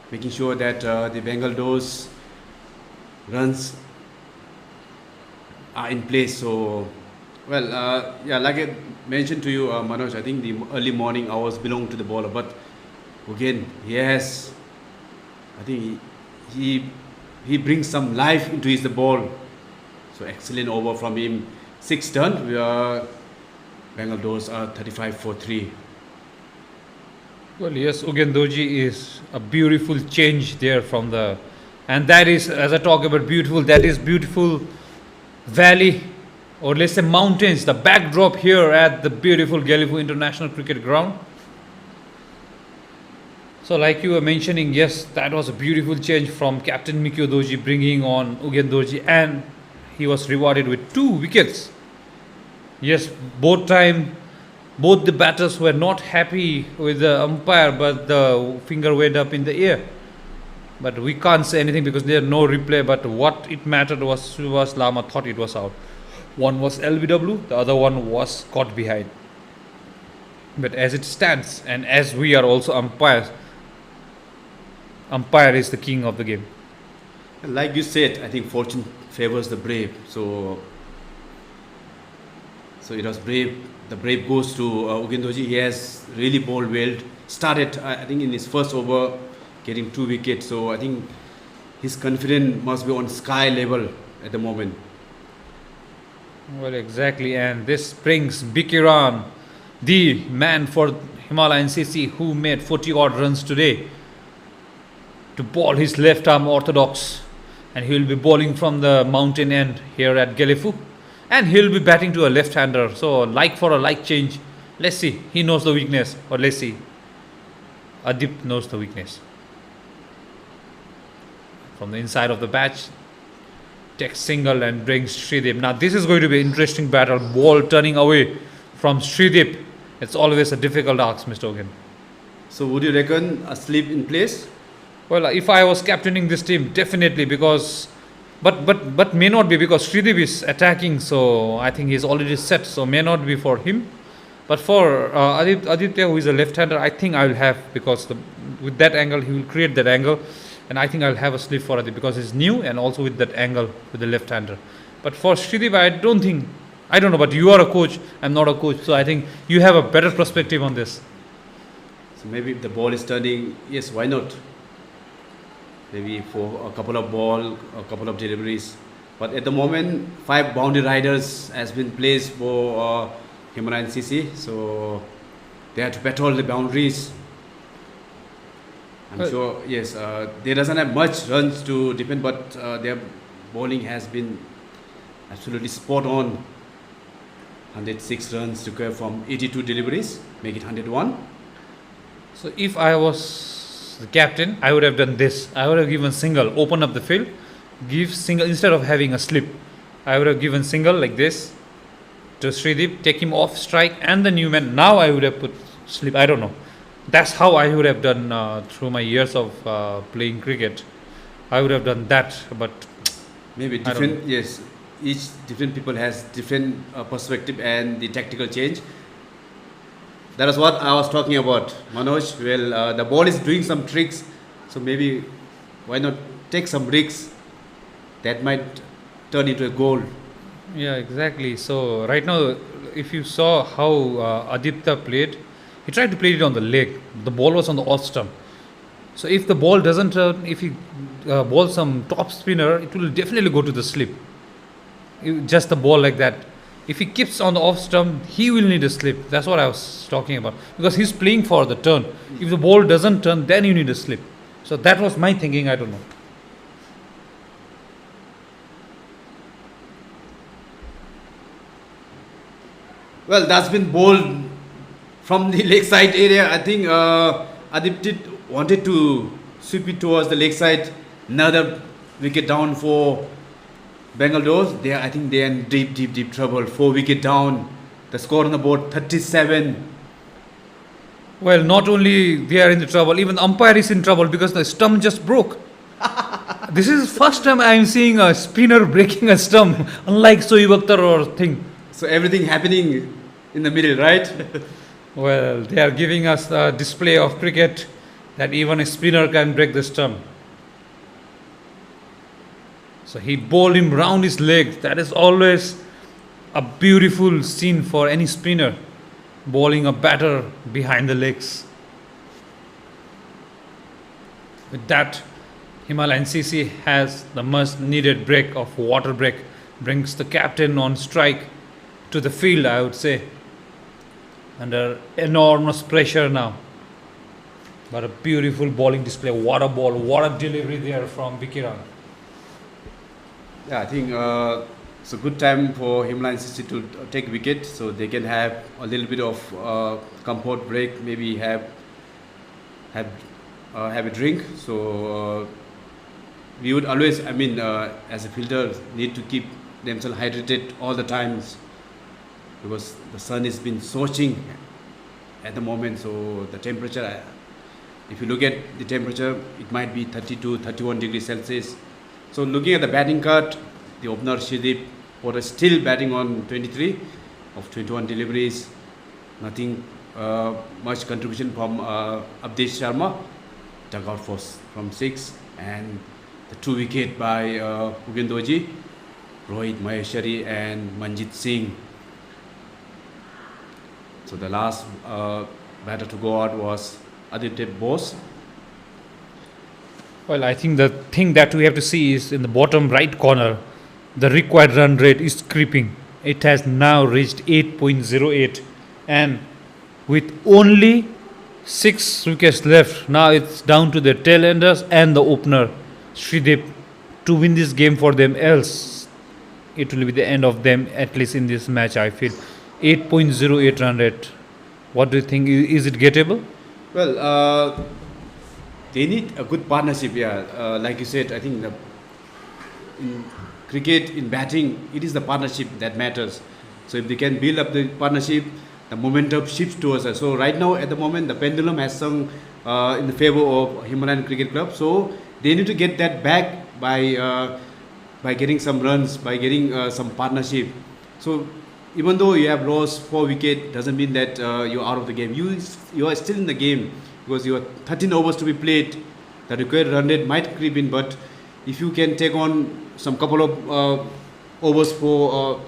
making sure that the Bengal Dooars runs are in place. So, well, yeah, like I mentioned to you, Manoj, I think the early morning hours belong to the bowler, but again, I think he brings some life into his ball. So excellent over from him. 6 done. We are Bengal Dooars are 35 for 3. Well, yes, Ugendoji is a beautiful change there from the, and that is, as I talk about beautiful, that is beautiful valley, or let's say mountains, the backdrop here at the beautiful Gelephu International Cricket Ground. So, like you were mentioning, yes, that was a beautiful change from Captain Mikyodoji bringing on Ugendoji, and he was rewarded with 2 wickets. Yes, both the batters were not happy with the umpire, but the finger went up in the air. But we can't say anything because there no replay. But what it mattered was Srivas Lama thought it was out. One was LBW, the other one was caught behind. But as it stands, and as we are also umpires, umpire is the king of the game. Like you said, I think fortune favors the brave. So it was brave. The brave goes to Ugendoji. He has really bowled well. Started, I think, in his first over, getting 2 wickets. So I think his confidence must be on sky level at the moment. Well, exactly. And this brings Bikiran, the man for Himalayan CC, who made 40 odd runs today, to bowl his left arm orthodox. And he will be bowling from the mountain end here at Gelephu. And he'll be batting to a left-hander. So, like for a like change. Let's see. He knows the weakness. Or let's see. Adip knows the weakness. From the inside of the batch, takes single and brings Sridip. Now, this is going to be an interesting battle. Ball turning away from Sridip. It's always a difficult ask, Mr. Ogen. So, would you reckon a slip in place? Well, if I was captaining this team, definitely, because but may not be, because Sridip is attacking, so I think he's already set, so may not be for him. But for Aditya, who is a left-hander, I think I will have, because with that angle, he will create that angle, and I think I'll have a slip for Aditya because he's new, and also with that angle with the left-hander. But for Sridip, I don't know, but you are a coach, I'm not a coach, so I think you have a better perspective on this. So maybe if the ball is turning, yes, why not? Maybe for a couple of ball, a couple of deliveries. But at the moment, 5 boundary riders has been placed for Himalayan CC. So they have to patrol the boundaries. I'm sure, yes, they doesn't have much runs to defend, but their bowling has been absolutely spot on. 106 runs required from 82 deliveries, make it 101. So if I was the captain, I would have done this. I would have given single, open up the field, give single instead of having a slip. I would have given single like this to Sridip, take him off strike, and the new man. Now I would have put slip. I don't know. That's how I would have done through my years of playing cricket. I would have done that, but maybe different. Yes, each different people has different perspective and the tactical change. That is what I was talking about, Manoj. Well, the ball is doing some tricks, so maybe why not take some risks that might turn into a goal. Yeah, exactly. So right now, if you saw how Aditya played, he tried to play it on the leg. The ball was on the off stump. So if the ball doesn't turn, if he bowls some top spinner, it will definitely go to the slip. Just the ball like that. If he keeps on the off stump, he will need a slip. That's what I was talking about. Because he's playing for the turn. If the ball doesn't turn, then you need a slip. So that was my thinking. I don't know. Well, that's been bowled from the leg side area. I think Aditya wanted to sweep it towards the leg side. Another wicket down for Bengal Dooars. I think they are in deep trouble. 4 wicket down. The score on the board 37. Well, not only they are in the trouble, even the umpire is in trouble because the stump just broke. This is the first time I am seeing a spinner breaking a stump, unlike Sohaib Akhtar or thing. So everything happening in the middle, right? Well, they are giving us a display of cricket that even a spinner can break the stump. So he bowled him round his legs. That is always a beautiful scene for any spinner, bowling a batter behind the legs. With that, Himalayan CC has the much needed break of water break, brings the captain on strike to the field, I would say, under enormous pressure now. But a beautiful bowling display, what a ball, what a delivery there from Vikirang. Yeah, I think it's a good time for Himalayan CC to take wicket, so they can have a little bit of comfort break, maybe have have a drink. So we would always, I mean, as a fielder, need to keep themselves hydrated all the times because the sun has been scorching at the moment. So the temperature, if you look at the temperature, it might be 32, 31 degrees Celsius. So looking at the batting card, the opener Shridip was still batting on 23 of 21 deliveries. Nothing much contribution from Abdesh Sharma. Dug out from 6, and the 2 wicket by Ugendoji, Rohit Maheshwari and Manjit Singh. So the last batter to go out was Aditya Bose. Well, I think the thing that we have to see is in the bottom right corner, the required run rate is creeping. It has now reached 8.08, and with only 6 wickets left, now it's down to the tail enders and the opener Shridip to win this game for them, else it will be the end of them, at least in this match. I feel 8.08 run rate. What do you think? Is it gettable? Well, they need a good partnership. Yeah, like you said, I think in cricket, in batting, it is the partnership that matters. So if they can build up the partnership, the momentum shifts towards us. So right now, at the moment, the pendulum has swung in the favor of Himalayan Cricket Club. So they need to get that back by getting some runs, by getting some partnership. So even though you have lost 4 wickets, doesn't mean that you're out of the game. You are still in the game because you have 13 overs to be played. The required run rate might creep in, but if you can take on some couple of overs for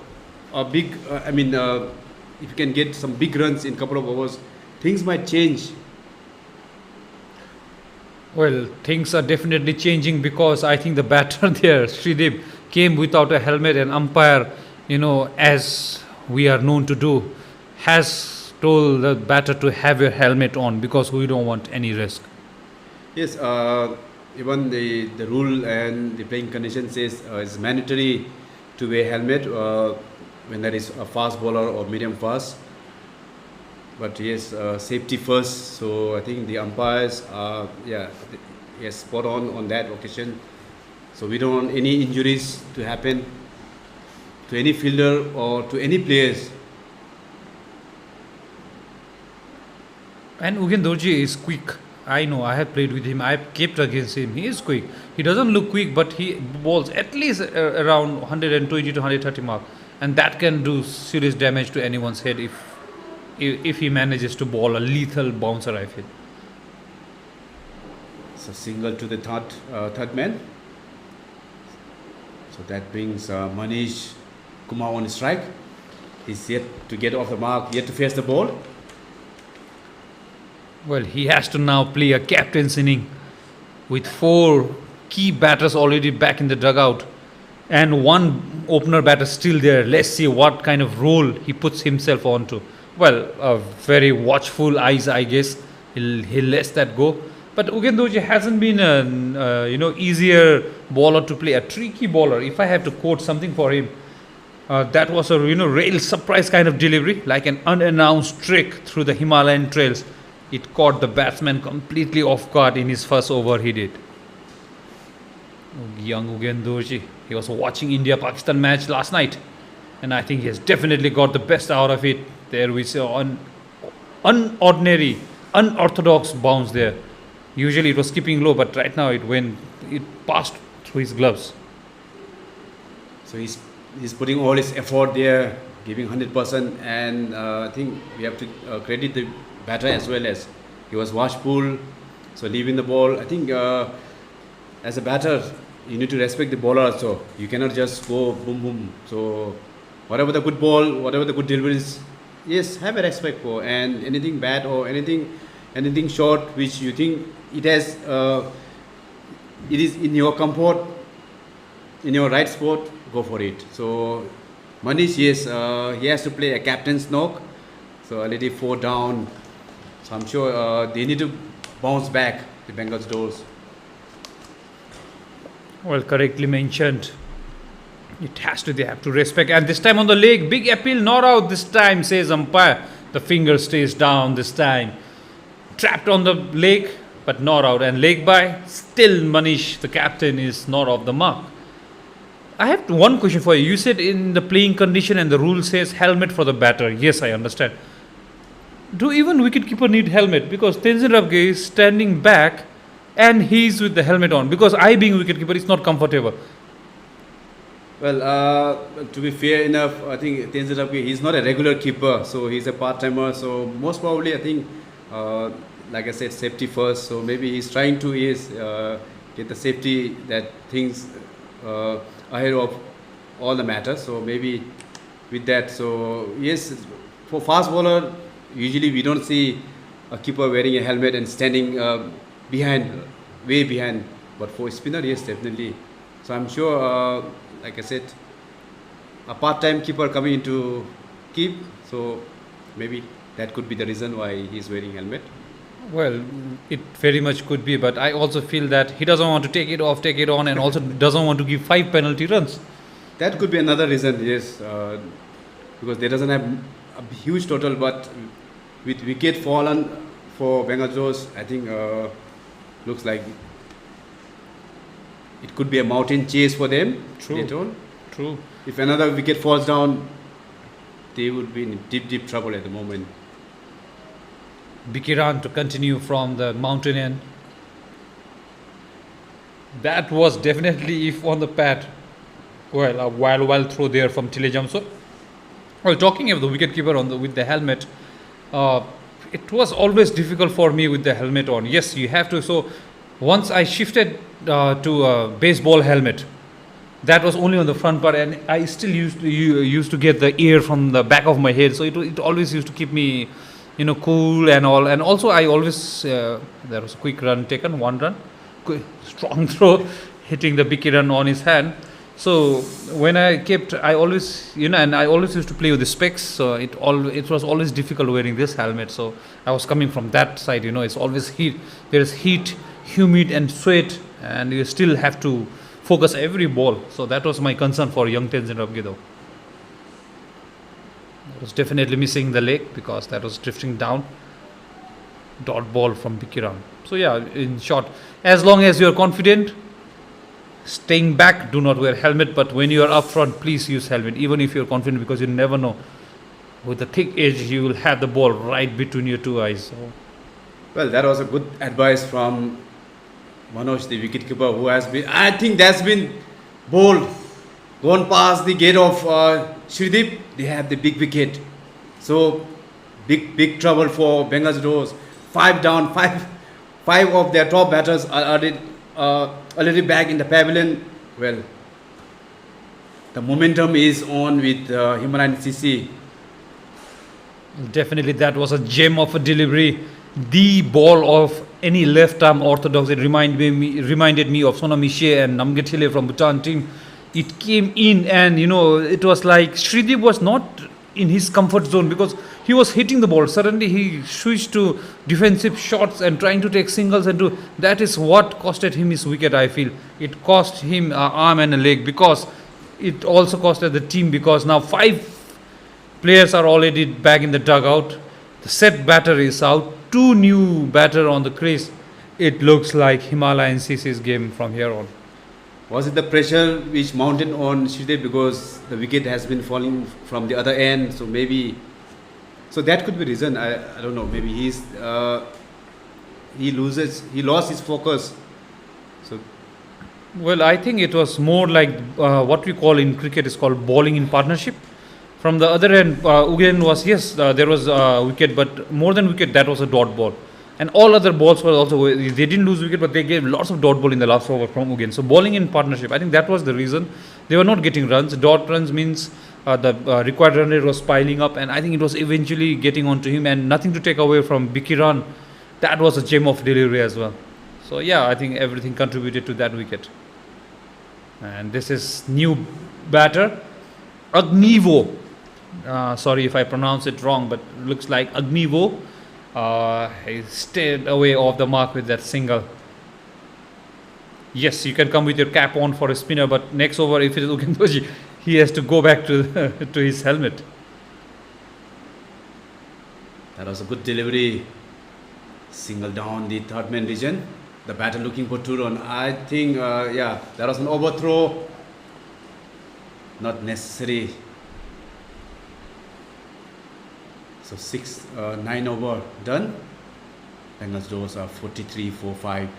a big, if you can get some big runs in couple of overs, things might change. Well, things are definitely changing because I think the batter there, Shridip, came without a helmet, and umpire, as we are known to do, has told the batter to have your helmet on because we don't want any risk. Yes, even the rule and the playing condition says it's mandatory to wear helmet when there is a fast bowler or medium fast. But yes, safety first. So I think the umpires are spot on that occasion. So we don't want any injuries to happen to any fielder or to any players. And Ugendorji is quick. I know, I have played with him. I have kept against him. He is quick. He doesn't look quick, but he bowls at least around 120 to 130 mark, and that can do serious damage to anyone's head if he manages to bowl a lethal bouncer, I feel. It's a single to the third man. So that brings Manish Kumar on strike. He's yet to get off the mark, yet to face the ball. Well, he has to now play a captain's inning with 4 key batters already back in the dugout and 1 opener batter still there. Let's see what kind of role he puts himself onto. Well, very watchful eyes, I guess. He'll let that go. But Ugendoji hasn't been an easier bowler to play, a tricky bowler. If I have to quote something for him, that was a real surprise kind of delivery, like an unannounced trick through the Himalayan trails. It caught the batsman completely off guard in his first over. He did. Young Ugendorji, he was watching India-Pakistan match last night, and I think he has definitely got the best out of it. There we saw an unordinary, unorthodox bounce there. Usually it was skipping low, but right now it passed through his gloves. So he's putting all his effort there. giving 100%, and I think we have to credit the batter as well. As he was watchful, so leaving the ball. I think as a batter, you need to respect the bowler also. You cannot just go boom boom. So whatever the good ball, whatever the good deliveries, yes, have a respect for. And anything bad or anything short which you think it has, it is in your comfort, in your right spot, go for it. So Manish, yes, he has to play a captain's knock. So already 4 down. So I'm sure they need to bounce back, the Bengal Dooars. Well, correctly mentioned. It has to, they have to respect. And this time on the leg, big appeal, not out this time, says umpire. The finger stays down this time. Trapped on the leg, but not out. And leg by, still Manish, the captain, is not off the mark. I have one question for you. You said in the playing condition and the rule says helmet for the batter. Yes, I understand. Do even wicketkeeper need helmet? Because Tenzin Rabge is standing back and he's with the helmet on. Because I being wicketkeeper is not comfortable. Well, to be fair enough, I think Tenzin Rabge, he's not a regular keeper, so he's a part-timer. So most probably, I think, like I said, safety first. So maybe he's trying to get the safety that things ahead of all the matters. So maybe with that, so yes, for fast bowler, usually we don't see a keeper wearing a helmet and standing behind, way behind. But for spinner, yes, definitely. So I'm sure, like I said, a part-time keeper coming into keep. So maybe that could be the reason why he's wearing helmet. Well, it very much could be, but I also feel that he doesn't want to take it off, take it on, and also doesn't want to give 5 penalty runs. That could be another reason, yes, because they doesn't have a huge total, but with wicket fallen for Bengal Dooars, I think looks like it could be a mountain chase for them. True. Later on. True. If another wicket falls down, they would be in deep trouble at the moment. Bikiran to continue from the mountain end. That was definitely, if on the pad, well, a wild throw there from Tilejam. So, well, talking of the wicketkeeper on with the helmet, it was always difficult for me with the helmet on. Yes, you have to. So, once I shifted to a baseball helmet, that was only on the front part, and I still used to get the air from the back of my head. So it always used to keep me, cool and all. And also I always, there was a quick run taken, 1 run, strong throw, hitting the Bikiran on his hand. So when I always, and I always used to play with the specs. So it was always difficult wearing this helmet. So I was coming from that side, it's always heat. There is heat, humid and sweat, and you still have to focus every ball. So that was my concern for young Tenzin Rabge though. I was definitely missing the leg because that was drifting down. Dot ball from Bikiran. So yeah, in short, as long as you are confident, staying back, do not wear helmet. But when you are up front, please use helmet, even if you are confident, because you never know. With the thick edge, you will have the ball right between your 2 eyes. So. Well, that was a good advice from Manoj, the wicketkeeper, who has been, I think that's been bowled, gone past the gate of Shrideep. They have the big wicket. So, big trouble for Bengal Dooars. 5 down, five of their top batters are already back in the pavilion. Well, the momentum is on with Himalayan CC. Definitely, that was a gem of a delivery. The ball of any left-arm orthodox. It reminded me of Sona Mishe and Namgethile from Bhutan team. It came in, and it was like Shrideep was not in his comfort zone because he was hitting the ball. Suddenly he switched to defensive shots and trying to take singles, and that is what costed him his wicket. I feel it cost him an arm and a leg, because it also costed the team, because now 5 players are already back in the dugout. The set batter is out. 2 new batter on the crease. It looks like Himalayan CC's game from here on. Was it the pressure which mounted on Shrideep because the wicket has been falling from the other end? So maybe, so that could be reason. I don't know. Maybe he lost his focus. So, well, I think it was more like what we call in cricket is called bowling in partnership. From the other end, Ugen was, yes, there was a wicket, but more than wicket, that was a dot ball. And all other balls were also, they didn't lose wicket, but they gave lots of dot ball in the last over from Ugen. So bowling in partnership, I think that was the reason. They were not getting runs. Dot runs means the required run rate was piling up, and I think it was eventually getting onto him, and nothing to take away from Bikiran. That was a gem of delivery as well. So yeah, I think everything contributed to that wicket. And this is new batter, Agnivo. Sorry if I pronounce it wrong, but looks like Agnivo. He stayed away off the mark with that single. Yes, you can come with your cap on for a spinner, but next over, if it is Ugendoji, he has to go back to to his helmet. That was a good delivery. Single down the third man region. The batter looking for 2 runs. I think, yeah, that was an overthrow. Not necessary. So 9 over done. Bengal Dooars are 43-4-5.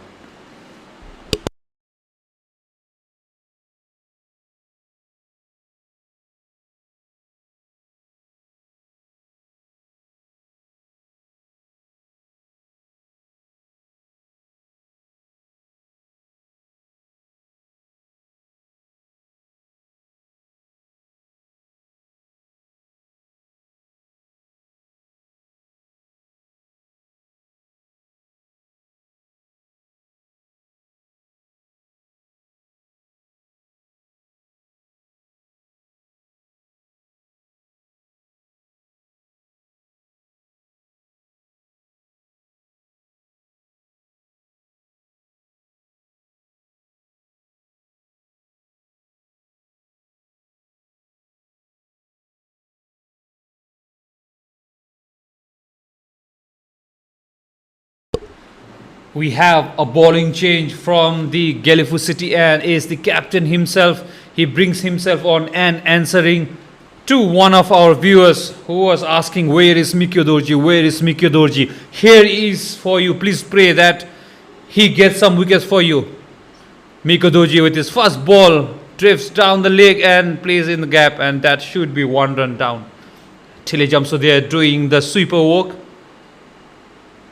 We have a bowling change from the Gelephu City, and is the captain himself. He brings himself on and answering to one of our viewers who was asking, where is Mikyo Dorji? Where is Mikyo Dorji? Here he is for you. Please pray that he gets some wickets for you. Mikyo Dorji with his first ball drifts down the leg and plays in the gap, and that should be 1 run down. Tile jumps, so they are doing the sweeper walk.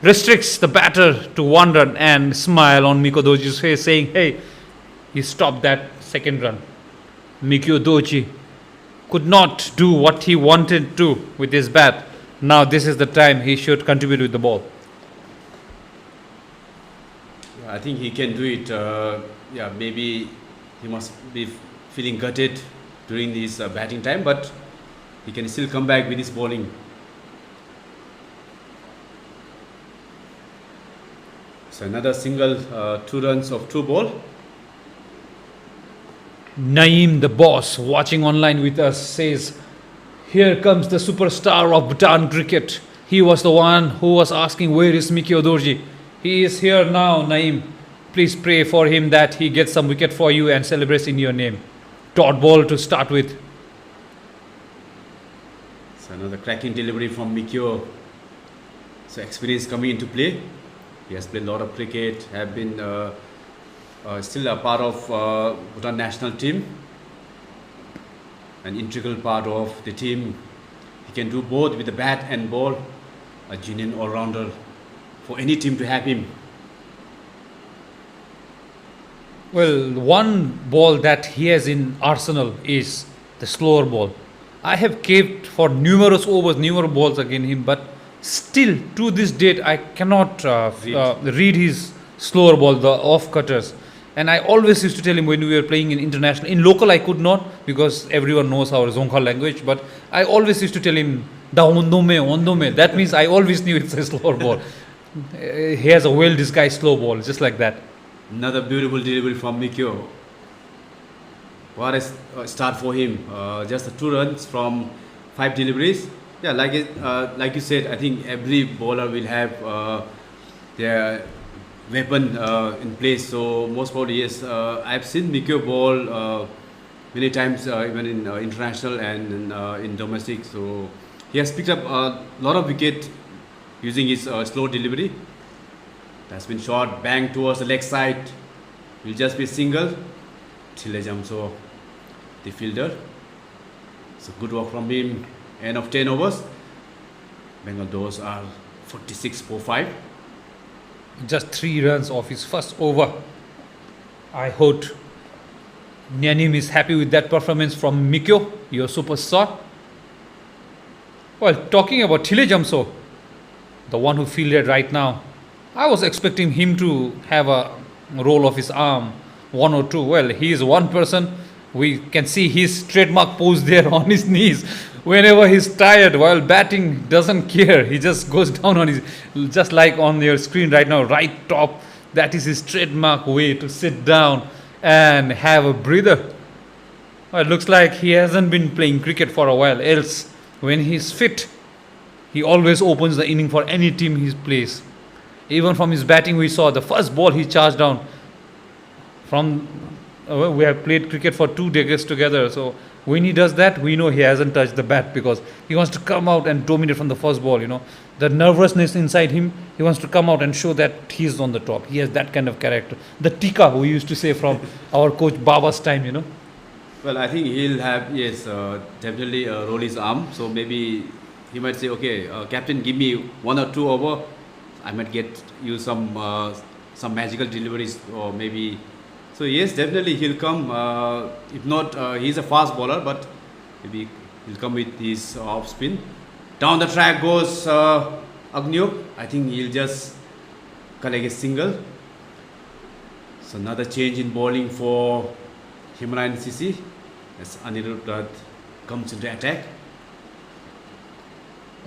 Restricts the batter to 1 run, and smile on Mikyo Dorji's face saying, hey, he stopped that second run. Mikyo Dorji could not do what he wanted to with his bat. Now this is the time he should contribute with the ball. I think he can do it. Yeah, maybe he must be feeling gutted during this batting time, but he can still come back with his bowling. So another single, 2 runs of 2 ball. Naeem, the boss, watching online with us, says, here comes the superstar of Bhutan cricket. He was the one who was asking, where is Mikyo Dorji? He is here now, Naeem. Please pray for him that he gets some wicket for you and celebrates in your name. Dot ball to start with. So another cracking delivery from Mikyo. So experience coming into play. He has played a lot of cricket, have been still a part of Bhutan national team, an integral part of the team. He can do both with the bat and ball, a genuine all-rounder for any team to have him. Well, one ball that he has in arsenal is the slower ball. I have caved for numerous overs, numerous balls against him, but still to this date I cannot read his slower ball, the off cutters. And I always used to tell him when we were playing in international, in local I could not, because everyone knows our Zonka language, but I always used to tell him da ondome. That means I always knew it's a slower ball. He has a well disguised slow ball, just like that. Another beautiful delivery from Mikyo. What a start for him. Just the 2 runs from 5 deliveries. Yeah, like you said, I think every bowler will have their weapon in place. So most probably, yes, I've seen Mikyo bowl many times, even in international and in domestic. So he has picked up a lot of wicket using his slow delivery. That's been shot, bang towards the leg side. Will just be single. Tile jump, so the fielder. So good work from him. End of 10 overs. Bengal Dooars are 46 for 5. Just 3 runs off his first over. I hope Nyanim is happy with that performance from Mikyo, your superstar. Well, talking about Thile Jamso, the one who fielded right now, I was expecting him to have a roll of his arm, one or two. Well, he is one person. We can see his trademark pose there on his knees. Whenever he's tired while batting, doesn't care. He just goes down on his, just like on your screen right now, right top. That is his trademark way to sit down and have a breather. Well, it looks like he hasn't been playing cricket for a while. Else, when he's fit, he always opens the inning for any team he plays. Even from his batting, we saw the first ball he charged down. From we have played cricket for 2 decades together, so when he does that, we know he hasn't touched the bat because he wants to come out and dominate from the first ball. The nervousness inside him, he wants to come out and show that he's on the top. He has that kind of character. The tika we used to say from our coach Baba's time. Well, I think he'll have, yes, definitely roll his arm. So maybe he might say, okay, captain, give me 1 or 2 over. I might get you some magical deliveries, or maybe. So yes, definitely he'll come. If not, he's a fast bowler, but maybe he'll come with his off spin. Down the track goes Agnew. I think he'll just collect a single. So another change in bowling for Himalayan CC as Aniruddha comes into attack.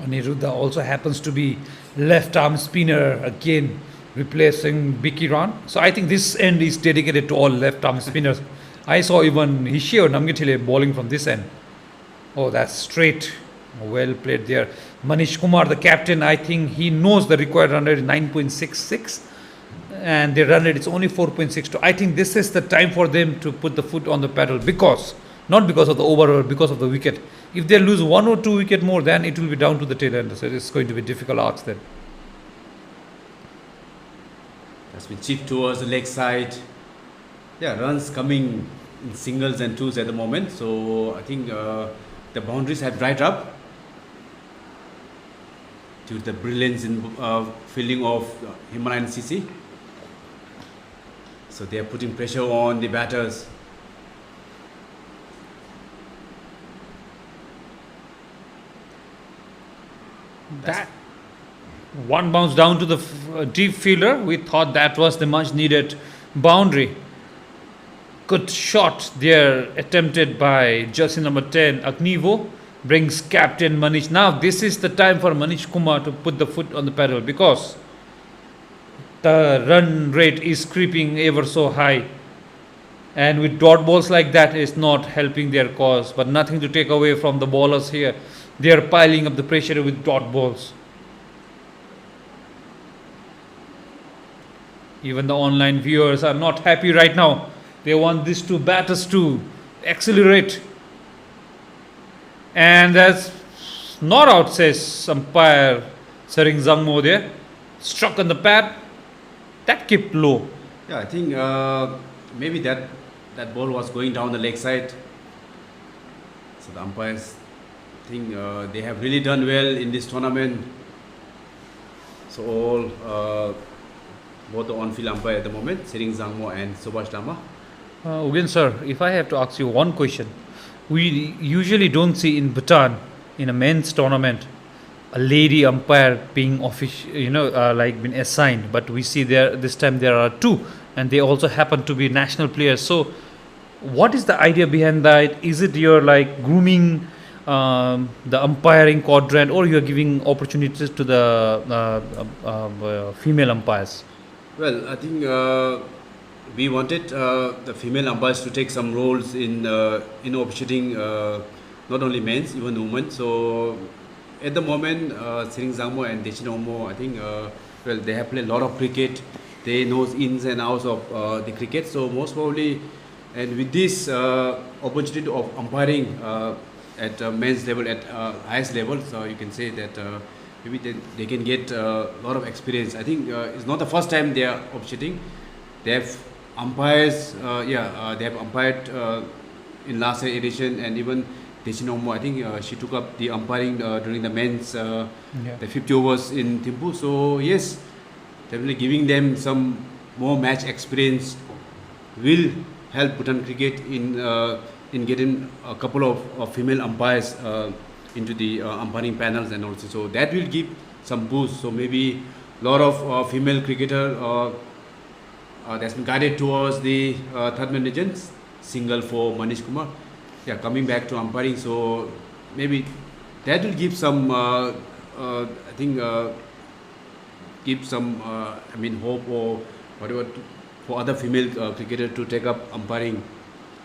Aniruddha also happens to be left arm spinner again, replacing Bikiran. So I think this end is dedicated to all left arm spinners. I saw even Hishio Namgithile bowling from this end. Oh, that's straight. Well played there. Manish Kumar, the captain, I think he knows the required run rate is 9.66 and the run rate is only 4.62. I think this is the time for them to put the foot on the pedal, not because of the over or because of the wicket. If they lose 1 or 2 wicket more, then it will be down to the tail end. So it's going to be difficult ask then. That's been chipped towards the leg side. Yeah, runs coming in singles and twos at the moment. So I think the boundaries have dried up due to the brilliance in fielding of Himalayan CC. So they are putting pressure on the batters. That one bounce down to the deep fielder. We thought that was the much needed boundary. Good shot there attempted by jersey number 10 Agnivo, brings captain Manish. Now this is the time for Manish Kumar to put the foot on the pedal because the run rate is creeping ever so high, and with dot balls like that is not helping their cause. But nothing to take away from the bowlers here. They are piling up the pressure with dot balls. Even the online viewers are not happy right now. They want these two batters to accelerate. And that's not out, says umpire Sering Zangmo there. Struck on the pad. That kept low. Yeah, I think maybe that ball was going down the leg side. So the umpires think they have really done well in this tournament. So all both the on-field umpire at the moment, Sering Zangmo and Subhash Dama. Ugen sir, if I have to ask you one question, we usually don't see in Bhutan in a men's tournament a lady umpire being official, like been assigned. But we see there this time there are 2, and they also happen to be national players. So, what is the idea behind that? Is it you're like grooming the umpiring quadrant, or you're giving opportunities to the female umpires? Well, I think we wanted the female umpires to take some roles in officiating not only men's, even women. So at the moment, Sering Zangmo and Deshin Omo, I think they have played a lot of cricket. They know ins and outs of the cricket. So most probably, and with this opportunity of umpiring at men's level, at highest level, so you can say that maybe they can get a lot of experience. I think it's not the first time they are officiating. They have umpires, they have umpired in last edition, and even Techinomo. I think she took up the umpiring during the men's Yeah. the 50 overs in Thimphu. So yes, definitely giving them some more match experience will help Bhutan cricket in getting a couple of female umpires into the umpiring panels and also. So that will give some boost. So maybe a lot of female cricketer that's been guided towards the third man legends single for Manish Kumar. Yeah, coming back to umpiring. So maybe that will give some I think give some hope or whatever for other female cricketers to take up umpiring.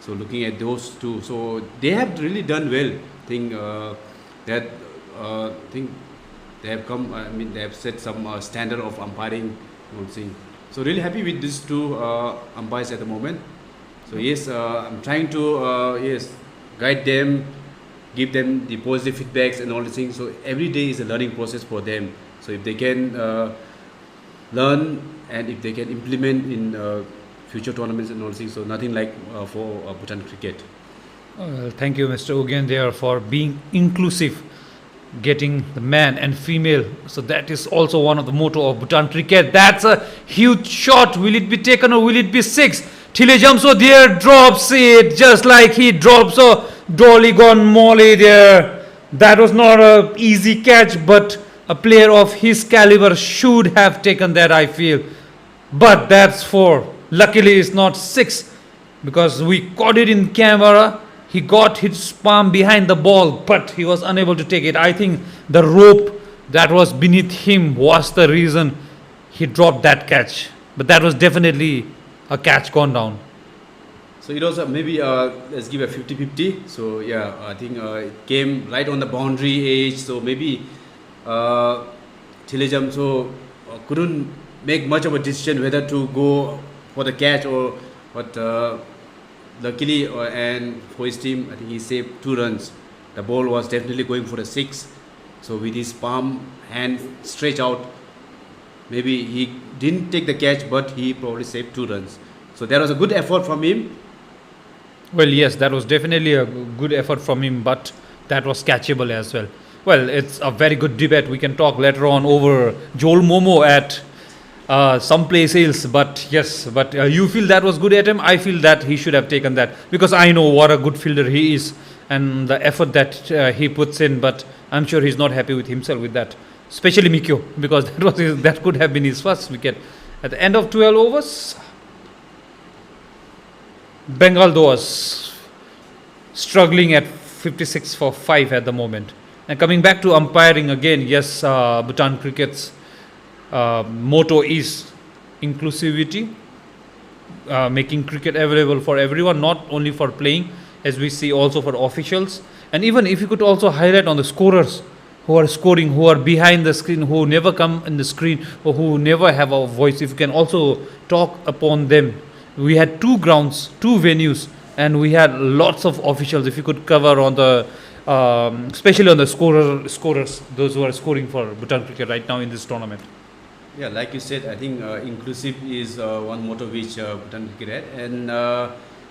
So looking at those two, so they have really done well. Think they have come. They have set some standard of umpiring. So really happy with these two umpires at the moment. So yes, I'm trying to guide them, give them the positive feedbacks and all these things. So every day is a learning process for them. So if they can learn and if they can implement in future tournaments and all these things, so nothing like for Bhutan cricket. Thank you, Mr. Ugen, there for being inclusive, getting the man and female. So that is also one of the motto of Bhutan cricket. That's a huge shot. Will it be taken or will it be six? Thile Jamso there drops it just like he drops a dolly gone molly there. That was not a easy catch, but a player of his caliber should have taken that, I feel. But that's four. Luckily it's not six because we caught it in camera. He got his palm behind the ball, but he was unable to take it. I think the rope that was beneath him was the reason he dropped that catch. But that was definitely a catch gone down. So it was maybe let's give a 50-50. So yeah, I think it came right on the boundary edge. So maybe Thilejam couldn't make much of a decision whether to go for the catch or what. Luckily, and for his team, I think he saved 2 runs. The ball was definitely going for the 6. So with his palm hand stretched out, maybe he didn't take the catch, but he probably saved 2 runs. So that was a good effort from him. Well, yes, that was definitely a good effort from him, but that was catchable as well. Well, it's a very good debate. We can talk later on over Joel Momo at some place else, but yes, but you feel that was good at him. I feel that he should have taken that because I know what a good fielder he is and the effort that he puts in, but I'm sure he's not happy with himself with that, especially Mikyo, because that could have been his first wicket at the end of 12 overs. Bengal Dooars struggling at 56 for 5 at the moment. And coming back to umpiring again, yes, Bhutan cricket's motto is inclusivity, making cricket available for everyone, not only for playing, as we see also for officials. And even if you could also highlight on the scorers who are scoring, who are behind the screen, who never come in the screen or who never have a voice, if you can also talk upon them. We had 2 grounds, 2 venues, and we had lots of officials. If you could cover on the especially on the scorers, those who are scoring for Bhutan cricket right now in this tournament. Yeah, like you said, I think inclusive is one motto which Bhutan cricket had, and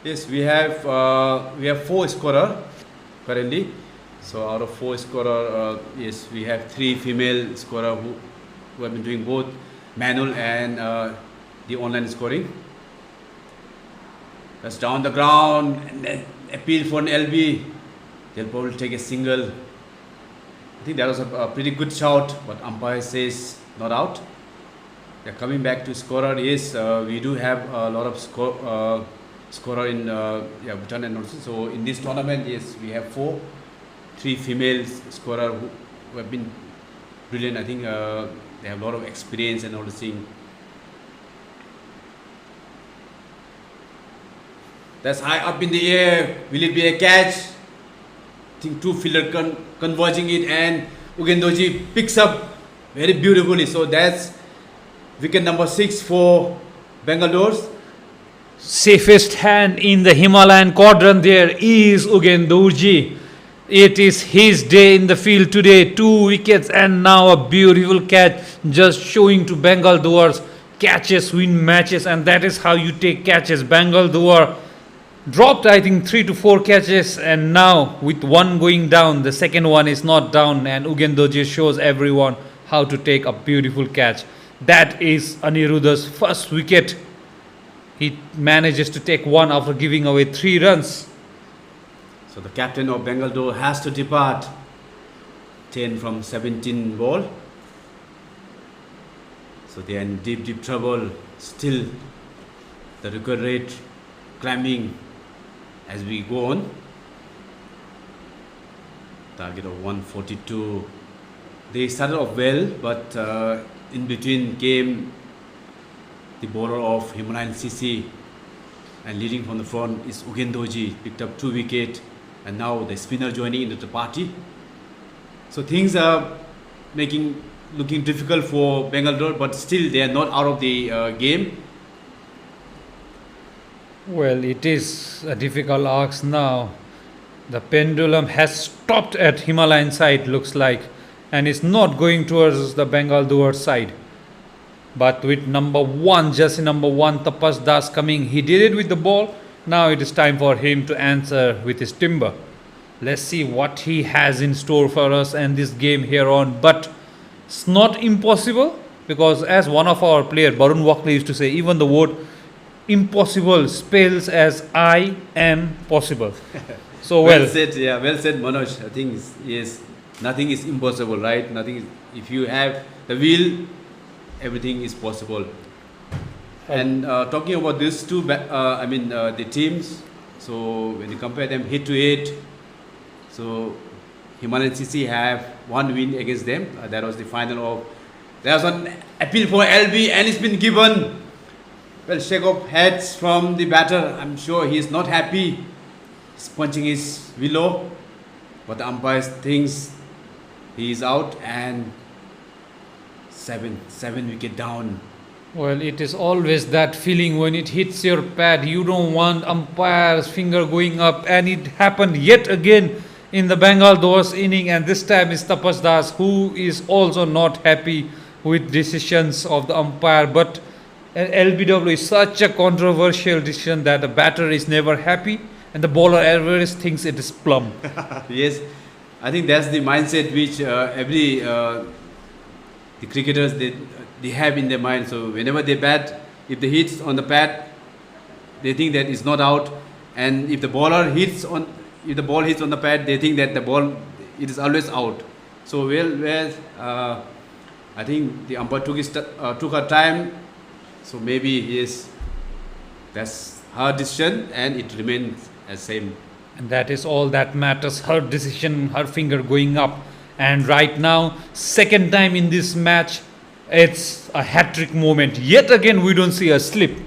yes, we have 4 scorer currently. So out of 4 scorer, yes, we have 3 female scorer who have been doing both manual and the online scoring. That's down the ground and then appeal for an LB. They'll probably take a single. I think that was a pretty good shout, but umpire says not out. Yeah, coming back to scorer, yes, we do have a lot of scorer in Bhutan and also. So in this tournament, yes, we have 3 female scorer who have been brilliant. I think they have a lot of experience and all the thing. That's high up in the air. Will it be a catch? I think 2 fielder converging it, and Ugendoji picks up very beautifully. So that's wicket number 6 for Bengal Dooars. Safest hand in the Himalayan quadrant there is Ugendoji. It is his day in the field today. 2 wickets and now a beautiful catch, just showing to Bengal Dooars catches win matches, and that is how you take catches. Bengal Dooar dropped, I think, 3 to 4 catches, and now with one going down, the second one is not down, and Ugendoji shows everyone how to take a beautiful catch. That is Aniruddha's first wicket. He manages to take one after giving away 3 runs. So the captain of Bengal Door has to depart. 10 from 17 ball. So they are in deep trouble. Still, the record rate climbing as we go on. Target of 142. They started off well, but in between came the bowler of Himalayan CC, and leading from the front is Ugendoji, picked up 2 wickets, and now the spinner joining into the party. So things are looking difficult for Bengal Door, but still they are not out of the game. Well, it is a difficult ask now. The pendulum has stopped at Himalayan side, looks like, and is not going towards the Bengal Dooars side. But with jersey number 1, Tapas Das coming, he did it with the ball. Now it is time for him to answer with his timber. Let's see what he has in store for us and this game here on. But it's not impossible, because as one of our players, Barun Walkley, used to say, even the word impossible spells as I am possible. So Well said, Manoj. I think yes, nothing is impossible, right? Nothing is, if you have the will, everything is possible. And talking about these two, the teams. So when you compare them hit to hit, so Himalayan CC have 1 win against them. That was the final of. There was an appeal for LB, and it's been given. Well, shake of heads from the batter. I'm sure he is not happy. He's punching his willow, but the umpire thinks he is out, and seven wicket down. Well, it is always that feeling when it hits your pad. You don't want umpire's finger going up, and it happened yet again in the Bengal Dooars inning, and this time it's Tapas Das who is also not happy with decisions of the umpire. But LBW is such a controversial decision that the batter is never happy and the bowler always thinks it is plumb. Yes, I think that's the mindset which every the cricketers they have in their mind. So whenever they bat, if they hits on the pad, they think that it's not out, and if the ball hits on the pad, they think that the ball it is always out. So I think the umpire took her time. So maybe yes, that's her decision, and it remains as same. And that is all that matters. Her decision, her finger going up. And right now, second time in this match, it's a hat-trick moment. Yet again, we don't see a slip.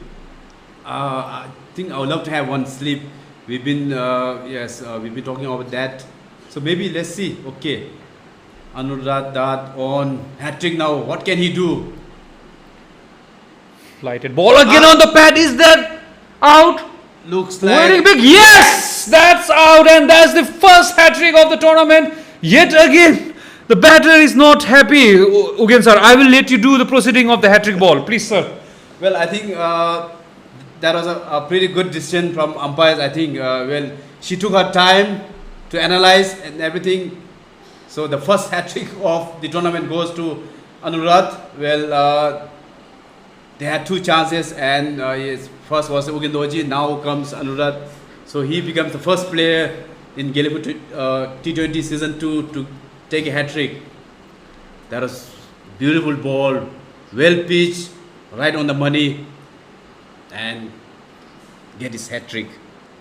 I think I would love to have one slip. We've been we've been talking about that. So maybe let's see. Okay, Anuradha on hat-trick now. What can he do? Flighted ball again on the pad. Is that out? Looks like Very big. Yes, that's out, and that's the first hat-trick of the tournament. Yet again, the batter is not happy. Ugen sir, I will let you do the proceeding of the hat-trick ball, please, sir. Well, I think that was a pretty good decision from umpires. I think she took her time to analyze and everything. So the first hat-trick of the tournament goes to Anuradha. Well, they had 2 chances, and yes, first was Ugendoji, now comes Anuradha. So he becomes the first player in Gelephu T20 season 2 to take a hat-trick. That was beautiful ball, well pitched, right on the money, and get his hat-trick.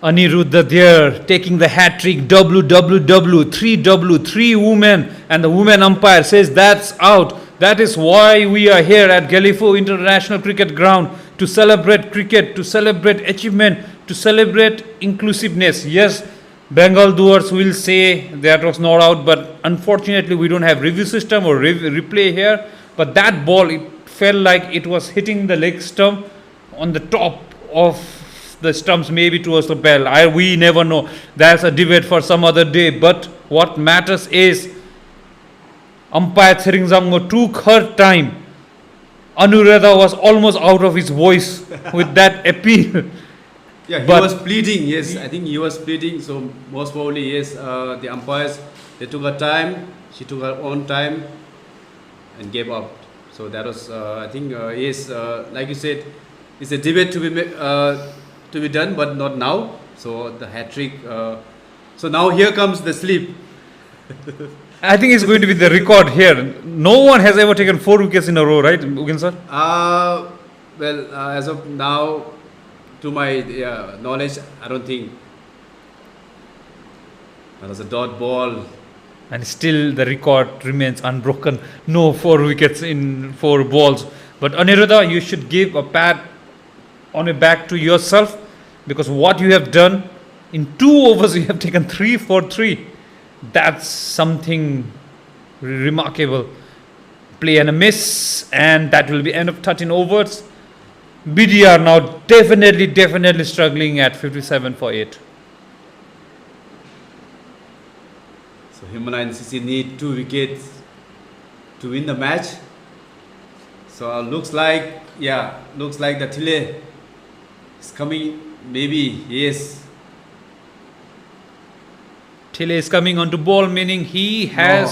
Aniruddha there taking the hat-trick, WWW, 3W, 3 women, and the women umpire says that's out. That is why we are here at Gelephu International Cricket Ground, to celebrate cricket, to celebrate achievement, to celebrate inclusiveness. Yes, Bengal Dooars will say that was not out, but unfortunately we don't have review system or replay here. But that ball, it felt like it was hitting the leg stump on the top of the stumps, maybe towards the bell. We never know. That's a debate for some other day. But what matters is umpire Thiringzango took her time. Anuradha was almost out of his voice with that appeal. Yeah, he But was pleading. Yes, I think he was pleading. So most probably, yes, the umpires, they took her time. She took her own time and gave up. So that was, I think, yes, like you said, it's a debate to be done, but not now. So the hat trick. So now here comes the sleep. I think it's going to be the record here. No one has ever taken 4 wickets in a row, right, Ugen sir? Well, as of now, to my knowledge, I don't think that was a dot ball. And still the record remains unbroken. No 4 wickets in 4 balls. But Aniruddha, you should give a pat on your back to yourself, because what you have done in 2 overs, you have taken 3 for 3. That's something remarkable. Play and a miss, and that will be end of 13 overs. BDR now definitely struggling at 57 for 8. So Himalayan CC need 2 wickets to win the match. So looks like the Tile is coming. Maybe yes. Tile is coming onto ball, meaning he has